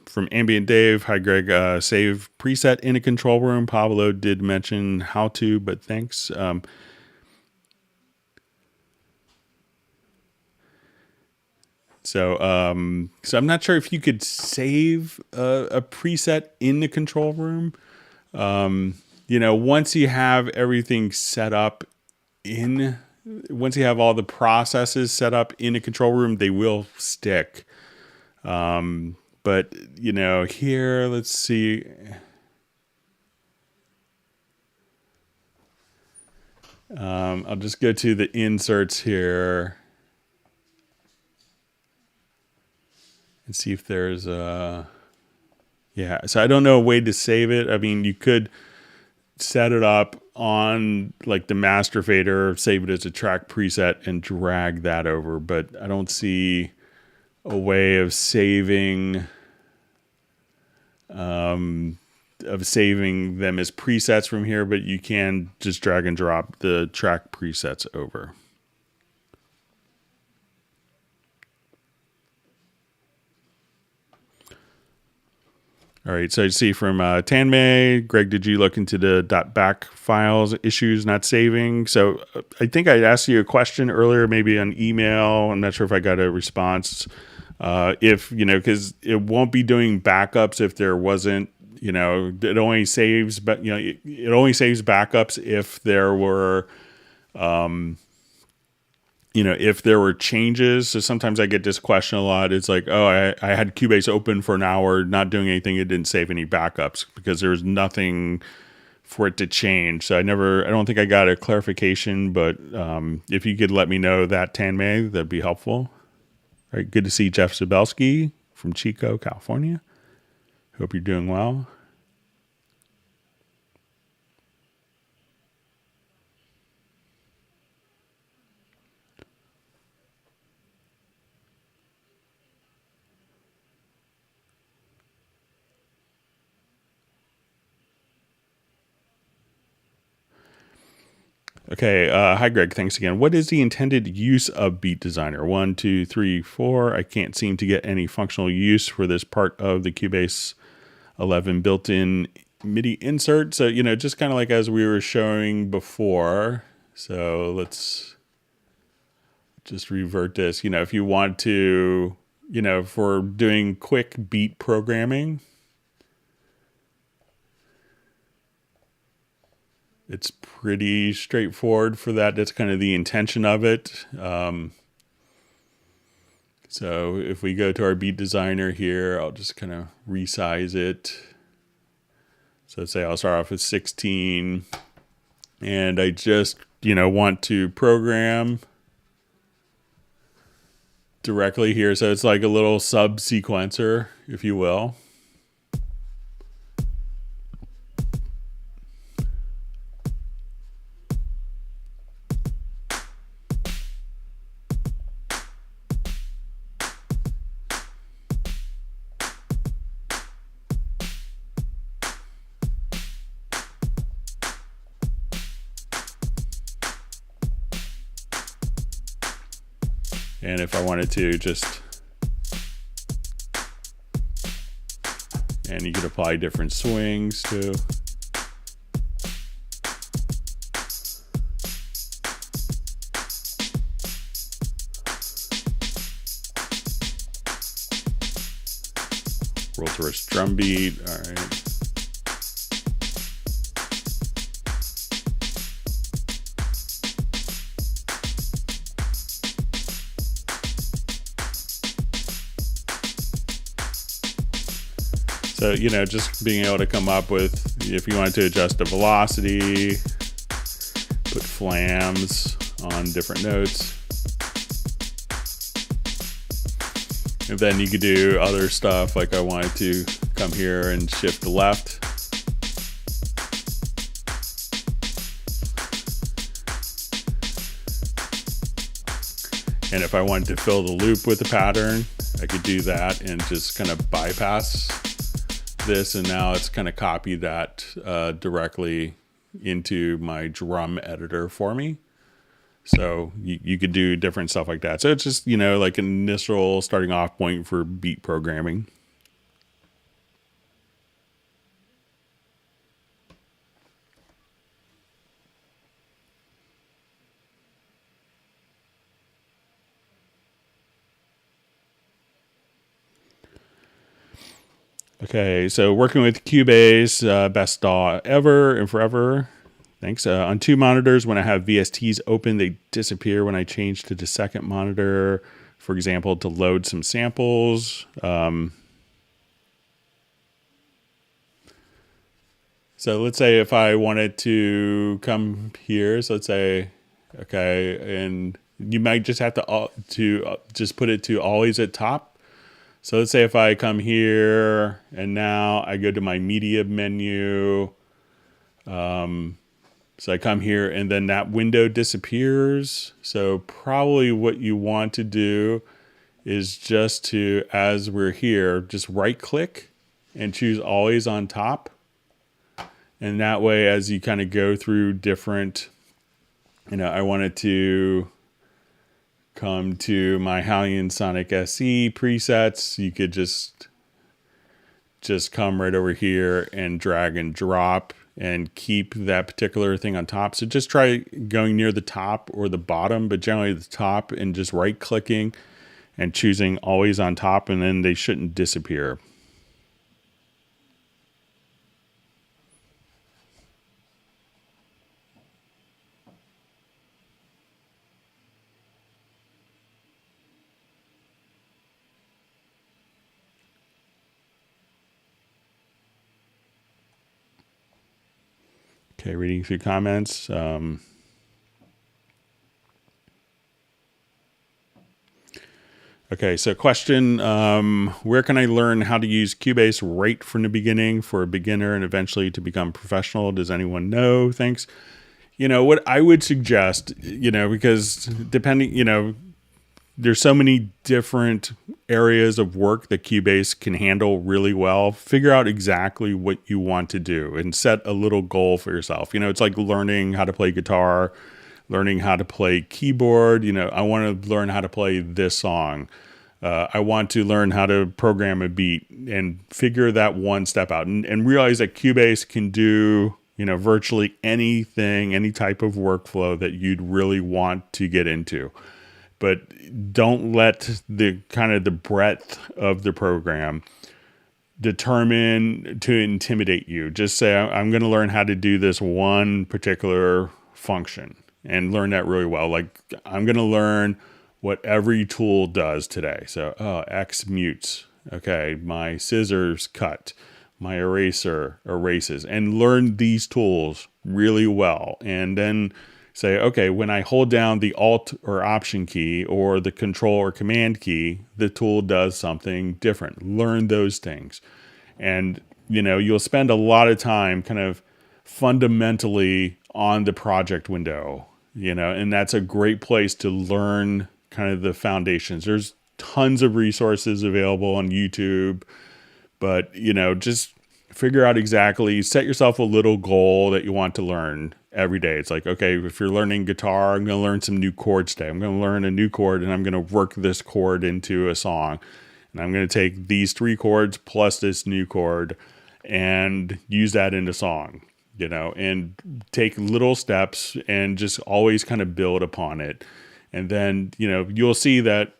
Speaker 1: from Ambient Dave, hi Greg, save preset in a control room. Pablo did mention how to, but thanks. So I'm not sure if you could save a preset in the control room. Once you have everything set up once you have all the processes set up in a control room, they will stick. But here, let's see. I'll just go to the inserts here and see if there's so I don't know a way to save it. I mean, you could set it up on like the master fader, save it as a track preset and drag that over, but I don't see a way of saving them as presets from here, but you can just drag and drop the track presets over. All right, so I see from Tanmay, Greg, did you look into the .back files issues not saving? So I think I asked you a question earlier, maybe on email. I'm not sure if I got a response. Because it won't be doing backups if there wasn't, it only saves, but it only saves backups if there were, if there were changes. So sometimes I get this question a lot. It's like, oh, I had Cubase open for an hour, not doing anything. It didn't save any backups because there was nothing for it to change. So I don't think I got a clarification, but if you could let me know that, Tanmay, that'd be helpful. All right, good to see Jeff Zabelski from Chico, California. Hope you're doing well. Okay, hi Greg, thanks again. What is the intended use of Beat Designer? 1, 2, 3, 4. I can't seem to get any functional use for this part of the Cubase 11 built-in MIDI insert. So, just kind of like as we were showing before. So let's just revert this. If you want to, for doing quick beat programming, it's pretty straightforward for that. That's kind of the intention of it. So if we go to our beat designer here, I'll just kind of resize it. So let's say I'll start off with 16, and I just, want to program directly here. So it's like a little sub sequencer, if you will. And if I wanted to just, and you could apply different swings too. Roll reverse drum beat, all right. So, just being able to come up with, if you wanted to adjust the velocity, put flams on different notes. And then you could do other stuff, like I wanted to come here and shift left. And if I wanted to fill the loop with a pattern, I could do that and just kind of bypass this, and now it's kind of copied that directly into my drum editor for me. So you could do different stuff like that. So it's just, like an initial starting off point for beat programming. Okay, so working with Cubase, best DAW ever and forever. Thanks. On 2 monitors, when I have VSTs open, they disappear when I change to the second monitor, for example, to load some samples. So let's say if I wanted to come here, so let's say, okay, and you might just have to just put it to always at top. So let's say if I come here and now I go to my media menu. So I come here and then that window disappears. So probably what you want to do is just to, as we're here, just right click and choose always on top. And that way, as you kind of go through different, I wanted to come to my Hallian Sonic SE presets. You could just come right over here and drag and drop and keep that particular thing on top. So just try going near the top or the bottom, but generally the top, and just right clicking and choosing always on top, and then they shouldn't disappear. Okay, reading through comments. Okay, so question, where can I learn how to use Cubase right from the beginning for a beginner and eventually to become professional? Does anyone know? Thanks. What I would suggest, because depending, there's so many different areas of work that Cubase can handle really well. Figure out exactly what you want to do and set a little goal for yourself. It's like learning how to play guitar. learning how to play keyboard. I want to learn how to play this song. I want to learn how to program a beat and figure that one step out and realize that Cubase can do, virtually anything, any type of workflow that you'd really want to get into. But don't let the kind of the breadth of the program determine to intimidate you. Just say, I'm going to learn how to do this one particular function and learn that really well. Like, I'm going to learn what every tool does today. So, X mutes. Okay, my scissors cut. My eraser erases. And learn these tools really well. And then say, okay, when I hold down the Alt or Option key or the Control or Command key, the tool does something different. Learn those things. And, you'll spend a lot of time kind of fundamentally on the project window, and that's a great place to learn kind of the foundations. There's tons of resources available on YouTube, but, just figure out exactly, set yourself a little goal that you want to learn every day. It's like, okay, if you're learning guitar, I'm going to learn some new chords today. I'm going to learn a new chord and I'm going to work this chord into a song. And I'm going to take these 3 chords plus this new chord and use that in a song, and take little steps and just always kind of build upon it. And then, you'll see that,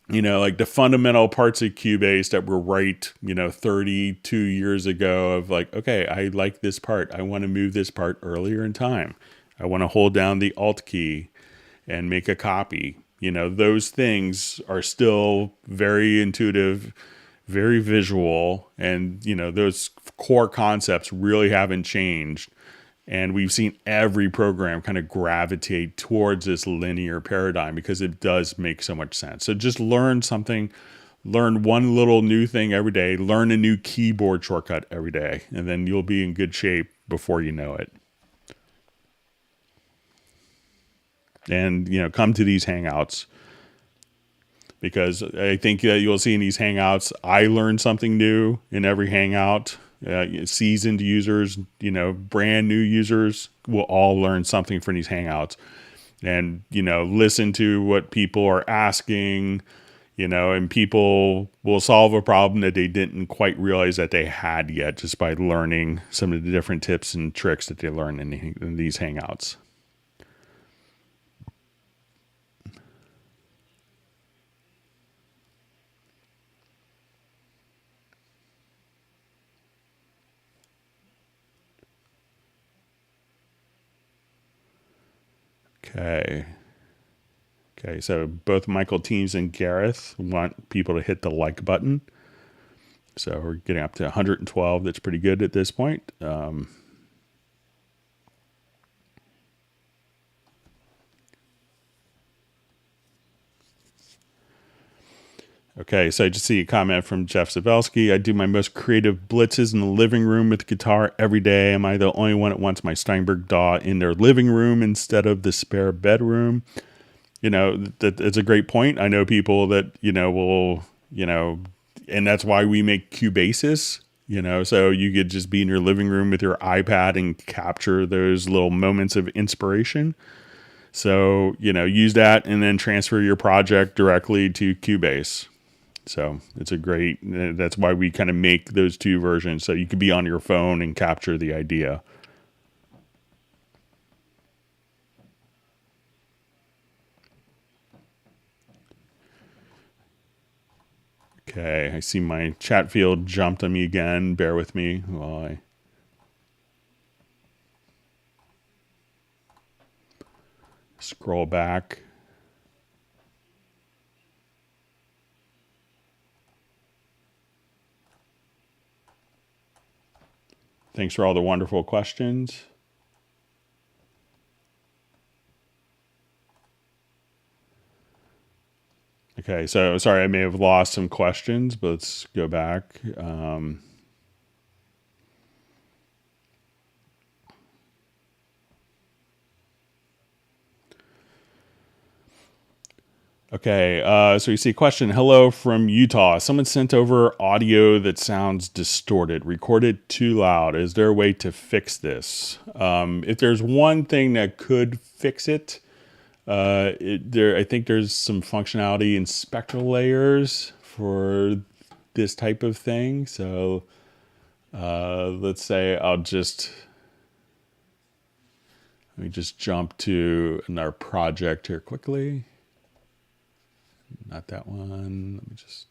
Speaker 1: like the fundamental parts of Cubase that were right, 32 years ago of like, okay, I like this part. I want to move this part earlier in time. I want to hold down the Alt key and make a copy. Those things are still very intuitive, very visual. And, those core concepts really haven't changed. And we've seen every program kind of gravitate towards this linear paradigm because it does make so much sense. So just learn something, learn one little new thing every day, learn a new keyboard shortcut every day, and then you'll be in good shape before you know it. And, come to these Hangouts because I think that you'll see in these Hangouts, I learn something new in every Hangout. Seasoned users, brand new users will all learn something from these Hangouts and, listen to what people are asking, and people will solve a problem that they didn't quite realize that they had yet just by learning some of the different tips and tricks that they learn in these Hangouts. Okay, so both Michael Teams and Gareth want people to hit the like button. So we're getting up to 112. That's pretty good at this point. Okay, so I just see a comment from Jeff Zabelsky. I do my most creative blitzes in the living room with guitar every day. Am I the only one that wants my Steinberg DAW in their living room instead of the spare bedroom? It's a great point. I know people that, will, and that's why we make Cubases, so you could just be in your living room with your iPad and capture those little moments of inspiration. So, use that and then transfer your project directly to Cubase. So it's that's why we kind of make those two versions. So you could be on your phone and capture the idea. Okay, I see my chat field jumped on me again. Bear with me while I scroll back. Thanks for all the wonderful questions. Okay, so sorry, I may have lost some questions, but let's go back. Okay, so you see a question. Hello from Utah. Someone sent over audio that sounds distorted, recorded too loud. Is there a way to fix this? If there's one thing that could fix it, I think there's some functionality in Spectral Layers for this type of thing. So let's say let me just jump to another project here quickly. Not that one. Let me just.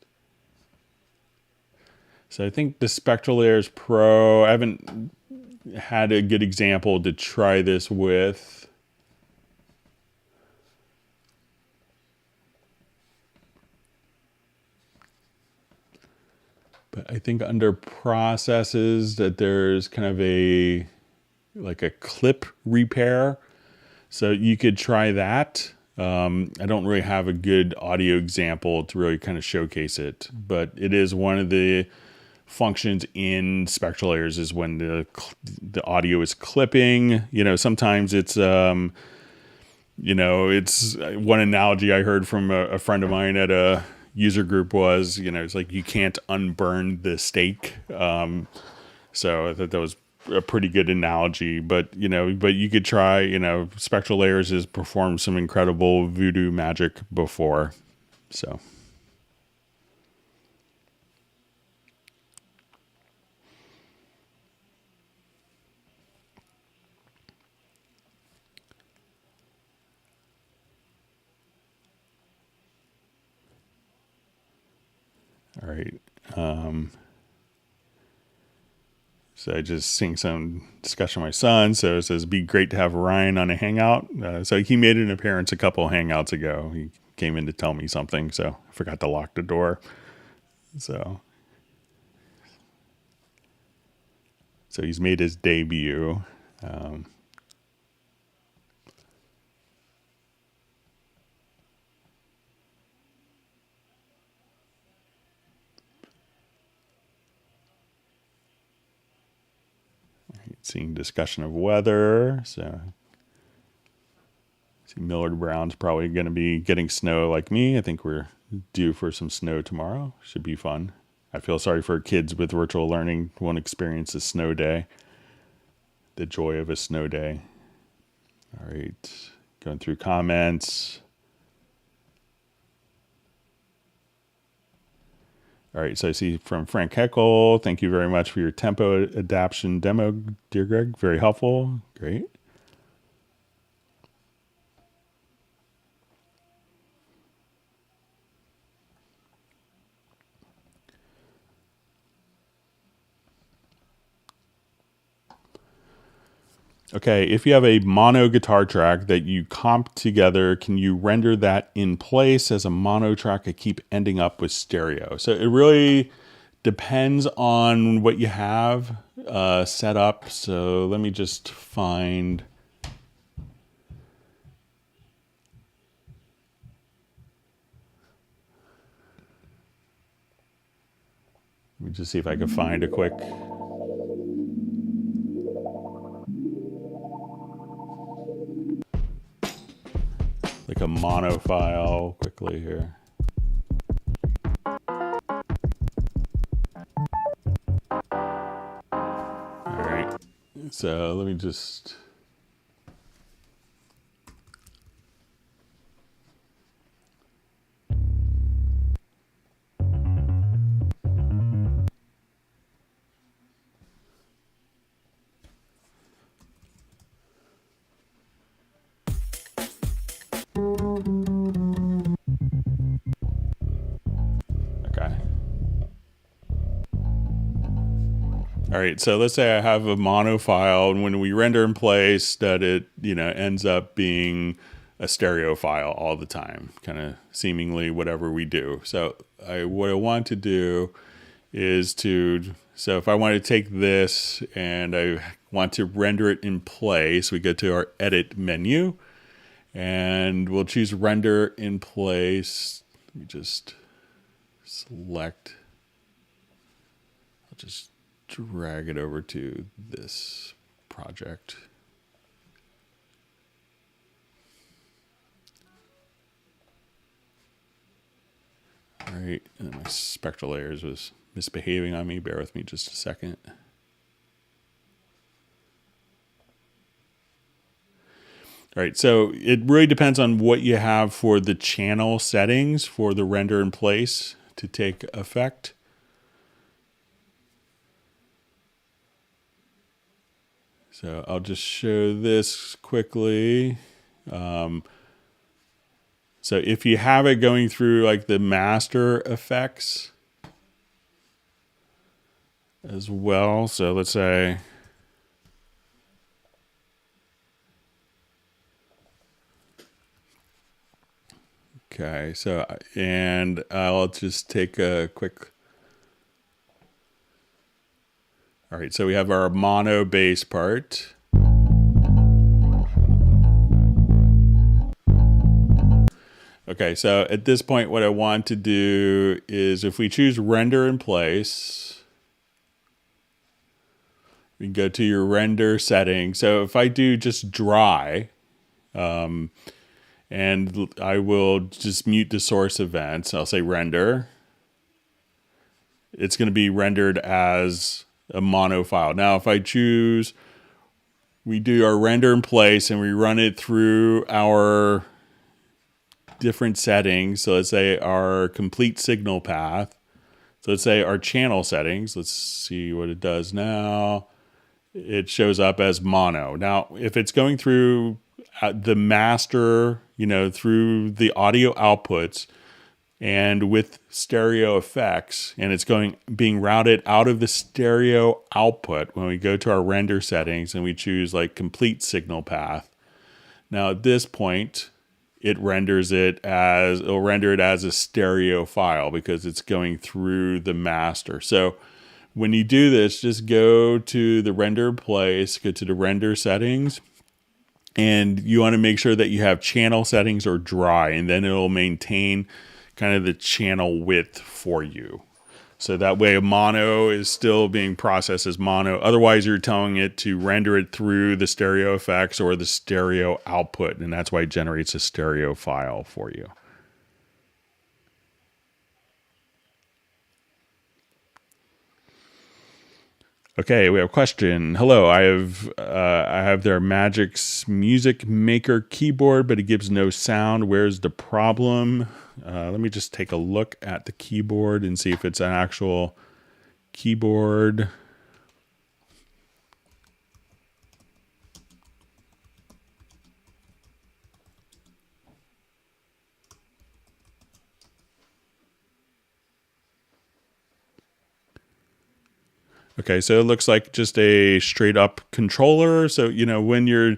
Speaker 1: So I think the Spectral Layers Pro, I haven't had a good example to try this with. But I think under processes that there's kind of like a clip repair. So you could try that. I don't really have a good audio example to really kind of showcase it, but it is one of the functions in Spectral Layers is when the audio is clipping. Sometimes it's it's one analogy I heard from a friend of mine at a user group was, it's like you can't unburn the steak. So I thought that was a pretty good analogy, but you could try, Spectral Layers has performed some incredible voodoo magic before. So. All right. So I just seen some discussion with my son. So it says, be great to have Ryan on a Hangout. So he made an appearance a couple of Hangouts ago. He came in to tell me something. So I forgot to lock the door. So he's made his debut. Seeing discussion of weather. So see Millard Brown's probably going to be getting snow like me. I think we're due for some snow tomorrow. Should be fun. I feel sorry for kids with virtual learning who won't experience a snow day. The joy of a snow day. All right. Going through comments. All right, so I see from Frank Heckel, thank you very much for your tempo adaptation demo, dear Greg. Very helpful. Great. Okay, if you have a mono guitar track that you comp together, can you render that in place as a mono track and keep ending up with stereo? So it really depends on what you have set up. So let me just find. Let me just see if I can find a quick. Like a mono file quickly here. All right, so let me just. All right, so let's say I have a mono file, and when we render in place, that it ends up being a stereo file all the time, kind of seemingly whatever we do. So what I want to do is so if I want to take this and I want to render it in place, we go to our edit menu, and we'll choose render in place. Let me just select. I'll just drag it over to this project. All right, and my Spectral Layers was misbehaving on me. Bear with me just a second. All right, so it really depends on what you have for the channel settings for the render in place to take effect. So I'll just show this quickly. So if you have it going through like the master effects as well, so let's say, okay, so, and I'll just take a quick, all right, so we have our mono bass part. Okay, so at this point, what I want to do is if we choose render in place, we can go to your render settings. So if I do just dry, and I will just mute the source events, I'll say render. It's going to be rendered as a mono file. Now, if I choose, we do our render in place and we run it through our different settings. So let's say our complete signal path. So let's say our channel settings. Let's see what it does now. It shows up as mono. Now, if it's going through the master, through the audio outputs and with stereo effects, and it's being routed out of the stereo output when we go to our render settings and we choose like complete signal path. Now at this point, it'll render it as a stereo file because it's going through the master. So when you do this, just go to the render place, go to the render settings, and you want to make sure that you have channel settings or dry, and then it'll maintain kind of the channel width for you. So that way mono is still being processed as mono. Otherwise, you're telling it to render it through the stereo effects or the stereo output, and that's why it generates a stereo file for you. Okay, we have a question. Hello, I have their Magic's Music Maker keyboard, but it gives no sound. Where's the problem? Let me just take a look at the keyboard and see if it's an actual keyboard. Okay, so it looks like just a straight up controller. So, when you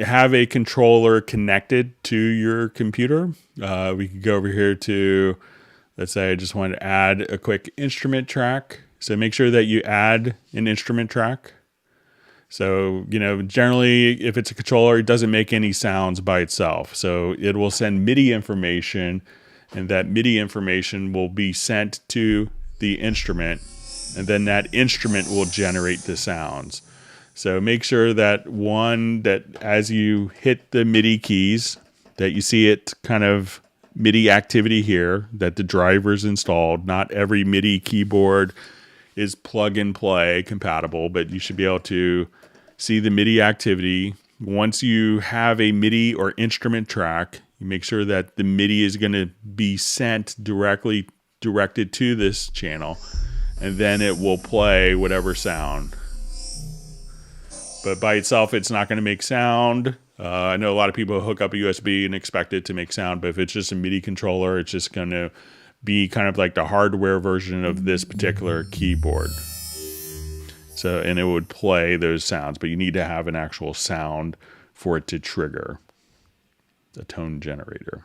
Speaker 1: have a controller connected to your computer, we could go over here to, let's say I just want to add a quick instrument track. So make sure that you add an instrument track. So, generally if it's a controller, it doesn't make any sounds by itself. So it will send MIDI information, and that MIDI information will be sent to the instrument, and then that instrument will generate the sounds. So make sure that as you hit the MIDI keys, that you see it kind of MIDI activity here, that the driver's installed. Not every MIDI keyboard is plug and play compatible, but you should be able to see the MIDI activity. Once you have a MIDI or instrument track, you make sure that the MIDI is going to be directed to this channel, and then it will play whatever sound. But by itself, it's not going to make sound. I know a lot of people hook up a USB and expect it to make sound, but if it's just a MIDI controller, it's just going to be kind of like the hardware version of this particular keyboard. So, and it would play those sounds, but you need to have an actual sound for it to trigger a tone generator.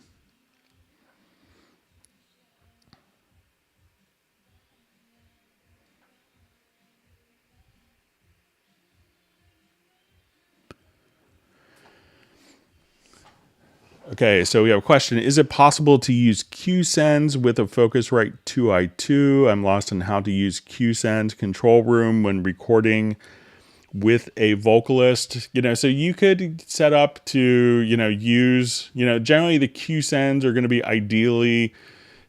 Speaker 1: Okay, so we have a question. Is it possible to use QSends with a Focusrite 2i2? I'm lost on how to use QSends control room when recording with a vocalist. So you could set up to, use, generally the QSends are going to be ideally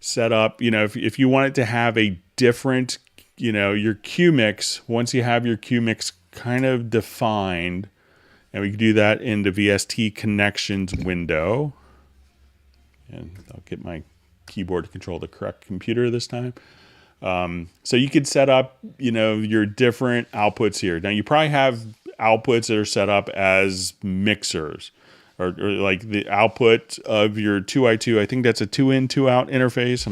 Speaker 1: set up, if you want it to have a different, your Q mix, once you have your Q mix kind of defined, and we can do that in the VST connections window. And I'll get my keyboard to control the correct computer this time. So you could set up, your different outputs here. Now you probably have outputs that are set up as mixers, or like the output of your 2i2. I think that's a 2-in, 2-out interface.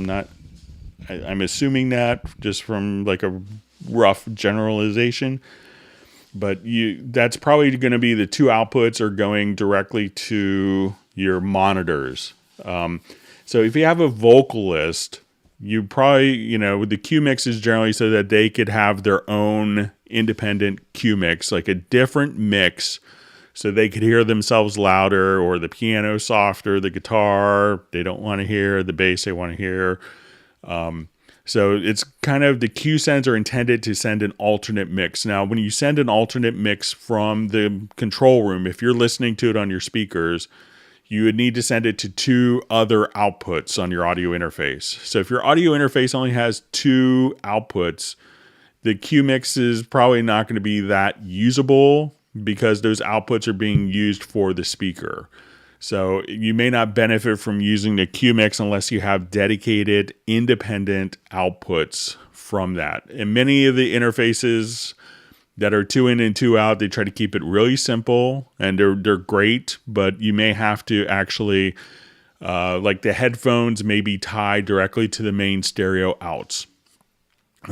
Speaker 1: I'm assuming that just from like a rough generalization, but that's probably going to be the two outputs are going directly to your monitors. So if you have a vocalist, you probably, with the Q mix is generally so that they could have their own independent Q mix, like a different mix, so they could hear themselves louder, or the piano softer, the guitar they don't want to hear, the bass they want to hear. So it's kind of, the Q sends are intended to send an alternate mix. Now, when you send an alternate mix from the control room, if you're listening to it on your speakers, you would need to send it to two other outputs on your audio interface. So if your audio interface only has two outputs, the Q mix is probably not going to be that usable because those outputs are being used for the speaker. So you may not benefit from using the Q mix unless you have dedicated independent outputs from that. And many of the interfaces that are 2-in and 2-out, they try to keep it really simple, and they're great, but you may have to actually, like the headphones may be tied directly to the main stereo outs.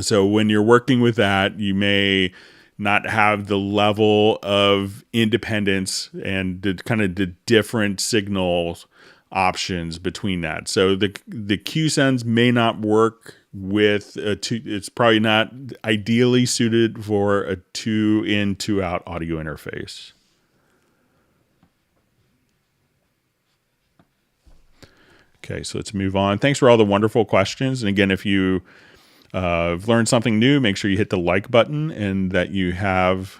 Speaker 1: So when you're working with that, you may not have the level of independence and the kind of the different signals options between that. So the Q sends may not work with it's probably not ideally suited for a 2-in, 2-out audio interface. Okay, so let's move on. Thanks for all the wonderful questions. And again, if you learned something new, make sure you hit the like button and that you have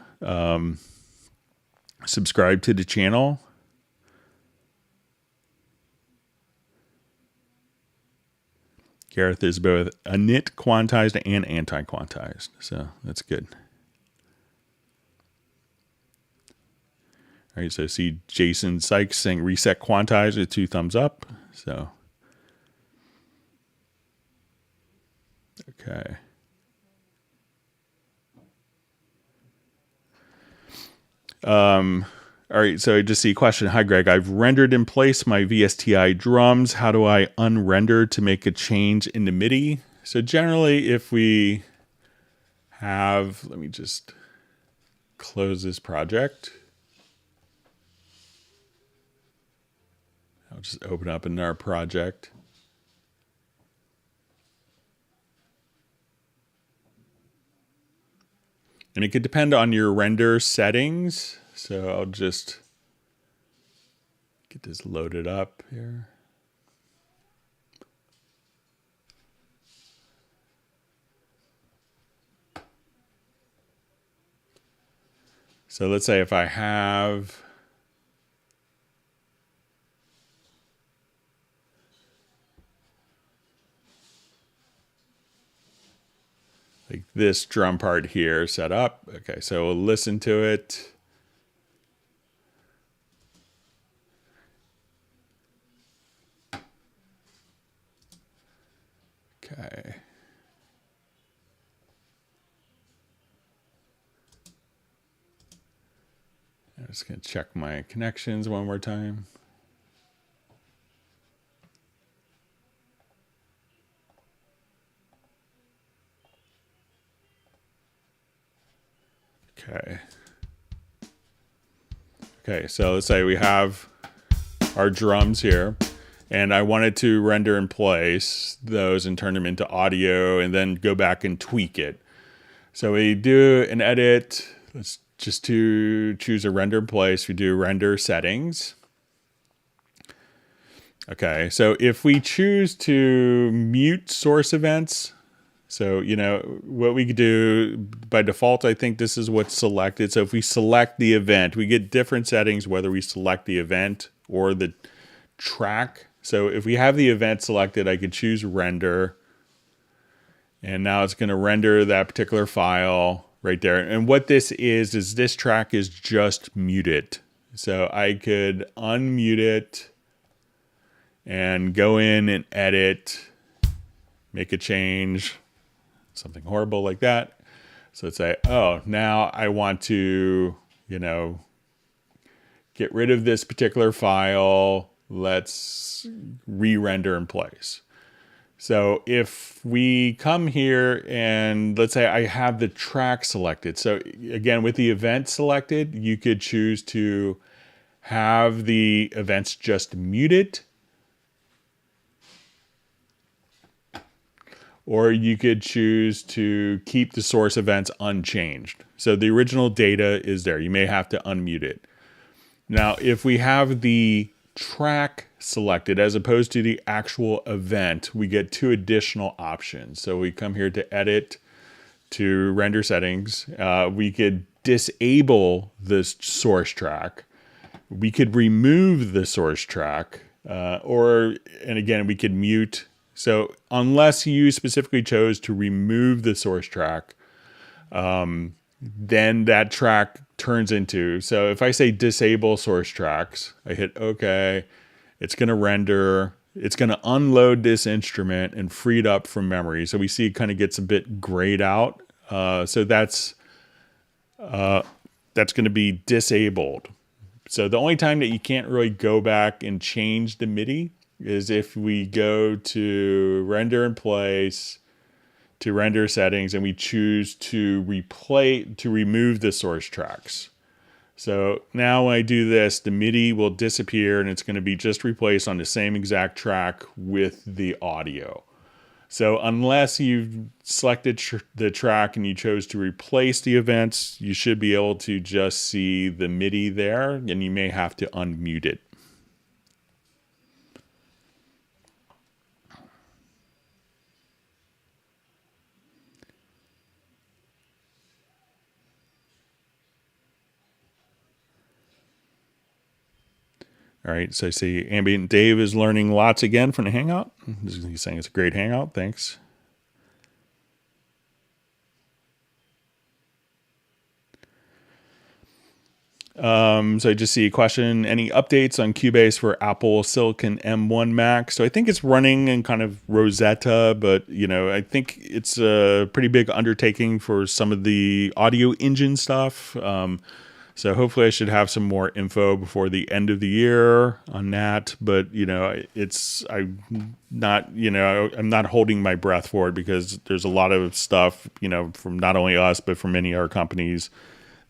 Speaker 1: subscribed to the channel. Gareth is both a nit quantized and anti-quantized, so that's good. All right, so I see Jason Sykes saying reset quantize with 2 thumbs up. So, okay. All right, so I just see a question. Hi, Greg. I've rendered in place my VSTI drums. How do I unrender to make a change in the MIDI? So generally, if we have, let me just close this project. I'll just open up another project. And it could depend on your render settings. So I'll just get this loaded up here. So let's say if I have like this drum part here set up. Okay, so we'll listen to it. Okay. I'm just going to check my connections one more time. Okay. Okay, so let's say we have our drums here, and I wanted to render in place those and turn them into audio and then go back and tweak it. So we do an edit. Let's just to choose a render in place. We do render settings. Okay, so if we choose to mute source events, so, you know, what we could do by default, I think this is what's selected. So if we select the event, we get different settings, whether we select the event or the track So if we have the event selected, I could choose render. And now it's going to render that particular file right there. And what this is this track is just muted. So I could unmute it and go in and edit, make a change, something horrible like that. So let's say, oh, now I want to, get rid of this particular file. Let's re-render in place. So if we come here and let's say I have the track selected. So again, with the event selected, you could choose to have the events just muted, or you could choose to keep the source events unchanged. So the original data is there. You may have to unmute it. Now, if we have the track selected as opposed to the actual event, we get two additional options. So we come here to edit, to render settings. We could disable the source track. We could remove the source track, and again, we could mute. So unless you specifically chose to remove the source track, then that track turns into, so if I say disable source tracks, I hit OK, it's going to render, it's going to unload this instrument and free it up from memory. So we see it kind of gets a bit grayed out. So that's going to be disabled. So the only time that you can't really go back and change the MIDI is if we go to render in place, to render settings, and we choose to remove the source tracks. So now when I do this, the MIDI will disappear and it's going to be just replaced on the same exact track with the audio. So unless you've selected the track and you chose to replace the events, you should be able to just see the MIDI there, and you may have to unmute it. All right, so I see Ambient Dave is learning lots again from the Hangout. He's saying it's a great Hangout. Thanks. So I just see a question. Any updates on Cubase for Apple Silicon M1 Mac? So I think it's running in kind of Rosetta, but I think it's a pretty big undertaking for some of the audio engine stuff. So hopefully I should have some more info before the end of the year on that. But, I'm not holding my breath for it because there's a lot of stuff, from not only us, but from many other companies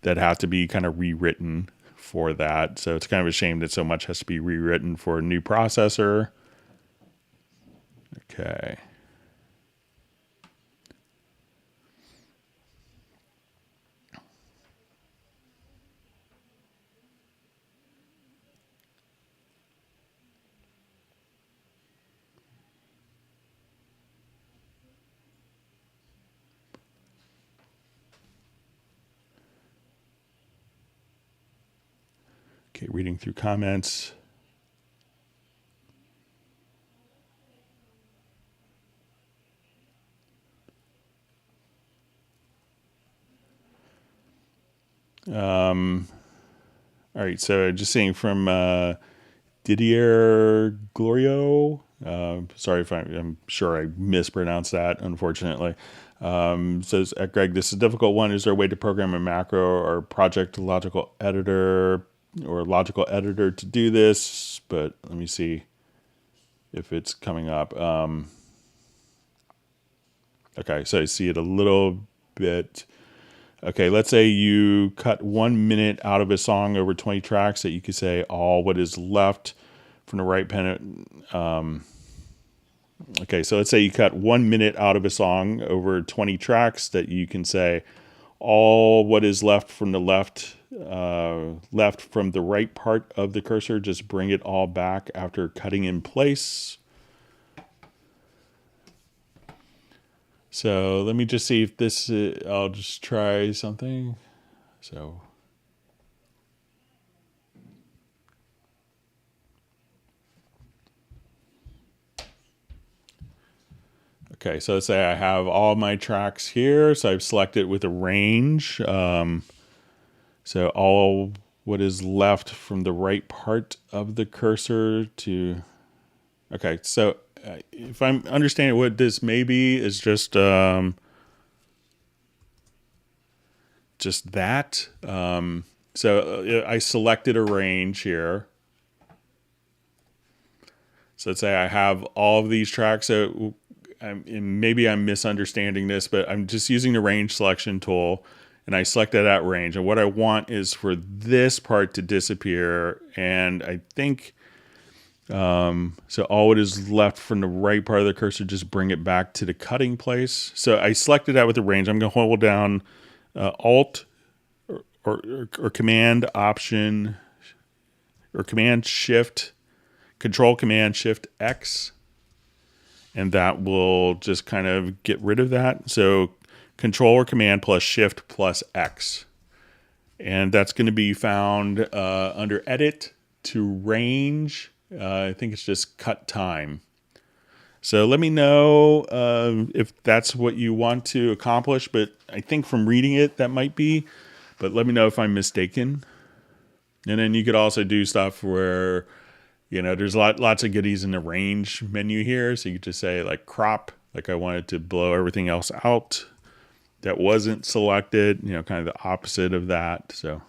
Speaker 1: that have to be kind of rewritten for that. So it's kind of a shame that so much has to be rewritten for a new processor. Okay. Okay, reading through comments. All right, so just seeing from Didier Glorio. Sorry if I'm sure I mispronounced that, unfortunately. Says, Greg, this is a difficult one. Is there a way to program a macro or project logical editor to do this? But let me see if it's coming up. Okay, so I see it a little bit. Okay, let's say you cut 1 minute out of a song over 20 tracks, that you could say all what is left from the right pen. Okay, so let's say you cut 1 minute out of a song over 20 tracks, that you can say all what is left from the left from the right part of the cursor, just bring it all back after cutting in place. So let me just see if this, I'll just try something. So. Okay, so let's say I have all my tracks here. So I've selected with a range. So all what is left from the right part of the cursor to... Okay, so if I'm understanding what this may be is just that. So I selected a range here. So let's say I have all of these tracks. So maybe I'm misunderstanding this, but I'm just using the range selection tool, and I selected that range. And what I want is for this part to disappear. And I think, so all it is left from the right part of the cursor, just bring it back to the cutting place. So I selected that with the range. I'm going to hold down Alt or Command Option or Command Shift, Control Command Shift X, and that will just kind of get rid of that. So Control or Command plus Shift plus X, and that's going to be found under Edit to Range. I think it's just Cut Time. So let me know if that's what you want to accomplish, but I think from reading it that might be, but let me know if I'm mistaken. And then you could also do stuff where, there's lots of goodies in the range menu here. So you could just say like crop, like I wanted to blow everything else out that wasn't selected, kind of the opposite of that. So,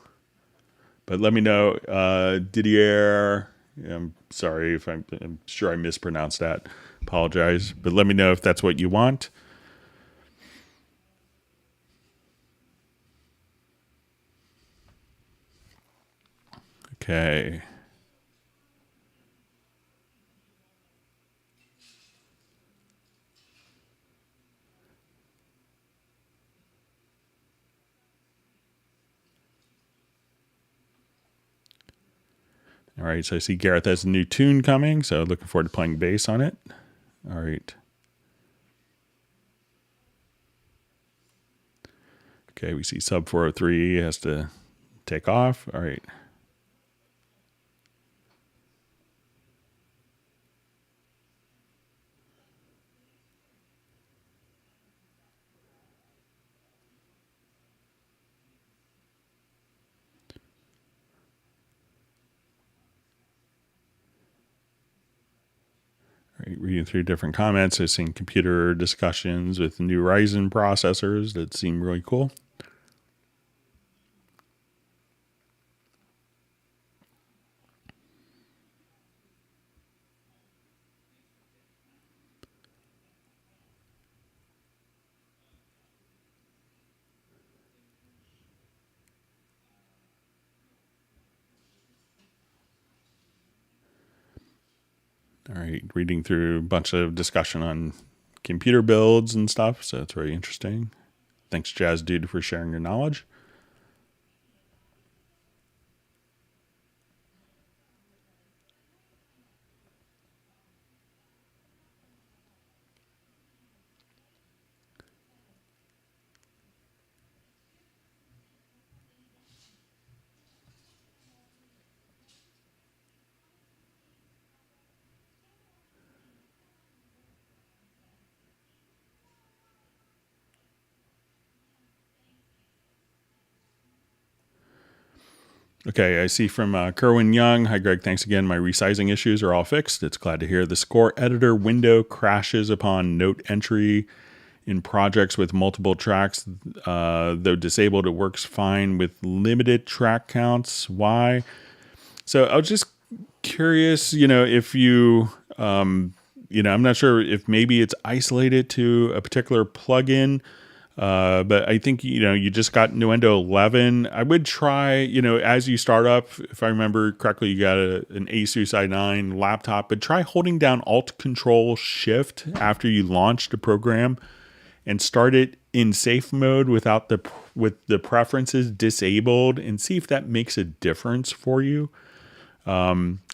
Speaker 1: but let me know, Didier, I'm sorry if I'm sure I mispronounced that. Apologize, but let me know if that's what you want. Okay. All right, so I see Gareth has a new tune coming, so looking forward to playing bass on it. All right. Okay, we see sub 403 has to take off. All right. Reading through different comments, I've seen computer discussions with new Ryzen processors that seem really cool. All right, reading through a bunch of discussion on computer builds and stuff, so it's very interesting. Thanks, Jazz Dude, for sharing your knowledge. Okay, I see from Kerwin Young. Hi, Greg. Thanks again. My resizing issues are all fixed. It's glad to hear. The score editor window crashes upon note entry in projects with multiple tracks. Though disabled, it works fine with limited track counts. Why? So I was just curious, if you, I'm not sure if maybe it's isolated to a particular plugin. But I think, you just got Nuendo 11. I would try, as you start up, if I remember correctly, you got an Asus i9 laptop, but try holding down Alt Control Shift after you launch the program and start it in safe mode with the preferences disabled, and see if that makes a difference for you.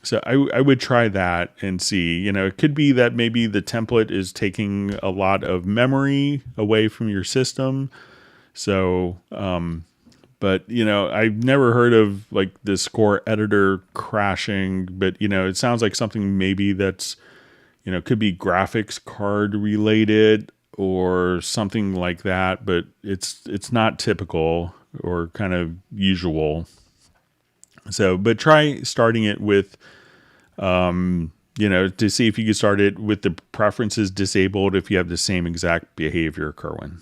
Speaker 1: So I would try that and see, it could be that maybe the template is taking a lot of memory away from your system. So, but I've never heard of like the score editor crashing, but it sounds like something maybe that's, You know, it could be graphics card related or something like that, but it's not typical or kind of usual. So, but try starting it with, to see if you can start it with the preferences disabled if you have the same exact behavior, Kerwin.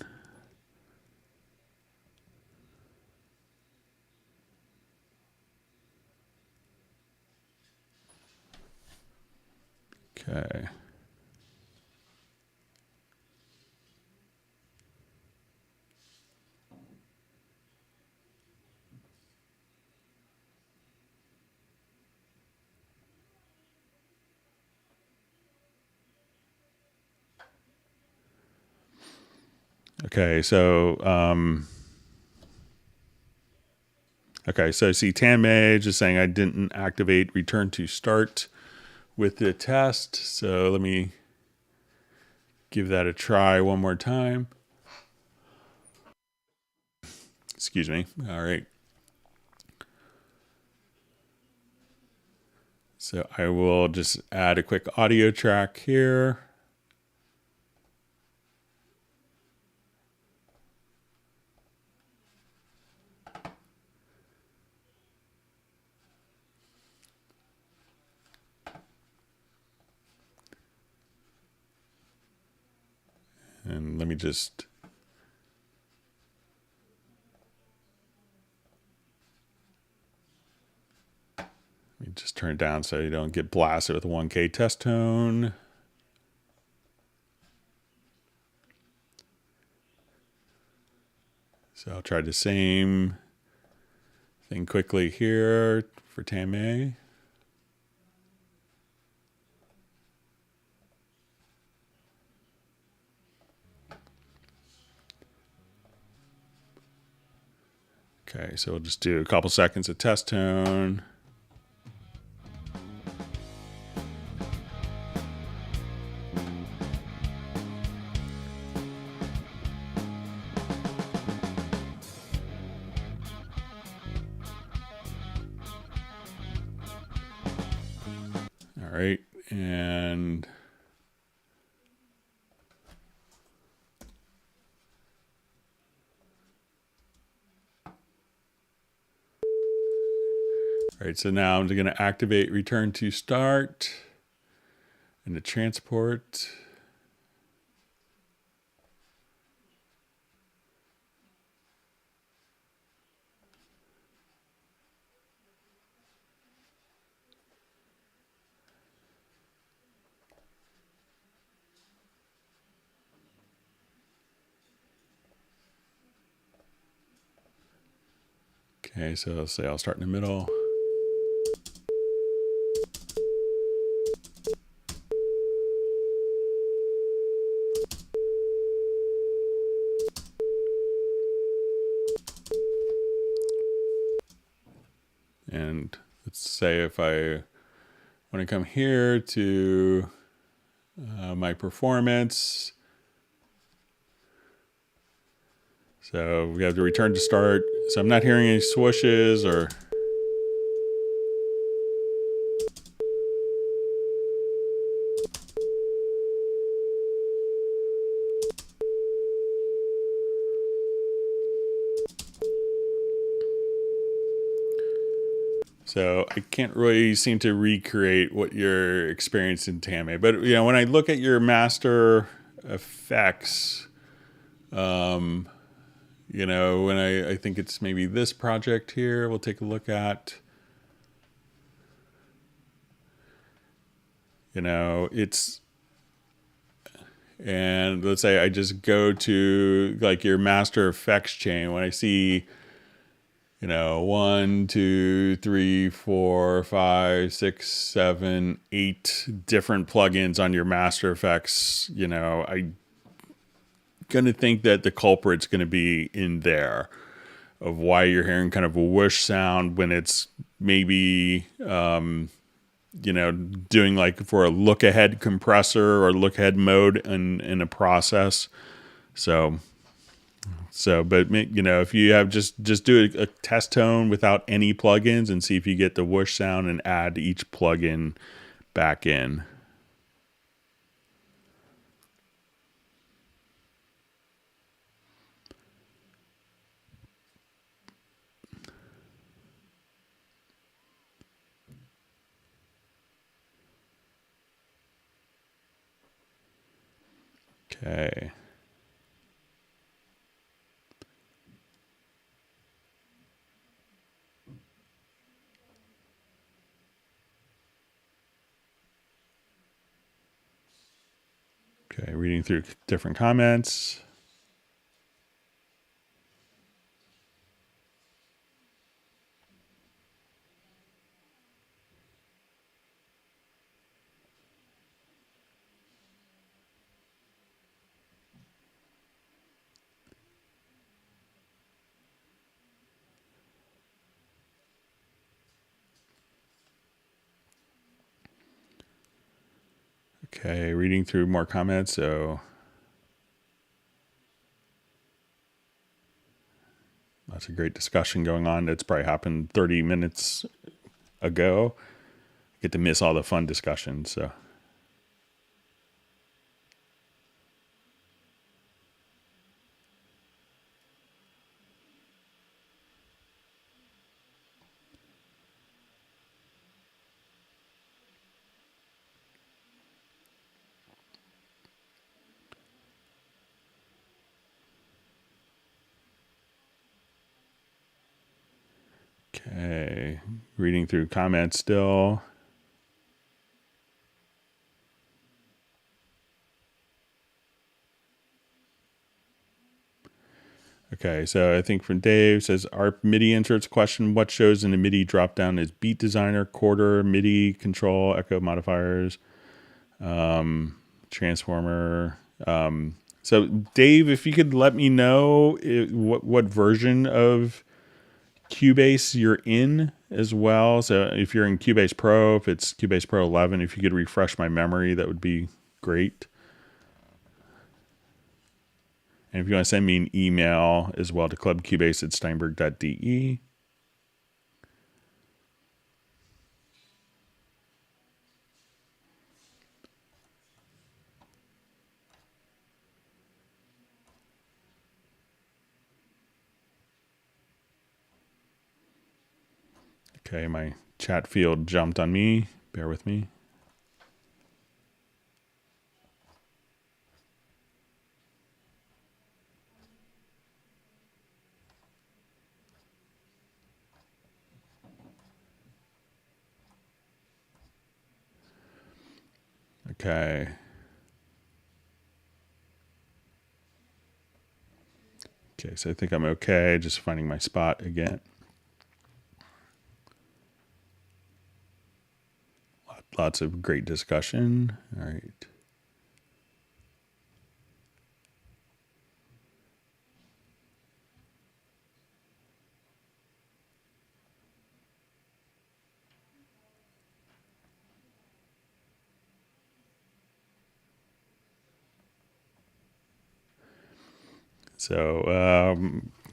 Speaker 1: Okay. Okay, so so see Tanmay just saying I didn't activate return to start with the test. So let me give that a try one more time. Excuse me. All right. So I will just add a quick audio track here. And let me just turn it down so you don't get blasted with a 1K test tone. So I'll try the same thing quickly here for Tanmay. Okay, so we'll just do a couple seconds of test tone. All right, and all right, so now I'm going to activate return to start and the transport. Okay, so I'll say I'll start in the middle. And let's say if I want to come here to my performance. So we have to return to start. So I'm not hearing any swooshes or... So I can't really seem to recreate what you're experiencing in Tame. But, you know, when I look at your master effects, you know, when I think it's maybe this project here, we'll take a look at, you know, it's, and let's say I just go to like your master effects chain. When I see, you know, 1, 2, 3, 4, 5, 6, 7, 8 different plugins on your master effects, you know, I gonna think that the culprit's gonna be in there of why you're hearing kind of a whoosh sound when it's maybe you know, doing like for a look ahead compressor or look ahead mode in a process. So but you know, if you have just do a test tone without any plugins and see if you get the whoosh sound and add each plugin back in. Okay. Okay, reading through different comments. Okay, reading through more comments. So that's a great discussion going on. It's probably happened 30 minutes ago. Get to miss all the fun discussions. So okay, reading through comments still. Okay, so I think from Dave says our MIDI inserts question what shows in the MIDI dropdown is beat designer, quarter, MIDI control, echo modifiers, transformer. So Dave, if you could let me know what version of Cubase you're in as well. So if you're in Cubase Pro, if it's Cubase Pro 11, if you could refresh my memory, that would be great. And if you want to send me an email as well to clubcubase@steinberg.de. Okay, my chat field jumped on me. Bear with me. Okay. Okay, so I think I'm okay. Just finding my spot again. Lots of great discussion. All right.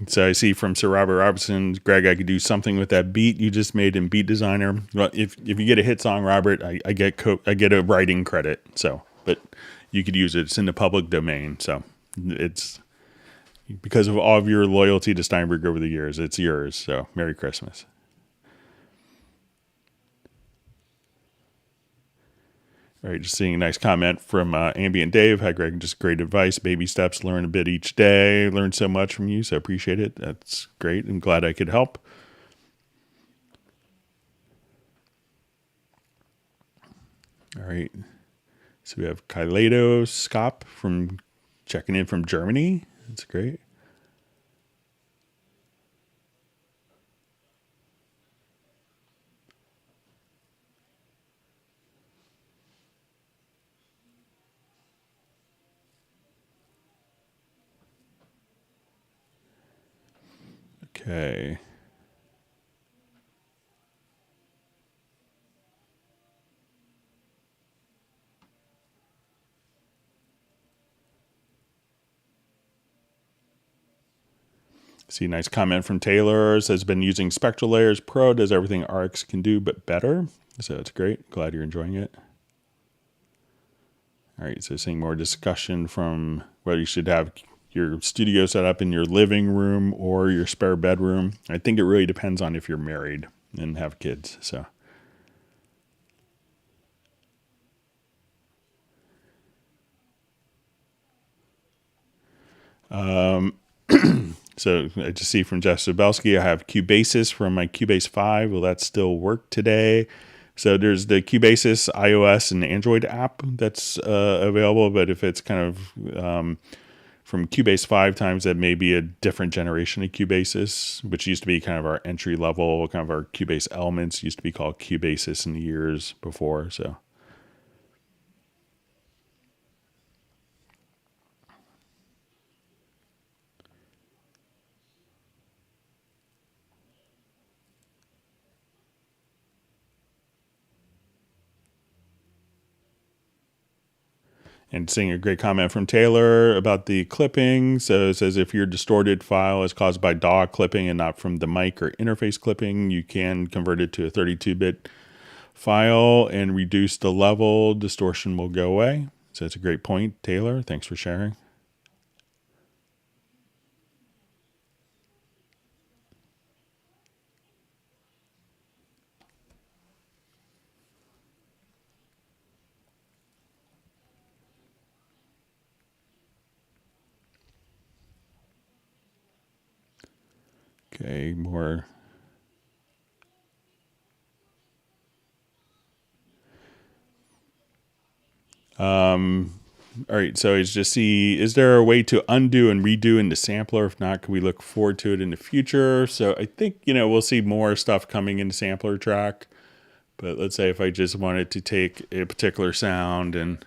Speaker 1: So I see from Sir Robert Robertson, Greg, I could do something with that beat you just made in Beat Designer. Well, if you get a hit song, Robert, I get a writing credit. So, but you could use it. It's in the public domain. So it's because of all of your loyalty to Steinberg over the years. It's yours. So Merry Christmas. All right, just seeing a nice comment from Ambient Dave. Hi, Greg. Just great advice. Baby steps. Learn a bit each day. Learn so much from you, so appreciate it. That's great. I'm glad I could help. All right. So we have Kaleidoskop from checking in from Germany. That's great. Okay. See, nice comment from Taylor. Says, been using Spectral Layers Pro. Does everything RX can do, but better. So it's great. Glad you're enjoying it. All right, so seeing more discussion from whether you should have your studio set up in your living room or your spare bedroom. I think it really depends on if you're married and have kids. So, So I just see from Jeff Zabelski, I have Cubasis from my Cubase 5. Will that still work today? So there's the Cubasis iOS and Android app that's available, but if it's kind of from Cubase 5 times, that may be a different generation of Cubasis, which used to be kind of our entry level, kind of our Cubase Elements used to be called Cubasis in the years before. So. And seeing a great comment from Taylor about the clipping. So it says if your distorted file is caused by DAW clipping and not from the mic or interface clipping, you can convert it to a 32-bit file and reduce the level. Distortion will go away. So that's a great point, Taylor. Thanks for sharing. Okay, more. All right, so it's just see, is there a way to undo and redo in the sampler? If not, can we look forward to it in the future? So I think, we'll see more stuff coming in the sampler track. But let's say if I just wanted to take a particular sound and,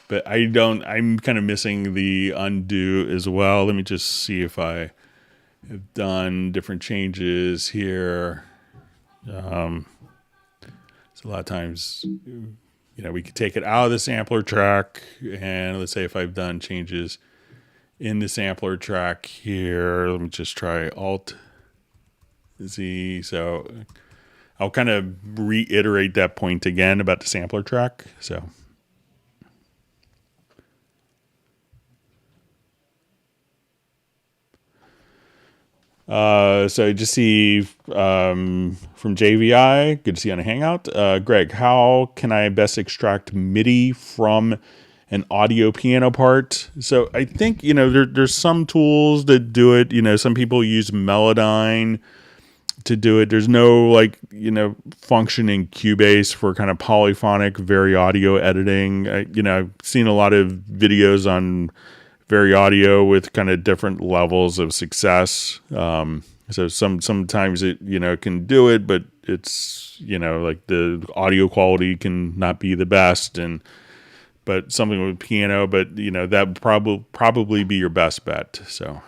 Speaker 1: but I'm kind of missing the undo as well. Let me just see if I have done different changes here. So a lot of times, we could take it out of the sampler track, and let's say if I've done changes in the sampler track here, let me just try Alt Z. So I'll kind of reiterate that point again about the sampler track. So. So I just see from JVI, good to see you on a Hangout. Greg, how can I best extract MIDI from an audio piano part? So I think, there's some tools that do it. Some people use Melodyne to do it. There's no functioning Cubase for kind of polyphonic, very audio editing. I've seen a lot of videos on very audio with kind of different levels of success. So sometimes it, can do it, but it's, like the audio quality can not be the best but something with piano, but that would probably be your best bet. So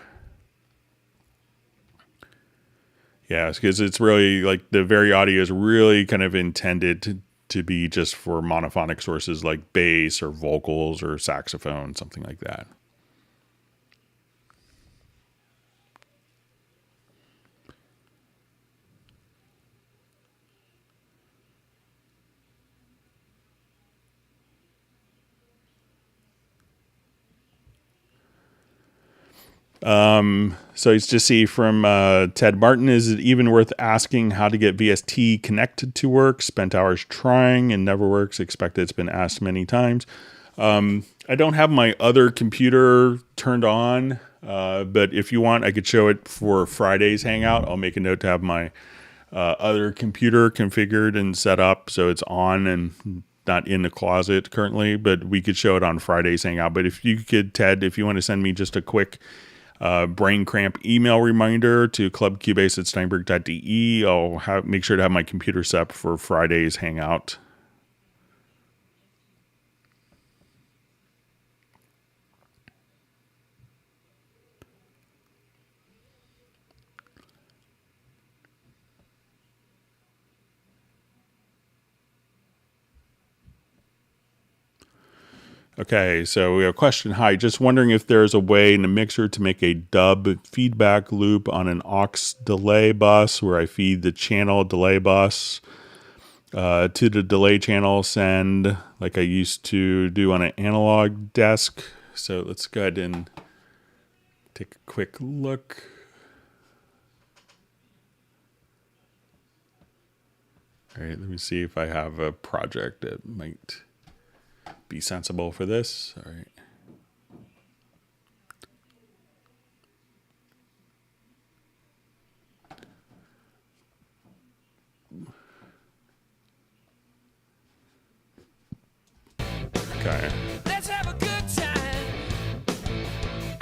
Speaker 1: yeah, because it's really like the very audio is really kind of intended to be just for monophonic sources like bass or vocals or saxophone, something like that. So it's just see from Ted Martin, is it even worth asking how to get VST connected to work? Spent hours trying and never works. Expect it's been asked many times. I don't have my other computer turned on, but if you want, I could show it for Friday's Hangout. I'll make a note to have my other computer configured and set up so it's on and not in the closet currently, but we could show it on Friday's Hangout. But if you could, Ted, if you want to send me just a quick brain cramp email reminder to clubcubase@steinberg.de. I'll make sure to have my computer set up for Friday's Hangout. Okay, so we have a question. Hi, just wondering if there's a way in the mixer to make a dub feedback loop on an aux delay bus where I feed the channel delay bus to the delay channel send like I used to do on an analog desk. So let's go ahead and take a quick look. All right, let me see if I have a project that might be sensible for this. All right. Okay.
Speaker 2: Let's have a good time.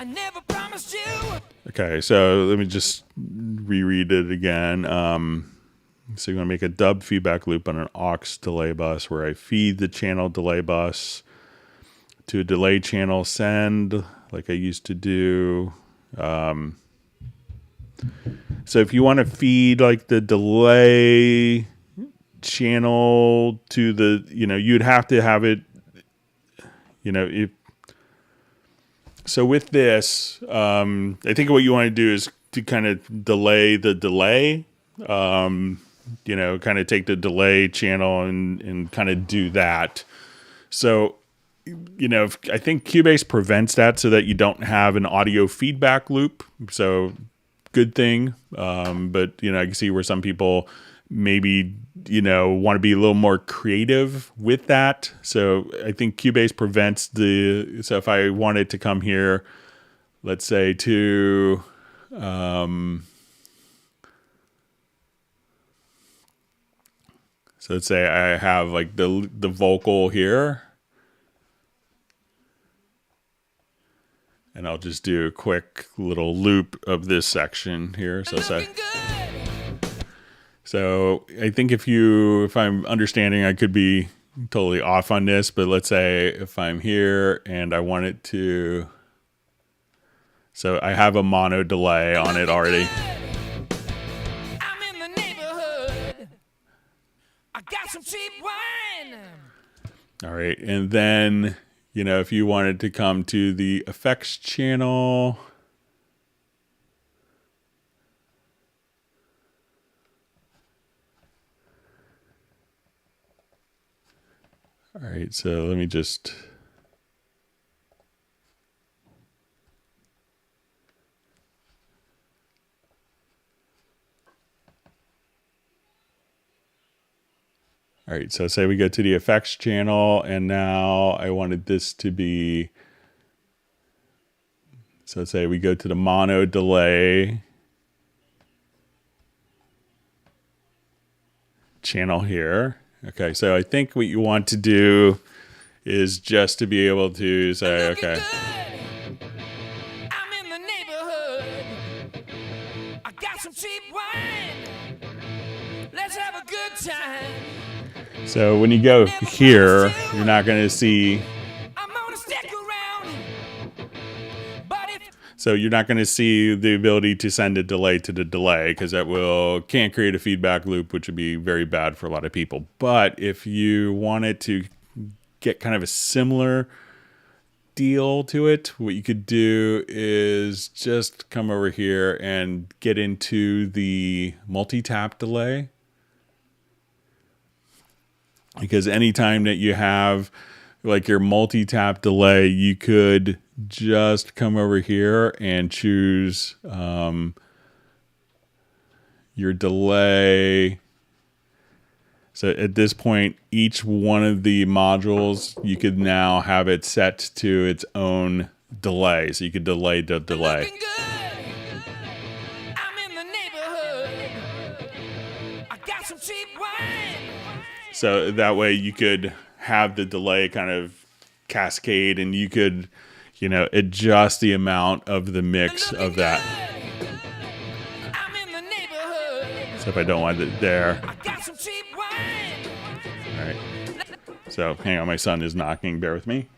Speaker 2: I never promised you.
Speaker 1: Okay, so let me just reread it again. So you're going to make a dub feedback loop on an aux delay bus where I feed the channel delay bus to a delay channel send like I used to do. So if you want to feed like the delay channel to the, you'd have to have it, if so with this, I think what you want to do is to kind of delay the delay, kind of take the delay channel and kind of do that. So, I think Cubase prevents that so that you don't have an audio feedback loop. So good thing. But, I can see where some people maybe, want to be a little more creative with that. So I think Cubase prevents so if I wanted to come here, let's say to, so let's say I have like the vocal here, and I'll just do a quick little loop of this section here. So I think if I'm understanding, I could be totally off on this, but let's say if I'm here and I want it to, so I have a mono delay on it already.
Speaker 2: I'm in the neighborhood. I got some cheap wine.
Speaker 1: All right. And then, if you wanted to come to the effects channel, all right, so let me just, all right, so say we go to the effects channel, and now I wanted this to be, so say we go to the mono delay channel here. Okay, so I think what you want to do is just to be able to say, okay.
Speaker 2: I'm in the neighborhood. I got some cheap wine. Let's have a good time.
Speaker 1: So when you go here, you're not going to see.
Speaker 2: I'm gonna stick around. But
Speaker 1: So you're not going to see the ability to send a delay to the delay because that can't create a feedback loop, which would be very bad for a lot of people. But if you wanted to get kind of a similar deal to it, what you could do is just come over here and get into the multi-tap delay. Because anytime that you have like your multi-tap delay, you could just come over here and choose your delay. So at this point, each one of the modules, you could now have it set to its own delay. So you could delay the delay.
Speaker 2: I'm in the neighborhood. I got some cheap wine.
Speaker 1: So that way you could have the delay kind of cascade, and you could, adjust the amount of the mix of that.
Speaker 2: I'm in the neighborhood.
Speaker 1: So if I don't want it there.
Speaker 2: I got some cheap wine.
Speaker 1: All right. So hang on, my son is knocking. Bear with me.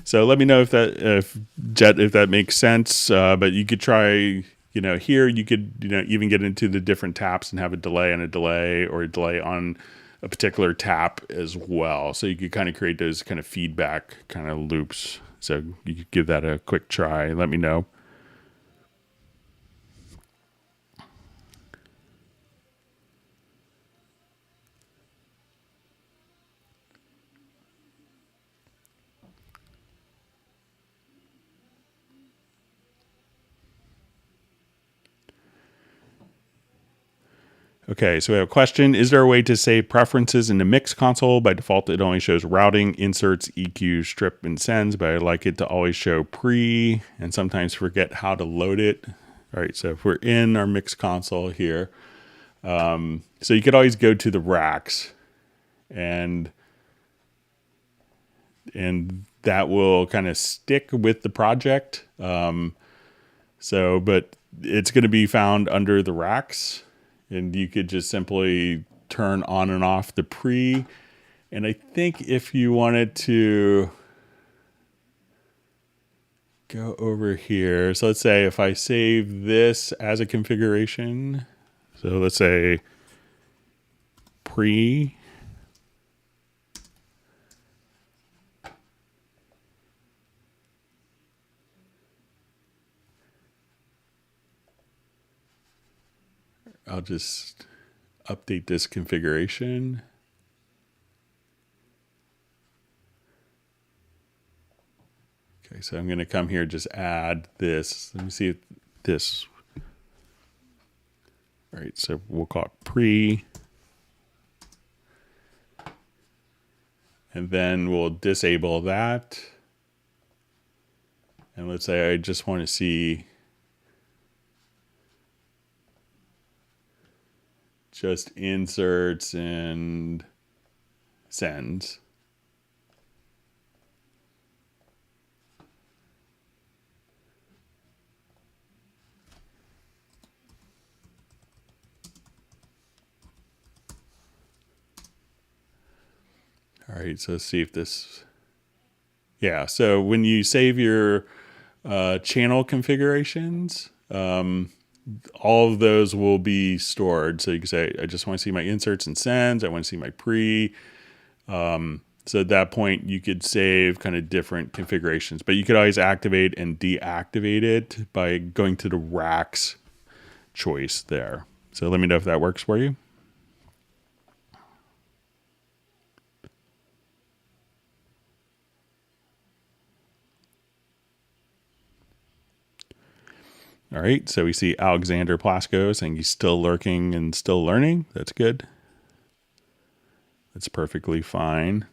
Speaker 1: So let me know if that makes sense. But you could try, here you could, even get into the different taps and have a delay on a delay or a delay on a particular tap as well. So you could kind of create those kind of feedback kind of loops. So you could give that a quick try. Let me know. Okay, so we have a question. Is there a way to save preferences in the mix console? By default, it only shows routing, inserts, EQ, strip, and sends, but I like it to always show pre and sometimes forget how to load it. All right, so if we're in our mix console here, so you could always go to the racks and that will kind of stick with the project. But it's going to be found under the racks. And you could just simply turn on and off the pre. And I think if you wanted to go over here, so let's say if I save this as a configuration, so let's say pre, I'll just update this configuration. Okay, so I'm going to come here, just add this. Let me see if this. All right, so we'll call it pre. And then we'll disable that. And let's say I just want to see just inserts and sends. All right, so let's see if this, yeah, so when you save your channel configurations, all of those will be stored. So you can say, I just want to see my inserts and sends. I want to see my pre. So at that point, you could save kind of different configurations. But you could always activate and deactivate it by going to the racks choice there. So let me know if that works for you. All right, so we see Alexander Plasko saying he's still lurking and still learning. That's good. That's perfectly fine.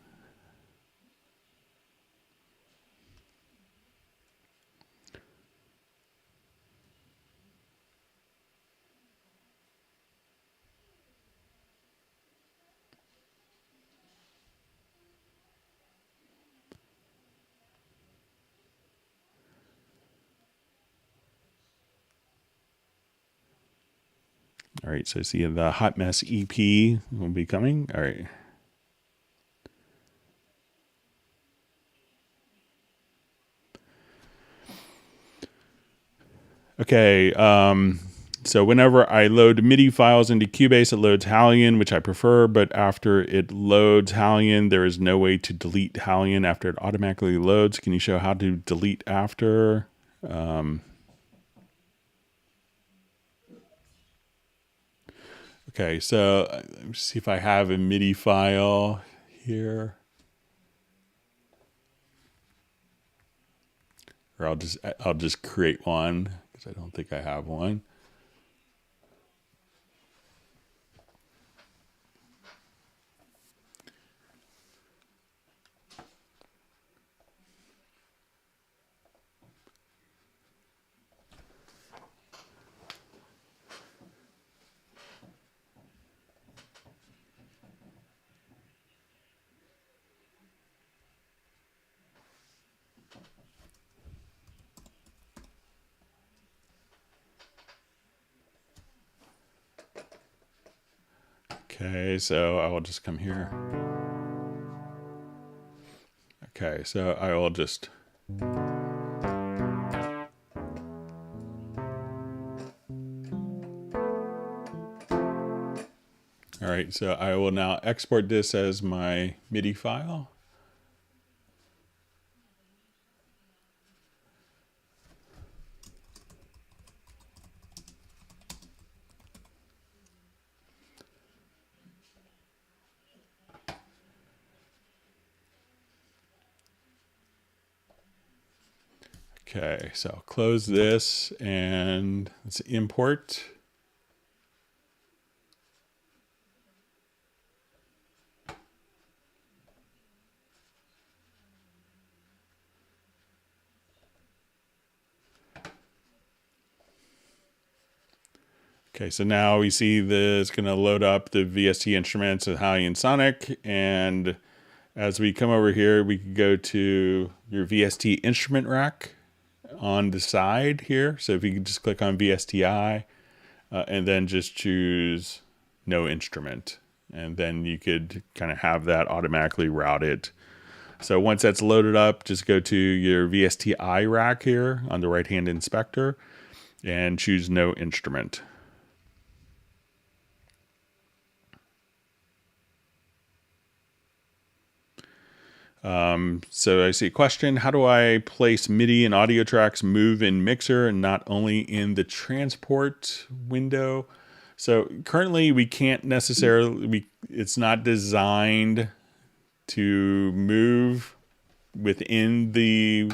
Speaker 1: All right, so see the Hot Mess EP will be coming. All right. Okay, so whenever I load MIDI files into Cubase, it loads Hallion, which I prefer, but after it loads Hallion, there is no way to delete Hallion after it automatically loads. Can you show how to delete after? Okay, so let me see if I have a MIDI file here. Or I'll just create one because I don't think I have one. Okay, so I will just come here. Okay, so I will just All right, so I will now export this as my MIDI file. Okay, so I'll close this and let's import. Okay, so now we see this going to load up the VST instruments and Italian Sonic. And as we come over here, we can go to your VST instrument rack on the side here. So if you can just click on VSTI and then just choose no instrument. And then you could kind of have that automatically routed. So once that's loaded up, just go to your VSTI rack here on the right-hand inspector and choose no instrument. So I see a question. How do I place MIDI and audio tracks move in Mixer and not only in the transport window? So currently we can't necessarily, it's not designed to move within the,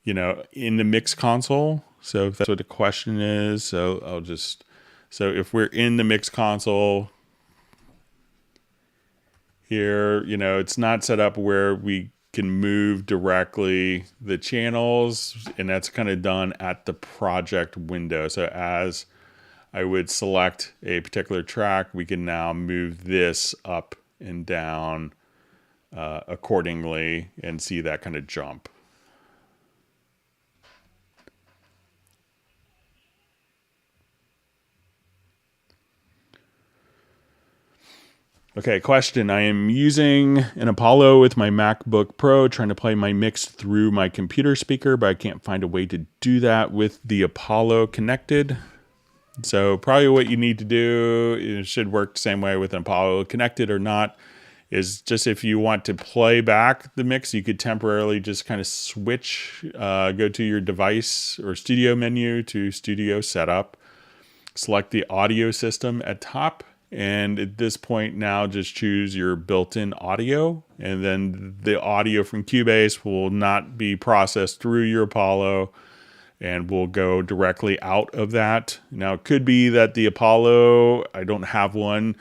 Speaker 1: in the mix console. So if that's what the question is, so so if we're in the mix console, here, it's not set up where we can move directly the channels, and that's kind of done at the project window. So as I would select a particular track, we can now move this up and down accordingly and see that kind of jump. Okay, question. I am using an Apollo with my MacBook Pro trying to play my mix through my computer speaker, but I can't find a way to do that with the Apollo connected. So probably what you need to do, it should work the same way with an Apollo connected or not, is just if you want to play back the mix, you could temporarily just kind of switch, go to your device or studio menu to studio setup, select the audio system at top, and at this point now just choose your built-in audio, and then the audio from Cubase will not be processed through your Apollo and will go directly out of that. Now it could be that the Apollo, I don't have one.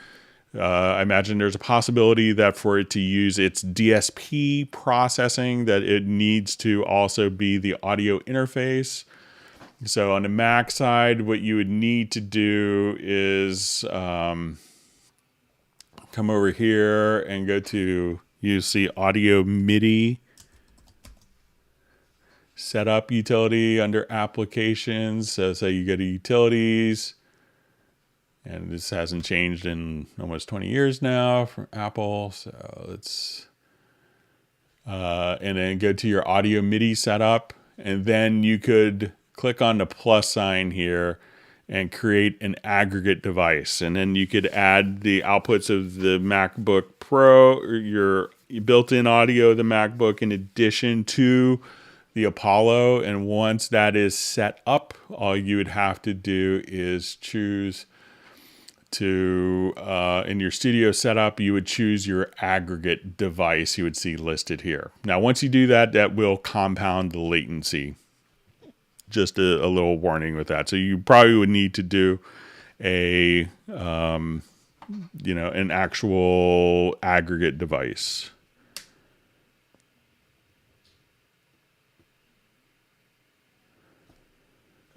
Speaker 1: I imagine there's a possibility that for it to use its DSP processing that it needs to also be the audio interface. So on the Mac side, what you would need to do is come over here and go to, you see audio MIDI setup utility under applications. So say you go to utilities, and this hasn't changed in almost 20 years now for Apple. So let's, and then go to your audio MIDI setup, and then you could click on the plus sign here and create an aggregate device. And then you could add the outputs of the MacBook Pro or your built-in audio of the MacBook in addition to the Apollo. And once that is set up, all you would have to do is choose to, in your studio setup, you would choose your aggregate device you would see listed here. Now, once you do that, that will compound the latency. Just a little warning with that. So you probably would need to do a, an actual aggregate device.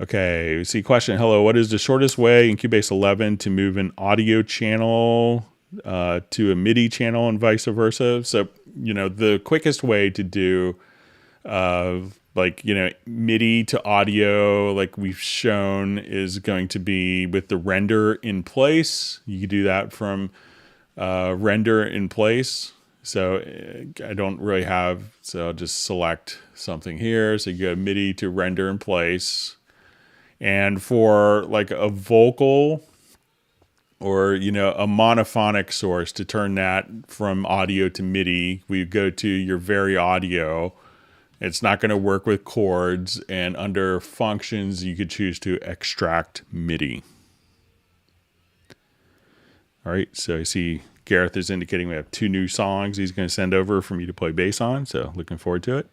Speaker 1: Okay, we see question. Hello, what is the shortest way in Cubase 11 to move an audio channel to a MIDI channel and vice versa? So, the quickest way to do MIDI to audio, like we've shown, is going to be with the render in place. You can do that from render in place. So I don't really have, so I'll just select something here. So you go MIDI to render in place. And for like a vocal or, you know, a monophonic source, to turn that from audio to MIDI, we go to your very audio. It's not going to work with chords, and under functions, you could choose to extract MIDI. All right, so I see Gareth is indicating we have 2 new songs he's going to send over for me to play bass on, so looking forward to it.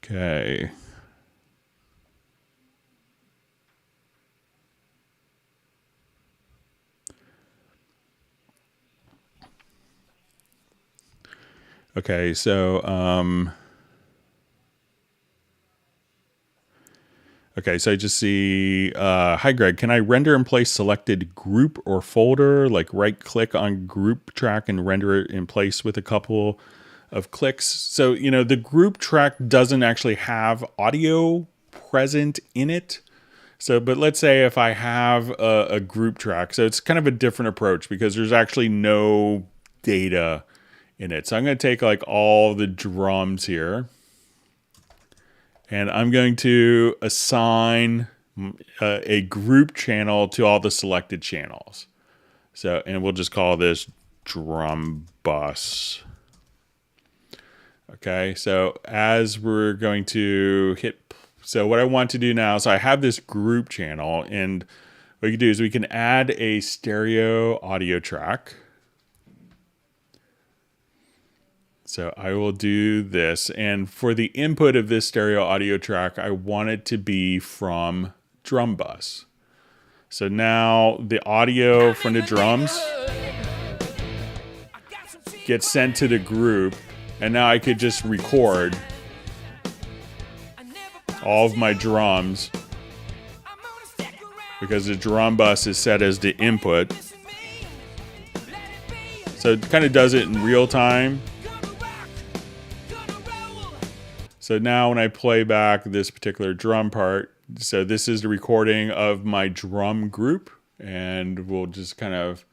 Speaker 1: Okay. Okay, so okay, so I just see, hi Greg, can I render in place selected group or folder? Like right click on group track and render it in place with a couple of clicks. So, you know, the group track doesn't actually have audio present in it. So, but let's say if I have a group track, so it's kind of a different approach because there's actually no data in it. So I'm going to take like all the drums here, and I'm going to assign a group channel to all the selected channels. So, and we'll just call this drum bus. Okay, so as we're going to hit, so what I want to do now, so I have this group channel, and what you can do is we can add a stereo audio track. So I will do this, and for the input of this stereo audio track, I want it to be from drum bus. So now the audio from the drums gets sent to the group, and now I could just record all of my drums because the drum bus is set as the input. So it kind of does it in real time. So now when I play back this particular drum part, so this is the recording of my drum group, and we'll just kind of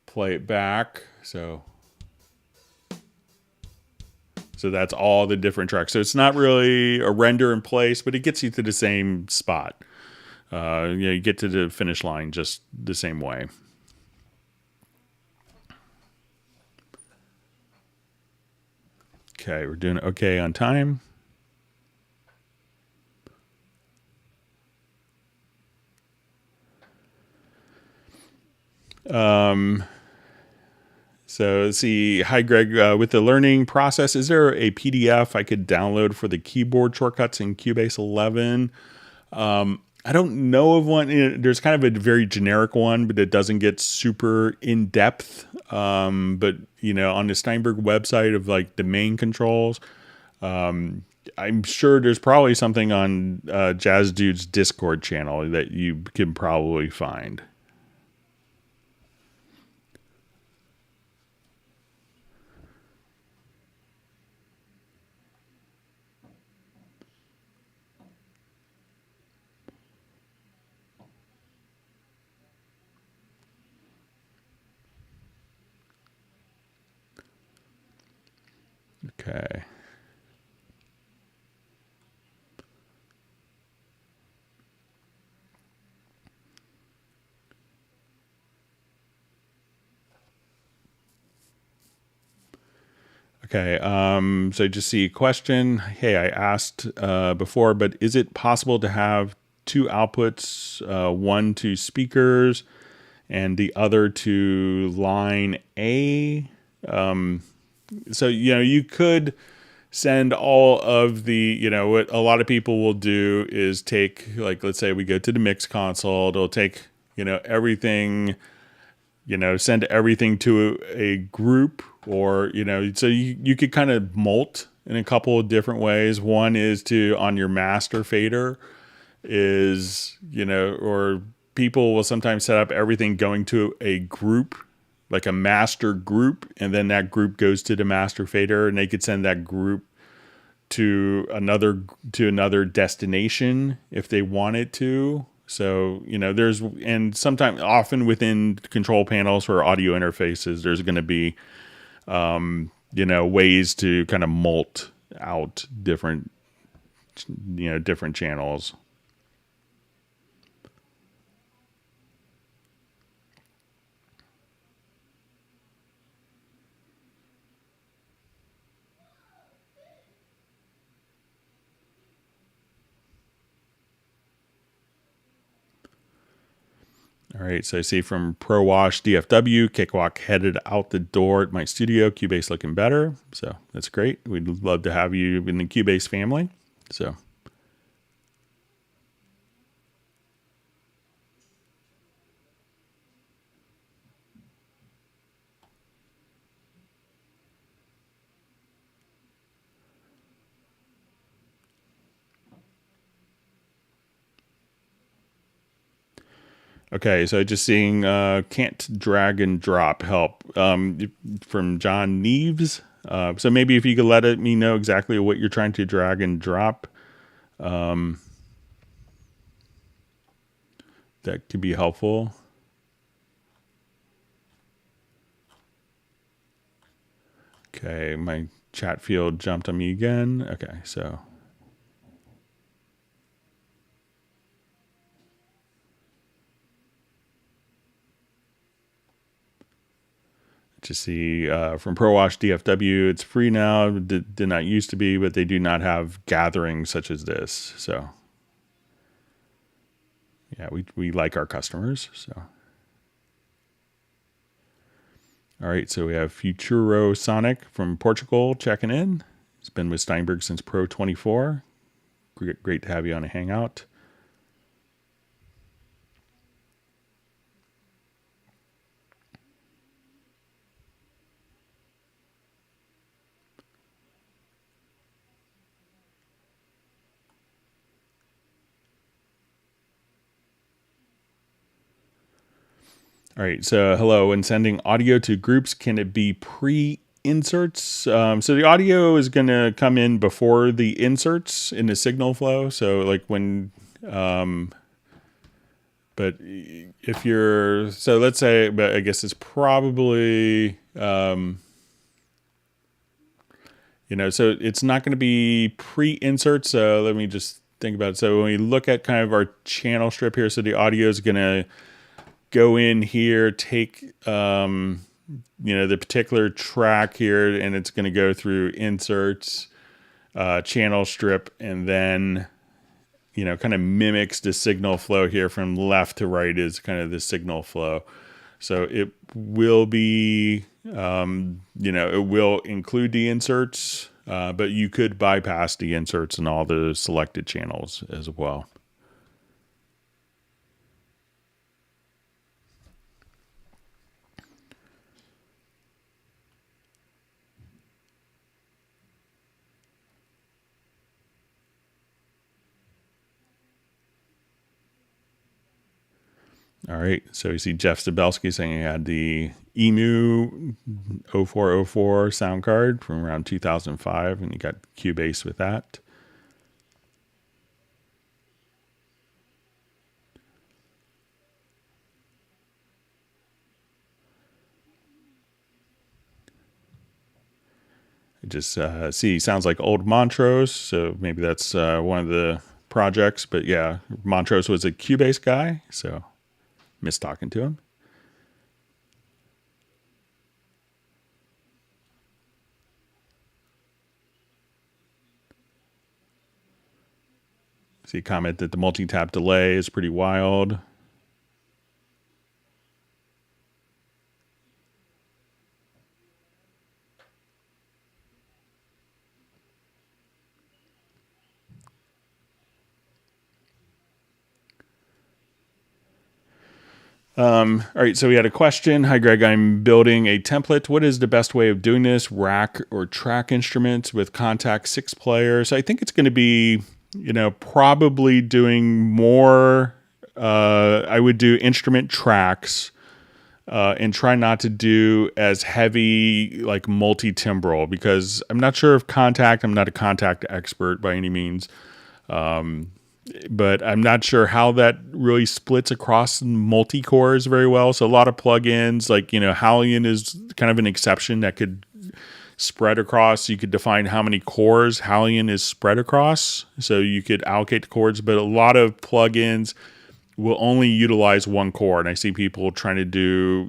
Speaker 1: play it back. So that's all the different tracks. So it's not really a render in place, but it gets you to the same spot. You get to the finish line just the same way. Okay, we're doing okay on time. So let's see. Hi, Greg. With the learning process, is there a PDF I could download for the keyboard shortcuts in Cubase 11? I don't know of one. There's kind of a very generic one, but it doesn't get super in depth. But you know, on the Steinberg website of like the main controls, I'm sure there's probably something on Jazz Dude's Discord channel that you can probably find. Okay. Okay, so I just see a question. Hey, I asked before, but is it possible to have 2 outputs, one to speakers and the other to line A? So, you know, you could send all of the, you know, what a lot of people will do is take, like, let's say we go to the mix console, it'll take, you know, everything, you know, send everything to a group, or, you know, so you could kind of molt in a couple of different ways. One is to, on your master fader is, you know, or people will sometimes set up everything going to a group, like a master group, and then that group goes to the master fader, and they could send that group to another destination if they wanted to. So, and sometimes often within control panels for audio interfaces, there's going to be, ways to kind of mult out different channels. All right, so I see from ProWash DFW, Cakewalk headed out the door at my studio. Cubase looking better, so that's great. We'd love to have you in the Cubase family. So, okay, so just seeing can't drag and drop help from John Neves. So maybe if you could let me know exactly what you're trying to drag and drop, that could be helpful. Okay, my chat field jumped on me again. Okay, so. To see from ProWash DFW, it's free now. Did not used to be, but they do not have gatherings such as this. So, yeah, we like our customers. So, all right. So we have Futuro Sonic from Portugal checking in. He's been with Steinberg since Pro 24. Great to have you on a Hangout. All right, so hello. When sending audio to groups, can it be pre-inserts? So the audio is going to come in before the inserts in the signal flow. So like when, but if you're, so let's say, but I guess it's probably, so it's not going to be pre-insert. So let me just think about it. So when we look at kind of our channel strip here, so the audio is going to go in here, take, the particular track here, and it's going to go through inserts, channel strip, and then, kind of mimics the signal flow here from left to right is kind of the signal flow. So it will be, it will include the inserts, but you could bypass the inserts and all the selected channels as well. All right, so you see Jeff Stabelski saying he had the EMU 0404 sound card from around 2005, and you got Cubase with that. I just see sounds like old Montrose, so maybe that's one of the projects. But yeah, Montrose was a Cubase guy, so miss talking to him. See, comment that the multi-tap delay is pretty wild. All right, so we had a question. Hi, Greg. I'm building a template. What is the best way of doing this? Rack or track instruments with Contact 6 players? I think it's going to be, probably doing more. I would do instrument tracks and try not to do as heavy, like multi-timbral, because I'm not sure if I'm not a contact expert by any means. But I'm not sure how that really splits across multi-cores very well. So a lot of plugins, like, Hallion is kind of an exception that could spread across. You could define how many cores Hallion is spread across. So you could allocate the chords, but a lot of plugins will only utilize one core. And I see people trying to do,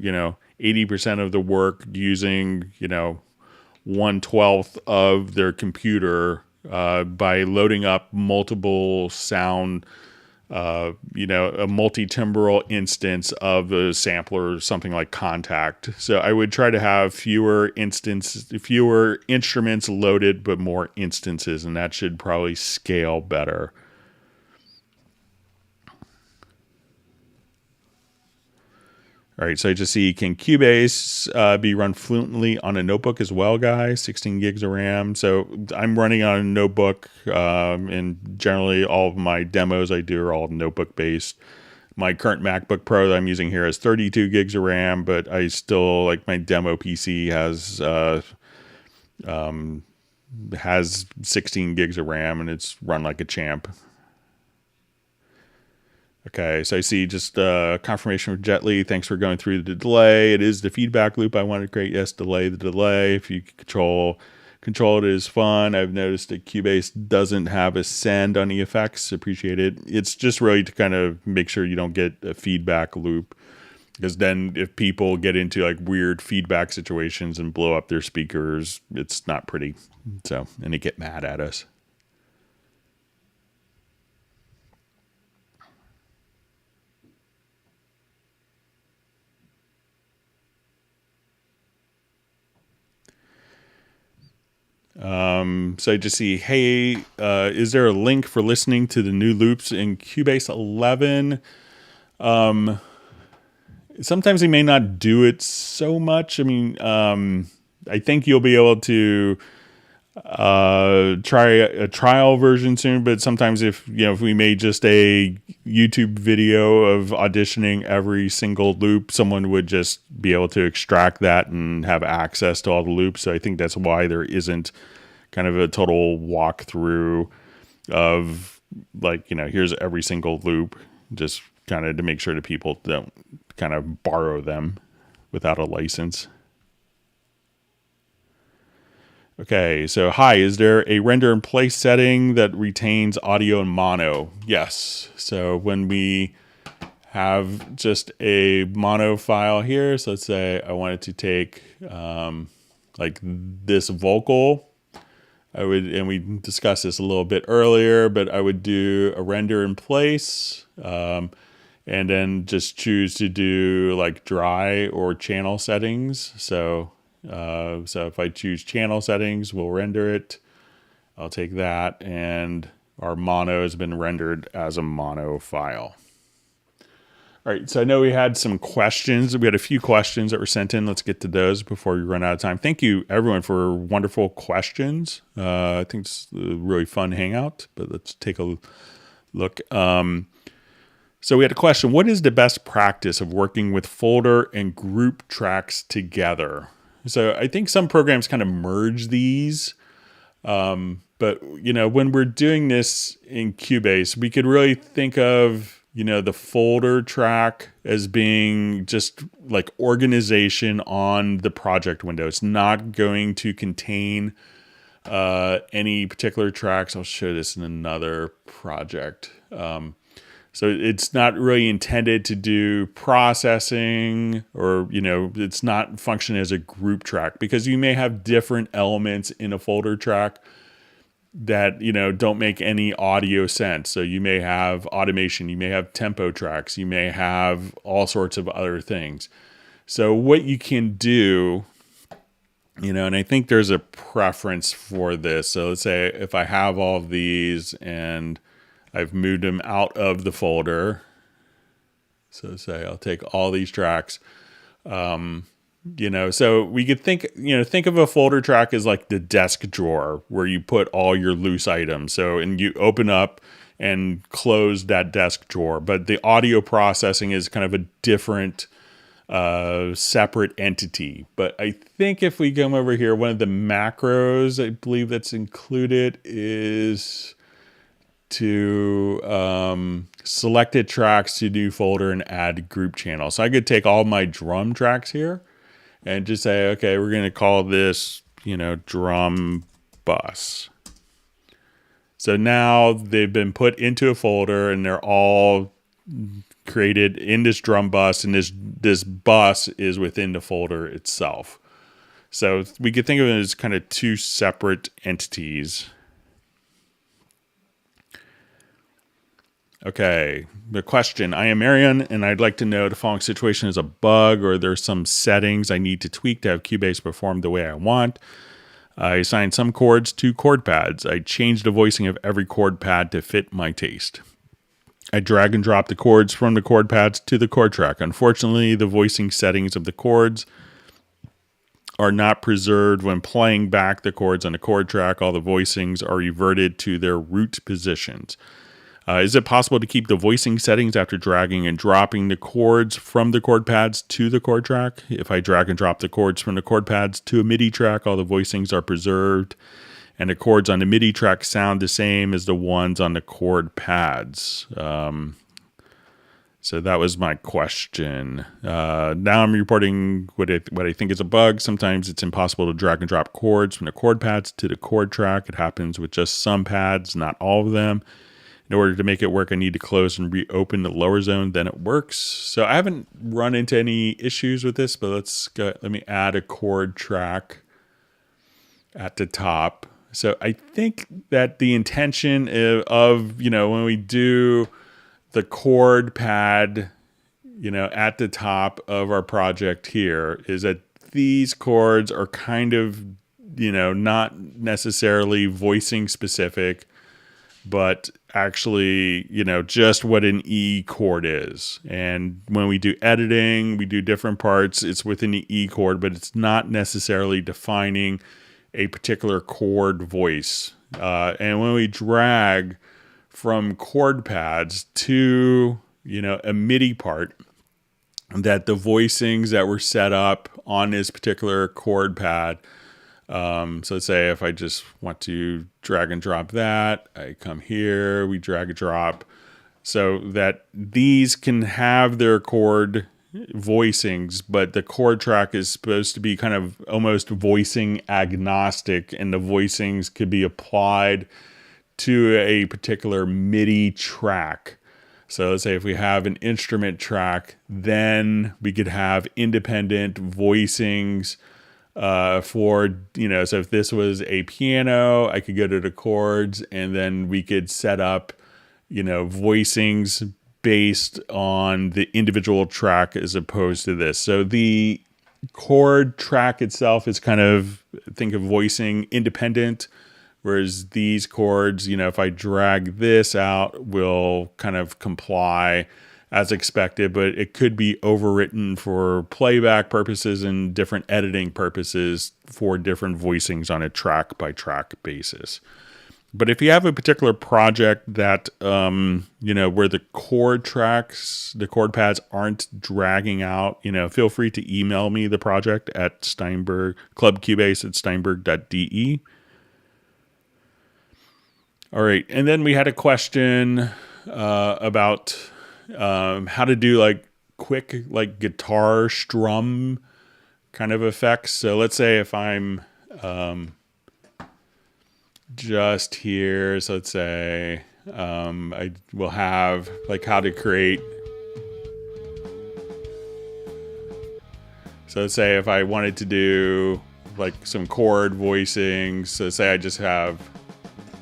Speaker 1: 80% of the work using, 1/12 of their computer by loading up multiple sound, a multi-timbral instance of a sampler, something like Contact. So I would try to have fewer instruments loaded, but more instances, and that should probably scale better. All right, so I just see, can Cubase be run fluently on a notebook as well, guys? 16 gigs of RAM. So I'm running on a notebook, and generally all of my demos I do are all notebook-based. My current MacBook Pro that I'm using here has 32 gigs of RAM, but I still, like, my demo PC has 16 gigs of RAM, and it's run like a champ. Okay, so I see just confirmation from Jetly. Thanks for going through the delay. It is the feedback loop I wanted to create. Yes, delay the delay. If you control it is fun. I've noticed that Cubase doesn't have a send on the effects. Appreciate it. It's just really to kind of make sure you don't get a feedback loop, because then if people get into like weird feedback situations and blow up their speakers, it's not pretty. So, and they get mad at us. So I just see, hey, is there a link for listening to the new loops in Cubase 11? Sometimes they may not do it so much. I mean, I think you'll be able to try a trial version soon, but sometimes if we made just a YouTube video of auditioning every single loop, someone would just be able to extract that and have access to all the loops. So I think that's why there isn't kind of a total walkthrough of like, here's every single loop, just kind of to make sure that people don't kind of borrow them without a license. Okay, so hi, is there a render in place setting that retains audio and mono? Yes. So when we have just a mono file here, so let's say I wanted to take like this vocal, and we discussed this a little bit earlier, but I would do a render in place, and then just choose to do like dry or channel settings. So if I choose channel settings, we'll render it. I'll take that, and our mono has been rendered as a mono file. All right, so I know we had some questions. We had a few questions that were sent in. Let's get to those before we run out of time. Thank you, everyone, for wonderful questions. I think it's a really fun hangout, but let's take a look. So we had a question. What is the best practice of working with folder and group tracks together? So I think some programs kind of merge these. But, when we're doing this in Cubase, we could really think of, the folder track as being just like organization on the project window. It's not going to contain any particular tracks. I'll show this in another project. So it's not really intended to do processing, or, it's not function as a group track, because you may have different elements in a folder track that, don't make any audio sense. So you may have automation, you may have tempo tracks, you may have all sorts of other things. So what you can do, and I think there's a preference for this. So let's say if I have all of these and I've moved them out of the folder. So say I'll take all these tracks, so we could think of a folder track as like the desk drawer where you put all your loose items. So, and you open up and close that desk drawer, but the audio processing is kind of a different separate entity. But I think if we come over here, one of the macros I believe that's included is to selected tracks to new folder and add group channel. So I could take all my drum tracks here and just say, okay, we're going to call this, drum bus. So now they've been put into a folder and they're all created in this drum bus, and this bus is within the folder itself. So we could think of it as kind of two separate entities. Okay, the question. I am Marion, and I'd like to know if the following situation is a bug or there's some settings I need to tweak to have Cubase perform the way I want. I assigned some chords to chord pads. I changed the voicing of every chord pad to fit my taste. I drag and drop the chords from the chord pads to the chord track. Unfortunately, the voicing settings of the chords are not preserved when playing back the chords on the chord track. All the voicings are reverted to their root positions. Is it possible to keep the voicing settings after dragging and dropping the chords from the chord pads to the chord track? If I drag and drop the chords from the chord pads to a MIDI track, all the voicings are preserved, and the chords on the MIDI track sound the same as the ones on the chord pads. So that was my question. Now I'm reporting what I think is a bug. Sometimes it's impossible to drag and drop chords from the chord pads to the chord track. It happens with just some pads, not all of them. In order to make it work, I need to close and reopen the lower zone, then it works. So I haven't run into any issues with this, but let me add a chord track at the top. So I think that the intention of when we do the chord pad, at the top of our project here is that these chords are kind of, not necessarily voicing specific, but actually, just what an E chord is. And when we do editing, we do different parts. It's within the E chord, but it's not necessarily defining a particular chord voice. And when we drag from chord pads to, a MIDI part, that the voicings that were set up on this particular chord pad. So let's say if I just want to drag and drop that, I come here, we drag and drop so that these can have their chord voicings, but the chord track is supposed to be kind of almost voicing agnostic, and the voicings could be applied to a particular MIDI track. So let's say if we have an instrument track, then we could have independent voicings for, so if this was a piano, I could go to the chords and then we could set up, voicings based on the individual track as opposed to this. So the chord track itself is kind of, think of voicing independent, whereas these chords, if I drag this out, will kind of comply as expected, but it could be overwritten for playback purposes and different editing purposes for different voicings on a track by track basis. But if you have a particular project that, where the chord tracks, the chord pads aren't dragging out, feel free to email me the project at Steinberg, clubcubase@steinberg.de. All right. And then we had a question about how to do quick guitar strum kind of effects. So let's say if I'm just here, so let's say I will have how to create. So let's say if I wanted to do some chord voicings, so say I just have,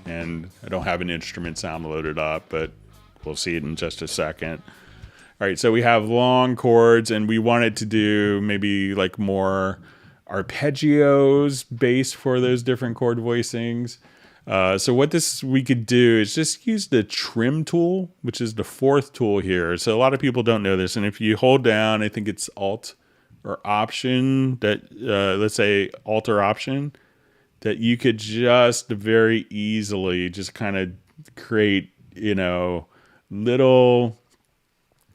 Speaker 1: and I don't have an instrument sound loaded up, but we'll see it in just a second. All right, so we have long chords, and we wanted to do maybe more arpeggios based for those different chord voicings. So what we could do is just use the trim tool, which is the fourth tool here. So a lot of people don't know this, and if you hold down, I think it's Alt or Option, that let's say Alt or Option, that you could just very easily just kind of create, little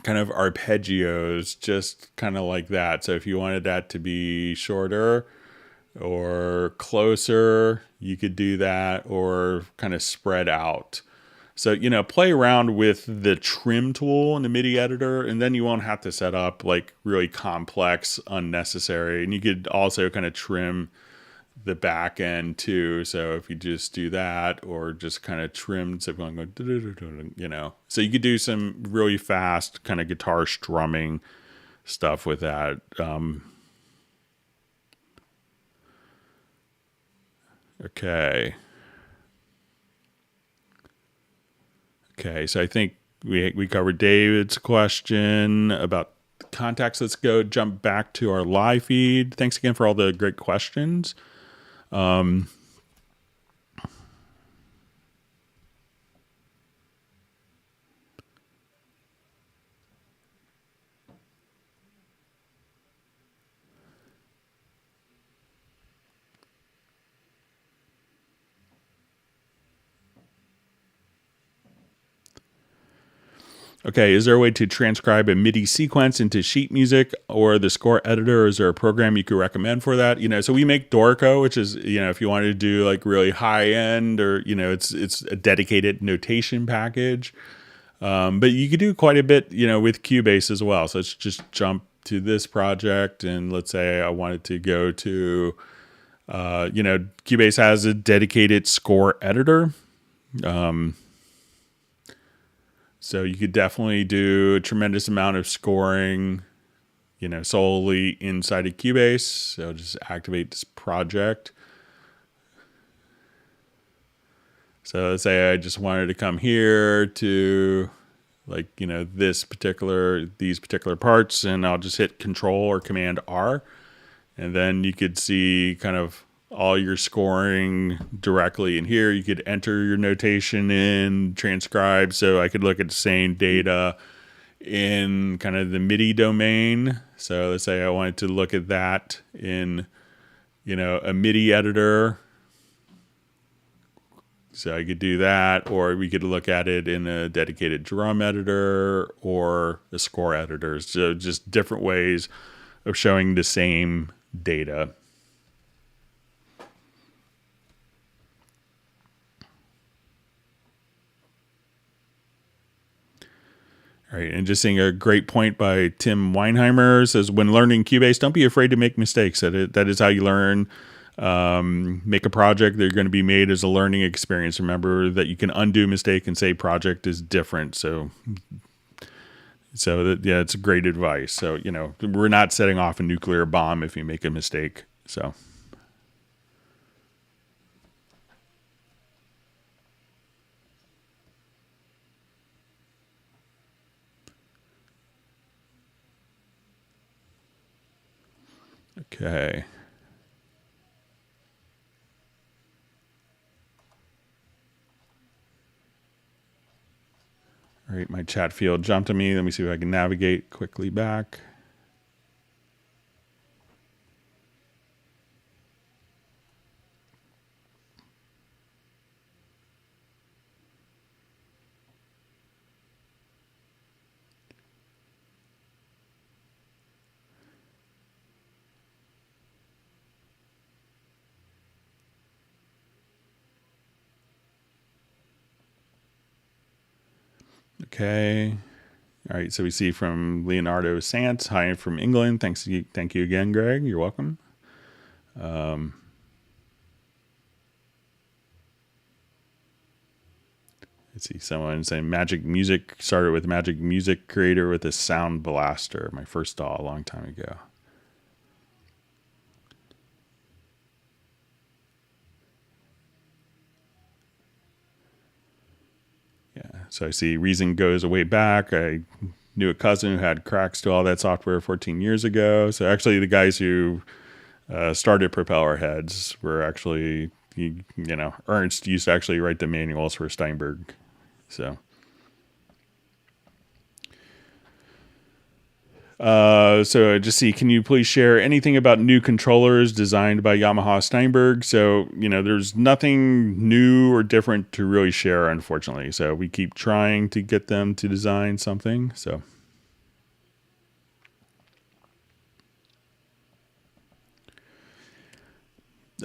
Speaker 1: kind of arpeggios, just kind of like that. So if you wanted that to be shorter or closer, you could do that, or kind of spread out. So, play around with the trim tool in the MIDI editor, and then you won't have to set up like really complex, unnecessary. And you could also kind of trim the back end too. So if you just do that, or just kind of trim, so going, so you could do some really fast kind of guitar strumming stuff with that. Okay. Okay, so I think we covered David's question about contacts. Let's jump back to our live feed. Thanks again for all the great questions. Okay, is there a way to transcribe a MIDI sequence into sheet music or the score editor? Or is there a program you could recommend for that? So we make Dorico, which is, if you wanted to do like really high end, or, it's a dedicated notation package. But you could do quite a bit, with Cubase as well. So let's just jump to this project, and let's say I wanted to go to, Cubase has a dedicated score editor. So you could definitely do a tremendous amount of scoring, solely inside of Cubase. So just activate this project. So let's say I just wanted to come here to these particular parts, and I'll just hit Control or Command R. And then you could see kind of all your scoring directly in here. You could enter your notation in, transcribe. So I could look at the same data in kind of the MIDI domain. So let's say I wanted to look at that in, a MIDI editor. So I could do that, or we could look at it in a dedicated drum editor or a score editor. So just different ways of showing the same data. All right, and just seeing a great point by Tim Weinheimer, says, when learning Cubase, don't be afraid to make mistakes. That is how you learn. Make a project. They're going to be made as a learning experience. Remember that you can undo a mistake and say project is different. So it's great advice. So, we're not setting off a nuclear bomb if you make a mistake. So. Okay. All right, my chat field jumped on me. Let me see if I can navigate quickly back. Okay. All right. So we see from Leonardo Sant. Hi, from England. Thank you again, Greg. You're welcome. Let's see. Someone saying Magic Music started with Magic Music Creator with a Sound Blaster. My first DAW a long time ago. Yeah, so I see Reason goes way back. I knew a cousin who had cracks to all that software 14 years ago. So actually the guys who started Propeller Heads were actually, Ernst used to actually write the manuals for Steinberg. So just see, can you please share anything about new controllers designed by Yamaha Steinberg? So, there's nothing new or different to really share, unfortunately. So we keep trying to get them to design something. So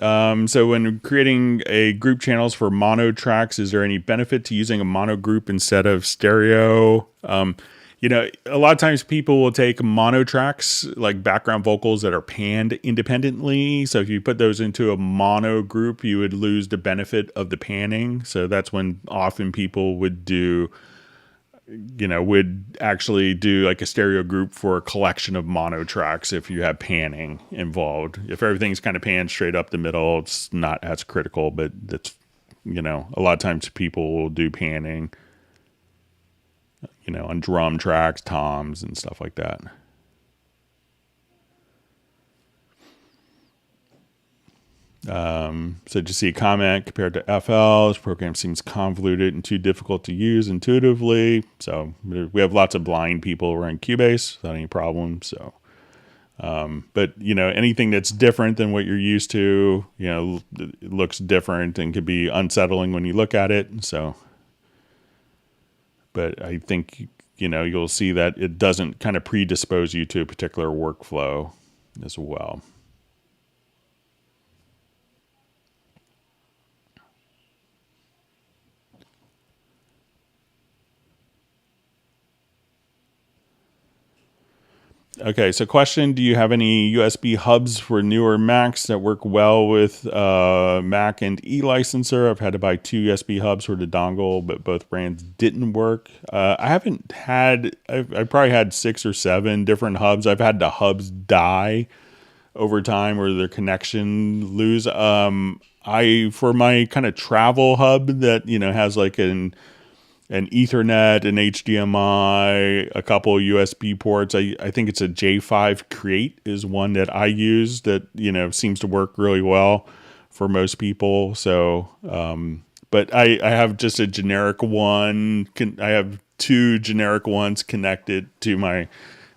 Speaker 1: So when creating a group channels for mono tracks, is there any benefit to using a mono group instead of stereo? A lot of times people will take mono tracks like background vocals that are panned independently. So if you put those into a mono group, you would lose the benefit of the panning. So that's when often people would would actually do like a stereo group for a collection of mono tracks if you have panning involved. If everything's kind of panned straight up the middle, it's not as critical, but that's, a lot of times people will do panning, on drum tracks, toms, and stuff like that. So just see a comment compared to FL. This program seems convoluted and too difficult to use intuitively. So we have lots of blind people running Cubase without any problem. So, but anything that's different than what you're used to, it looks different and could be unsettling when you look at it. So, but I think, you'll see that it doesn't kind of predispose you to a particular workflow as well. Okay, so question, do you have any USB hubs for newer Macs that work well with Mac and eLicenser? I've had to buy 2 USB hubs for the dongle, but both brands didn't work. I've probably had 6 or 7 different hubs. I've had the hubs die over time or their connection lose. For my kind of travel hub that, has like an Ethernet, an HDMI, a couple USB ports. I think it's a J5 Create is one that I use that, seems to work really well for most people. So, but I have just a generic one. I have 2 generic ones connected to my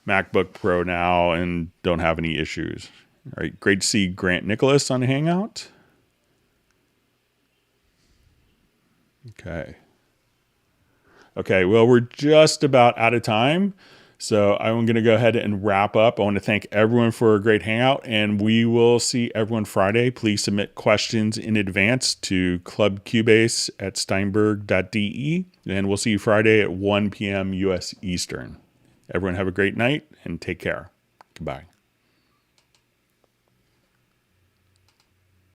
Speaker 1: MacBook Pro now and don't have any issues. All right. Great to see Grant Nicholas on Hangout. Okay, well, we're just about out of time, so I'm going to go ahead and wrap up. I want to thank everyone for a great hangout, and we will see everyone Friday. Please submit questions in advance to clubcubase@steinberg.de, and we'll see you Friday at 1 p.m. U.S. Eastern. Everyone have a great night, and take care. Goodbye.